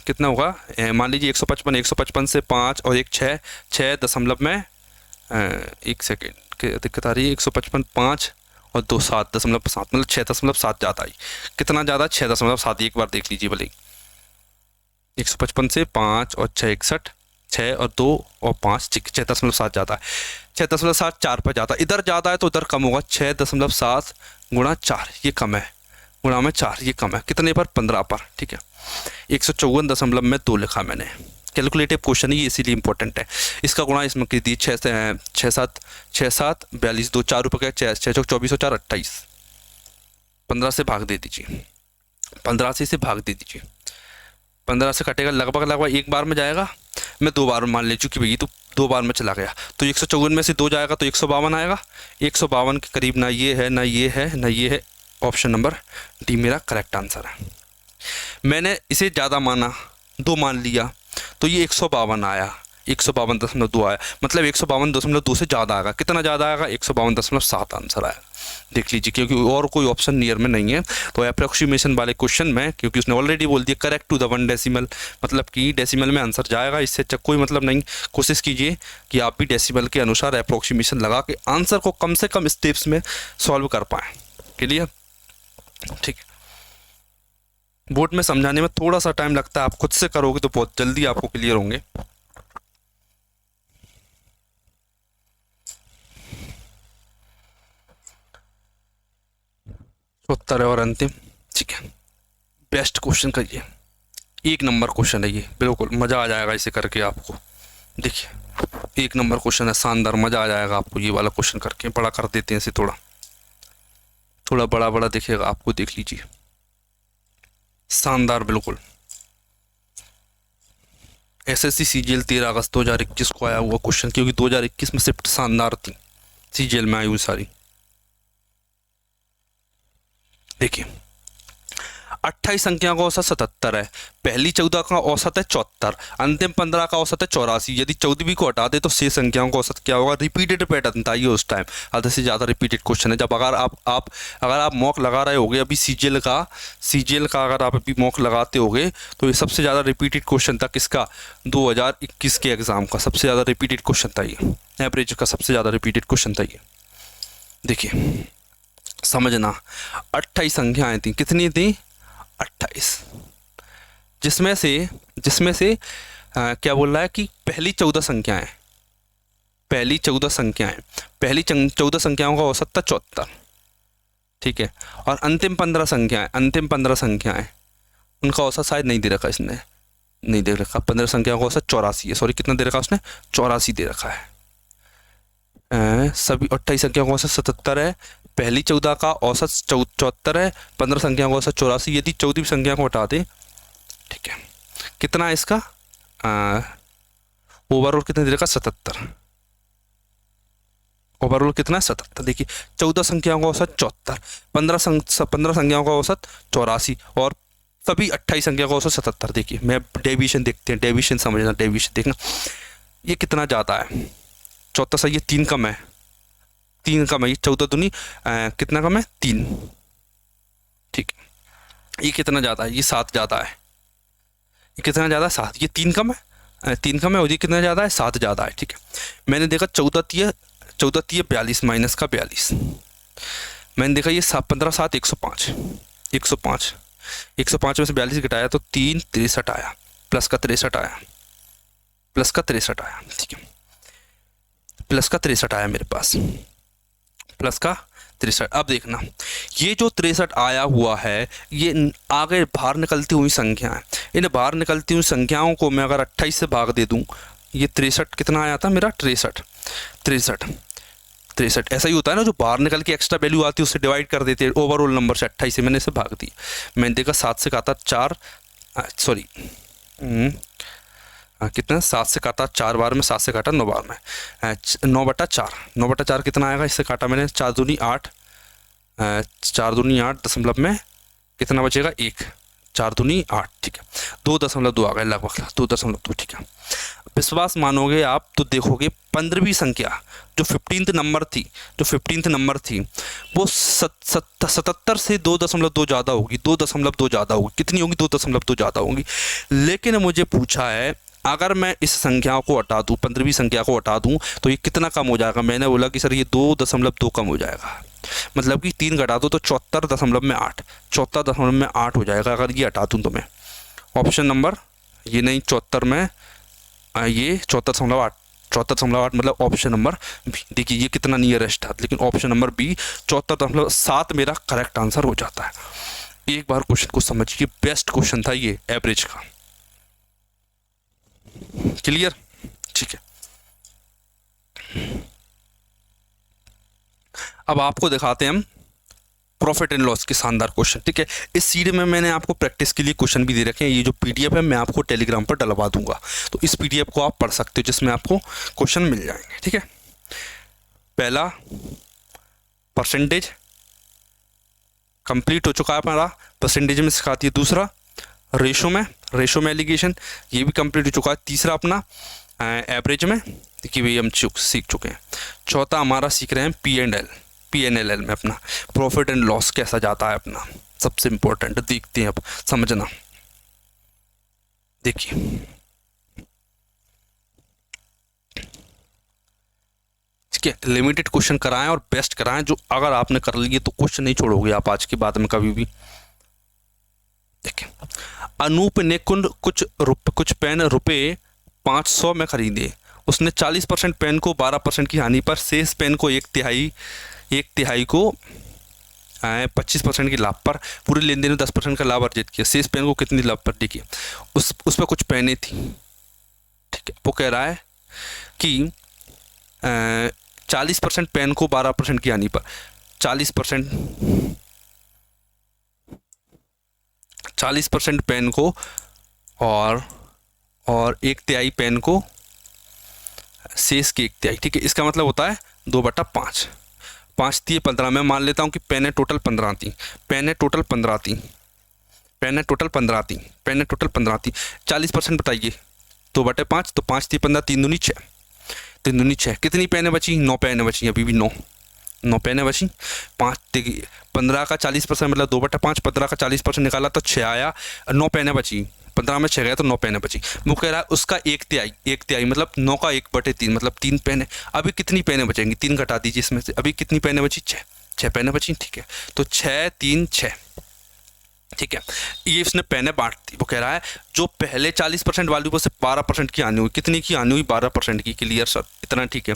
कितना होगा? मान लीजिए 155 से 5 और एक 6 दशमलव में 1 सेकेंड दिक्कत आ रही है। 155 5 और 2 7.7, मतलब 6.7 ज़्यादा ही। कितना ज़्यादा? 6.7। एक बार देख लीजिए भले। 155 से 5 और 6 61, 6 और 2 और 5 6.7 ज़्यादा है। 6.7 4 पर ज़्यादा, इधर ज़्यादा है तो इधर कम होगा। 6.7 गुणा 4 ये कम है, गुणा में 4 ये कम है। कितने पर? 15 पर, ठीक है। 154.2 लिखा मैंने, कैलकुलेटिव क्वेश्चन है ये, इसीलिए इंपॉर्टेंट है। इसका गुणा इसमें कर दिए 6 7 42 2 4 रुपये का 6 चौक 24 और 4 28, 15 से भाग दे दीजिए, 15 से इसे भाग दे दीजिए, 15 से कटेगा लगभग एक बार में जाएगा। मैं 2 बार मान ले चुकी भैया, तो 2 बार में चला गया, तो 154 में से 2 जाएगा तो 152 आएगा। 152 के करीब ना ये है ना ये है ना ये है, ऑप्शन नंबर डी मेरा करेक्ट आंसर है। मैंने इसे ज़्यादा माना, 2 मान लिया, तो ये 152 आया, 152.2 आया, मतलब 152.2 से ज़्यादा आएगा। कितना ज़्यादा आएगा? 152.7 आंसर आएगा। देख लीजिए, क्योंकि और कोई ऑप्शन नियर में नहीं है, तो अप्रोक्सीमेशन वाले क्वेश्चन में, क्योंकि उसने ऑलरेडी बोल दिया करेक्ट टू द 1 डेसिमल, मतलब कि डेसिमल में आंसर जाएगा, इससे कोई मतलब नहीं। कोशिश कीजिए कि आप भी डेसिमल के अनुसार अप्रोक्सीमेशन लगा के आंसर को कम से कम स्टेप्स में सॉल्व कर पाएँ। क्लियर? ठीक है। बोर्ड में समझाने में थोड़ा सा टाइम लगता है, आप खुद से करोगे तो बहुत जल्दी आपको क्लियर होंगे। उत्तर और अंतिम, ठीक है, बेस्ट क्वेश्चन करिए, 1 नंबर क्वेश्चन है ये, बिल्कुल मज़ा आ जाएगा इसे करके आपको। देखिए 1 नंबर क्वेश्चन है, शानदार, मज़ा आ जाएगा आपको ये वाला क्वेश्चन करके। बड़ा कर देते हैं इसे, थोड़ा थोड़ा बड़ा बड़ा दिखेगा आपको, देख लीजिए, शानदार बिल्कुल। एसएससी सीजीएल 13 अगस्त 2021 को आया हुआ क्वेश्चन, क्योंकि 2021 में शिफ्ट शानदार थी, सीजीएल में आई हुई सारी। देखिए 28 संख्या का औसत 77 है, पहली 14 का औसत है 74, अंतिम 15 का औसत है 84। यदि 14वीं को हटा दे तो शेष संख्याओं का औसत क्या होगा? रिपीटेड पैटर्न था ये उस टाइम, आधे से ज़्यादा रिपीटेड क्वेश्चन है। जब अगर आप मॉक लगा रहे होगे अभी सीजीएल का अगर आप अभी मॉक लगाते होगे तो ये सबसे ज़्यादा रिपीटेड क्वेश्चन था किसका? 2021 के एग्ज़ाम का सबसे ज़्यादा रिपीटेड क्वेश्चन था ये, एवरेज का सबसे ज़्यादा रिपीटेड क्वेश्चन था ये। देखिए समझना, 28 संख्याएँ थी, कितनी थी? 28, जिसमें से क्या बोल रहा है कि पहली 14 संख्याएं, पहली 14 संख्याओं का औसत था 74, ठीक है, और अंतिम 15 संख्याएं उनका औसत शायद नहीं दे रखा, इसने नहीं दे रखा, 15 संख्याओं का औसत 84 है, सॉरी कितना दे रखा उसने? 84 दे रखा है। सभी 28 संख्याओं का औसत 77 है, पहली 14 का औसत 74 है, 15 संख्या का औसत 84। यदि 14वीं संख्या को हटा दें, ठीक है, कितना है इसका? ओवरऑल कितना दे रखा? 77, ओवरऑल कितना है? 77। देखिए 14 संख्याओं का औसत 74, 15 संख्याओं का औसत 84 और सभी 28 संख्या का औसत 77। देखिए मैं डेविएशन देखते हैं, डेविएशन समझना, डेविएशन देखना, ये कितना ज़्यादा है? 74 सही है, 3 कम है, 3 कम है, ये 14 दूनी कितना कम है? 3, ठीक है। ये कितना ज़्यादा है? ये 7 ज़्यादा है। ये कितना ज़्यादा है? 7। ये 3 कम है, 3 कम है, और ये कितना ज़्यादा है? 7 ज़्यादा है, ठीक है। मैंने देखा 14 तिया 42 माइनस का 42, मैंने देखा ये 15 7 105, 105 में से 42 घटाया तो 3 63 आया, प्लस का 63 आया, प्लस का 63 आया, ठीक है, प्लस का 63 आया मेरे पास, प्लस का 63। अब देखना ये जो 63 आया हुआ है ये आगे बाहर निकलती हुई संख्या है, इन बाहर निकलती हुई संख्याओं को मैं अगर 28 से भाग दे दूं, ये 63 कितना आया था मेरा? 63। ऐसा ही होता है ना, जो बाहर निकल के एक्स्ट्रा वैल्यू आती है उससे डिवाइड कर देते हैं ओवरऑल नंबर से। 28 से मैंने इसे भाग दी, मैंने देखा 7 से काटा 4, सॉरी कितना? 7 से काटा 4 बार में, 7 से काटा 9 बार में, 9/4, 9/4 कितना आएगा? इससे काटा मैंने 4 दूनी 8, 4 दूनी 8 दशमलव में कितना बचेगा? 1, 4 दूनी 8, ठीक है, 2.2 आ गए लगभग, 2.2, ठीक है। विश्वास मानोगे आप तो देखोगे 15वीं संख्या जो 15th नंबर थी वो 77 से 2.2 ज़्यादा होगी, 2.2 ज़्यादा होगी, कितनी होगी? 2.2 ज़्यादा होगी। लेकिन मुझे पूछा है अगर मैं इस संख्या को हटा दूँ, 15वीं संख्या को हटा दूँ तो ये कितना कम हो जाएगा? मैंने बोला कि सर ये 2.2 कम हो जाएगा, मतलब कि 3 घटा दो तो 74.8 हो जाएगा अगर ये हटा दूँ तो मैं। ऑप्शन नंबर ये नहीं, 74 में ये 74.8 मतलब ऑप्शन नंबर बी। देखिए ये कितना नियरेस्ट था, लेकिन ऑप्शन नंबर बी 74.7 मेरा करेक्ट आंसर हो जाता है। एक बार क्वेश्चन को समझिए, बेस्ट क्वेश्चन था ये एवरेज का। क्लियर, ठीक है। अब आपको दिखाते हैं हम प्रॉफिट एंड लॉस के शानदार क्वेश्चन, ठीक है। इस सीरीज में मैंने आपको प्रैक्टिस के लिए क्वेश्चन भी दे रखे हैं। ये जो पीडीएफ है मैं आपको टेलीग्राम पर डलवा दूंगा, तो इस पीडीएफ को आप पढ़ सकते हो, जिसमें आपको क्वेश्चन मिल जाएंगे, ठीक है। पहला परसेंटेज कंप्लीट हो चुका है हमारा, परसेंटेज में सिखाती है। दूसरा रेशो में एलिगेशन, ये भी कंप्लीट हो चुका है। तीसरा अपना एवरेज में, देखिए भाई हम सीख चुके हैं। चौथा हमारा सीख रहे हैं PNL में अपना प्रॉफिट एंड लॉस कैसा जाता है अपना, सबसे इंपॉर्टेंट देखते हैं अब, समझना। देखिए ठीक है, लिमिटेड क्वेश्चन कराएं और बेस्ट कराएं, जो अगर आपने कर लिए तो क्वेश्चन नहीं छोड़ोगे आप आज के बाद में कभी भी। देखिए, अनूप ने कुछ पेन रुपए 500 में खरीदे। उसने 40% पेन को 12% की हानि पर, शेष पेन को एक तिहाई को 25% के लाभ पर, पूरे लेन देन में 10% का लाभ अर्जित किया। शेष पेन को कितनी लाभ पर? देखिए उस पर कुछ पेनें थी, ठीक है। वो कह रहा है कि 40% पेन को 12% की हानि पर, 40% पेन को और एक तिहाई पेन को, शेष की एक तिहाई, ठीक है। इसका मतलब होता है 2/5, 5 × 15। मैं मान लेता हूँ कि पेन है टोटल 15 थी, पेन है टोटल 15 थी, 40% बताइए, 2/5, तो 5 × 15, 3 दूनी 6, 3 दूनी 6। कितनी पेनें बची? 9 पेनें बची, अभी भी 9 पेनें बची। 15 का 40% मतलब 2/5, 15 का 40% निकाला तो 6 आया, 9 पेनें बची, 15 में 6 गया तो 9 पेनें बची। वो कह रहा है उसका एक तिहाई मतलब 9 का 1/3 मतलब 3 पेनें। अभी कितनी पेनें बचेंगी? 3 घटा दीजिए इसमें से, अभी कितनी पेनें बची? 6 पेनें बची, ठीक है। तो 6, 3, 6, ठीक है। ये इसने पेनें बांट दी। वो कह रहा है जो पहले 40% वाली वो से 12% की हानि हुई। कितनी की हानि हुई? 12% की। क्लियर सर, इतना ठीक है।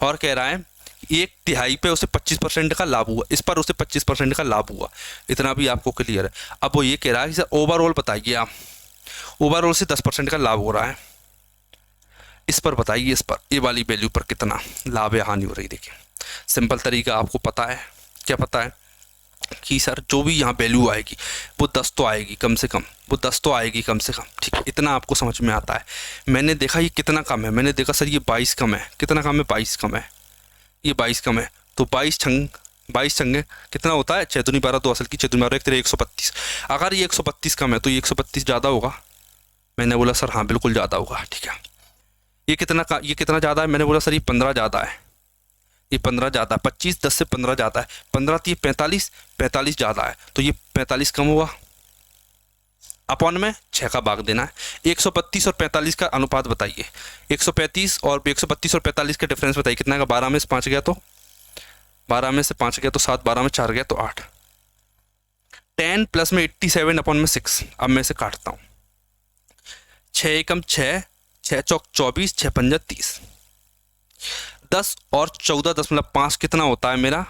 और कह रहा है एक तिहाई पे उसे 25% का लाभ हुआ, इस पर उसे 25% का लाभ हुआ, इतना भी आपको क्लियर है। अब वो ये कह रहा है कि सर ओवरऑल बताइए आप, ओवरऑल से 10% का लाभ हो रहा है, इस पर बताइए, इस पर ये वाली वैल्यू पर कितना लाभ या हानि हो रही। देखिए सिंपल तरीका आपको पता है, क्या पता है कि सर जो भी यहाँ वैल्यू आएगी वो 10 तो आएगी कम से कम, वो 10 तो आएगी कम से कम, ठीक है। इतना आपको समझ में आता है। मैंने देखा ये कितना कम है, मैंने देखा सर ये 22 कम है। कितना कम है? 22 कम है, ये 22 कम है। तो 22 छंगे कितना होता है? 6 दूनी 12, 2 असल की 6 दूनी 12, 1 132। अगर ये 132 कम है तो ये 132 ज़्यादा होगा। मैंने बोला सर हाँ बिल्कुल ज़्यादा होगा, ठीक है। ये कितना ज़्यादा है? मैंने बोला सर ये 15 ज़्यादा है, ये 15 ज़्यादा है। 25 10 से 15 ज़्यादा है, 15 तो ये 45 ज़्यादा है, तो ये 45 कम हुआ। अपॉन में 6 का भाग देना है। 132 और 45 का अनुपात बताइए। 132 और 45 का डिफरेंस बताइए कितना का? 12 में से 5 गया तो 7, 12 में 4 गया तो 8। 10 प्लस में 87 अपॉन में 6। अब मैं इसे काटता हूँ। 6 एकम 6, 6 चौक 24, 6 पंजा 30। 10 और 14.5 कितना होता है मेरा?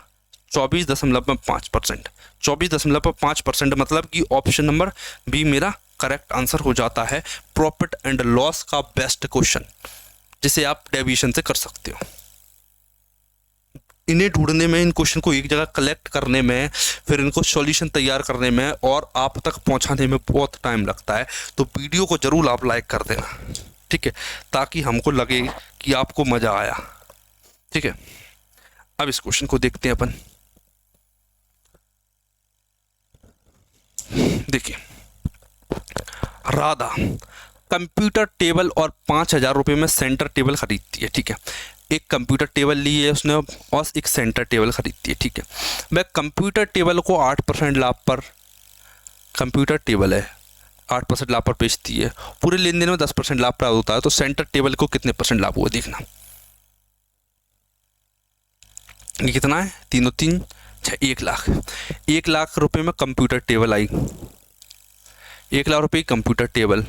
24.5%। 24.5% मतलब कि ऑप्शन नंबर बी मेरा करेक्ट आंसर हो जाता है। प्रॉफिट एंड लॉस का बेस्ट क्वेश्चन, जिसे आप डेविएशन से कर सकते हो। इन्हें ढूंढने में, इन क्वेश्चन को एक जगह कलेक्ट करने में, फिर इनको सॉल्यूशन तैयार करने में और आप तक पहुंचाने में बहुत टाइम लगता है। तो वीडियो को जरूर आप लाइक कर देना, ठीक है, ताकि हमको लगे कि आपको मज़ा आया, ठीक है। अब इस क्वेश्चन को देखते हैं अपन। देखिए, राधा कंप्यूटर टेबल और 5,000 रुपये में सेंटर टेबल खरीदती है, ठीक है। एक कंप्यूटर टेबल ली है उसने और एक सेंटर टेबल खरीदती है, ठीक है। वह कंप्यूटर टेबल को 8% लाभ पर, कंप्यूटर टेबल है 8% लाभ पर बेचती है। पूरे लेन देन में 10% लाभ प्राप्त होता है, तो सेंटर टेबल को कितने % लाभ हुआ? देखना ये कितना है? 3 और 3 6, 1 लाख। 1 लाख रुपए में कंप्यूटर टेबल आई, 1 लाख रुपए की कंप्यूटर टेबल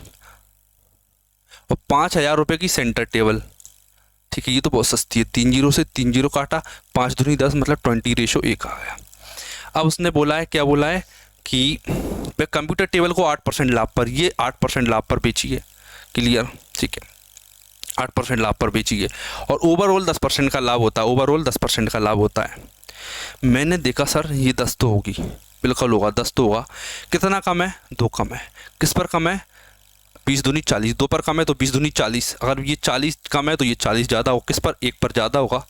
और 5,000 रुपये की सेंटर टेबल, ठीक है। ये तो बहुत सस्ती है। 3 जीरो से 3 जीरो काटा, 5 दूनी 10 मतलब 20:1 आ गया। अब उसने बोला है, क्या बोला है कि वह कंप्यूटर टेबल को 8% लाभ पर, ये 8% लाभ पर बेची है। क्लियर, ठीक है। 8% लाभ पर बेची है और ओवरऑल 10% का लाभ होता है, ओवरऑल 10% का लाभ होता है। मैंने देखा सर ये 10 तो होगी, बिल्कुल होगा, 10 तो होगा। कितना कम है? 2 कम है। किस पर कम है? 20 दूनी 40, 2 पर कम है तो 20 दूनी 40। अगर ये 40 कम है तो ये 40 ज़्यादा होगा। किस पर? 1 पर ज़्यादा होगा।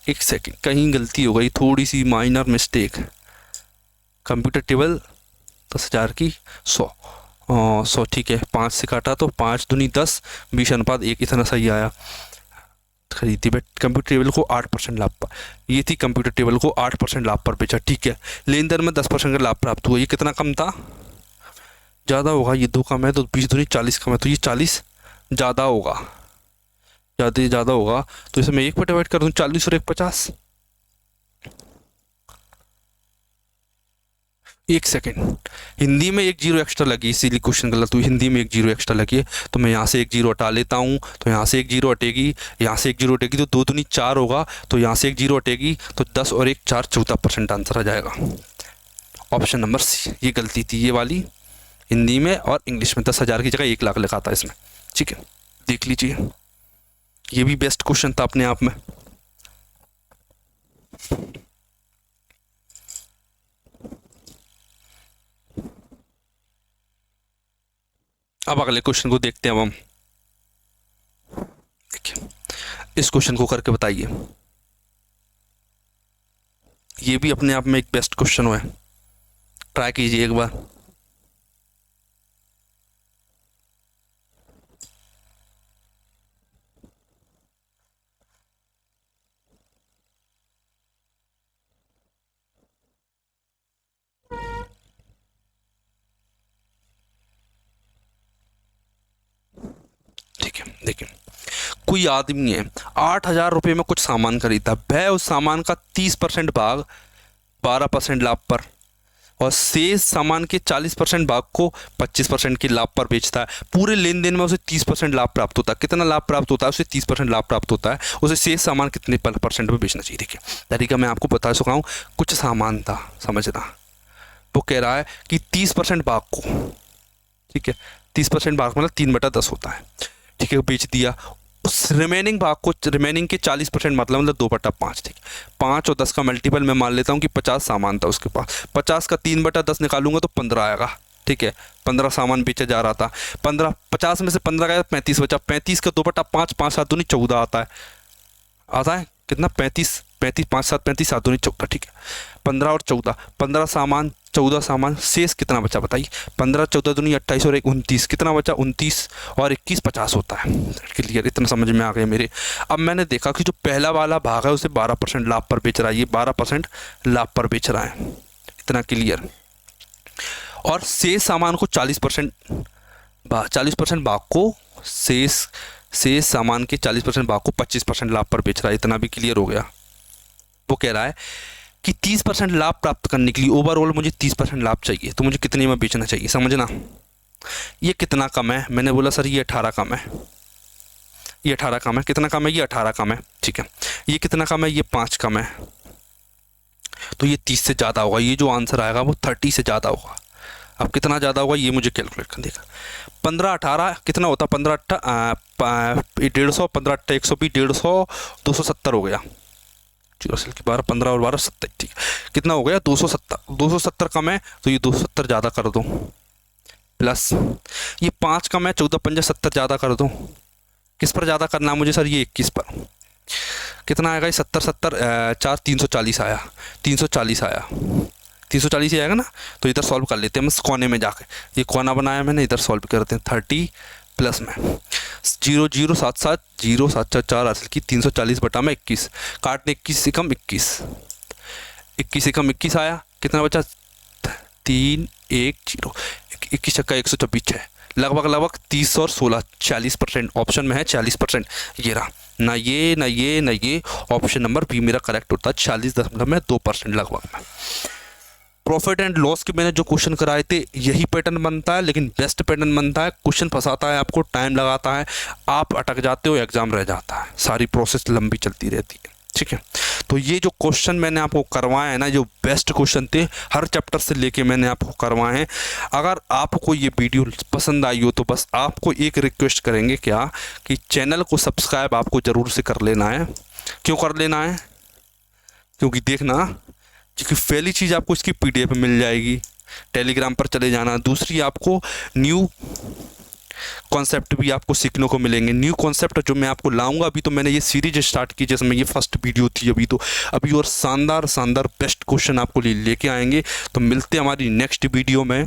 1 सेकेंड, कहीं गलती हो गई, थोड़ी सी माइनर मिस्टेक। कंप्यूटर टेबल 10,000 की 100 ठीक है, 5 से काटा तो 5 दूनी 10, 20:1 इतना सही आया। खरीदी बट कंप्यूटर टेबल को 8% लाभ पर, ये थी कंप्यूटर टेबल को 8% लाभ पर बेचा, ठीक है। लेन देन में 10% का लाभ प्राप्त हुआ, ये कितना कम था? ज़्यादा होगा। ये 2 कम है तो 20 दूनी 40 कम है तो ये 40 ज़्यादा होगा, ज़्यादा होगा। तो इसे मैं 1 पर डिवाइड कर दूँ, 40 और 1 50। 1 सेकेंड, हिंदी में 1 जीरो एक्स्ट्रा लगी, इसीलिए क्वेश्चन गलत हुई। हिंदी में 1 जीरो एक्स्ट्रा लगी है तो मैं यहाँ से 1 जीरो हटा लेता हूँ, तो यहाँ से 1 जीरो हटेगी, यहाँ से 1 जीरो हटेगी तो 2 दूनी 4 होगा, तो यहाँ से 1 जीरो हटेगी तो 10 और 1 4, 14% आंसर आ जाएगा। ऑप्शन नंबर सी, ये गलती थी ये वाली, हिंदी में और इंग्लिश में 10,000 की जगह 1 लाख लिखा था इसमें, ठीक है। देख लीजिए, ये भी बेस्ट क्वेश्चन था अपने आप में। अब अगले क्वेश्चन को देखते हैं अब हम। देखिए, इस क्वेश्चन को करके बताइए। ये भी अपने आप में एक बेस्ट क्वेश्चन है, ट्राई कीजिए एक बार। ठीक है, देखिए, कोई आदमी है 8,000 रुपये में कुछ सामान खरीदा, वह उस सामान का 30% भाग 12% लाभ पर और शेष सामान के 40% भाग को 25% के लाभ पर बेचता है। पूरे लेन देन में उसे 30% लाभ प्राप्त होता है। कितना लाभ प्राप्त होता है? उसे 30% लाभ प्राप्त होता है। उसे शेष सामान कितने % में बेचना चाहिए? देखिए, तरीका मैं आपको बता चुका हूँ। कुछ सामान था, समझना, वो कह रहा है कि 30% भाग को, ठीक है, 30% भाग मतलब 3/10 होता है, ठीक है, बेच दिया। उस रिमेनिंग भाग को, रिमेनिंग के 40% मतलब 2/5, ठीक, 5 और 10 का मल्टीपल मैं मान लेता हूँ कि 50 सामान था उसके पास। 50 का 3/10 निकालूंगा तो 15 आएगा, ठीक है। 15 सामान बेचा जा रहा था। 50 में से 15 गया, 35 बचा। 35 का 2/5, 5 7 दूनी 14 आता है कितना? 35, 5 7 35, 7 दूनी 14, ठीक है। 15 और 14, 15 सामान, 14 सामान, शेष कितना बचा बताइए? 15 14 दूनी 28 और 1 29, कितना बचा? 29 और 21 50 होता है। क्लियर? इतना समझ में आ गया मेरे। अब मैंने देखा कि जो पहला वाला भाग है उसे 12% लाभ पर बेच रहा है, ये 12% लाभ पर बेच रहा है, इतना क्लियर। और शेष सामान को 40% भाग को, शेष सामान के 40% भाग को 25% लाभ पर बेच रहा है, इतना भी क्लियर हो गया। वो कह रहा है कि 30% लाभ प्राप्त करने के लिए ओवरऑल मुझे 30% लाभ चाहिए, तो मुझे कितने में बेचना चाहिए? समझना, ये कितना कम है? मैंने बोला सर ये 18 कम है, ये 18 कम है। कितना कम है? ये 18 कम है, ठीक है। ये कितना कम है? ये 5 कम है, तो ये 30 से ज़्यादा होगा। ये जो आंसर आएगा वो 30 से ज़्यादा होगा। अब कितना ज़्यादा होगा ये मुझे कैलकुलेट कर देगा। 15 18 कितना होता? 15 150, 15 120, 150, 270 हो गया। 12 15 और 12 70, ठीक है। कितना हो गया? 270। 270 कम है तो ये 270 ज़्यादा कर दो, प्लस ये 5 कम है, 14 5 70 ज़्यादा कर दो। किस पर ज़्यादा करना है मुझे सर? ये 21 पर। कितना आएगा? 70 70 4 340 आया, 340 आया, 340 ही आएगा ना। तो इधर सॉल्व कर लेते हैं हम कोने में जाके। ये कोना बनाया मैंने, इधर सॉल्व करते हैं। 30 प्लस में 0 0 7 7 0 7 4 4 हासिल की 340 बटा में 21, काटने 21 से कम 21, 21 से कम 21 आया। कितना बचा? 3 1 0, 21 छक्का 126 है, लगभग 30 और 16 40%। ऑप्शन में है 40%। ये रहा, ना ये ना ये ना ये, ऑप्शन नंबर बी मेरा करेक्ट होता है। 40.2% लगभग में। प्रॉफिट एंड लॉस के मैंने जो क्वेश्चन कराए थे यही पैटर्न बनता है, लेकिन बेस्ट पैटर्न बनता है। क्वेश्चन फंसाता है, आपको टाइम लगाता है, आप अटक जाते हो, एग्जाम रह जाता है, सारी प्रोसेस लंबी चलती रहती है, ठीक है। तो ये जो क्वेश्चन मैंने आपको करवाए हैं ना, जो बेस्ट क्वेश्चन थे हर चैप्टर से लेके मैंने आपको करवाए हैं। अगर आपको ये वीडियो पसंद आई हो तो बस आपको एक रिक्वेस्ट करेंगे क्या कि चैनल को सब्सक्राइब आपको ज़रूर से कर लेना है। क्यों कर लेना है? क्योंकि देखना, क्योंकि पहली चीज़ आपको इसकी PDF मिल जाएगी, टेलीग्राम पर चले जाना। दूसरी, आपको न्यू कॉन्सेप्ट भी आपको सीखने को मिलेंगे। न्यू कॉन्सेप्ट जो मैं आपको लाऊंगा, अभी तो मैंने ये सीरीज स्टार्ट की जिसमें ये फर्स्ट वीडियो थी, अभी और शानदार शानदार बेस्ट क्वेश्चन आपको लेके आएंगे। तो मिलते हैं हमारी नेक्स्ट वीडियो में।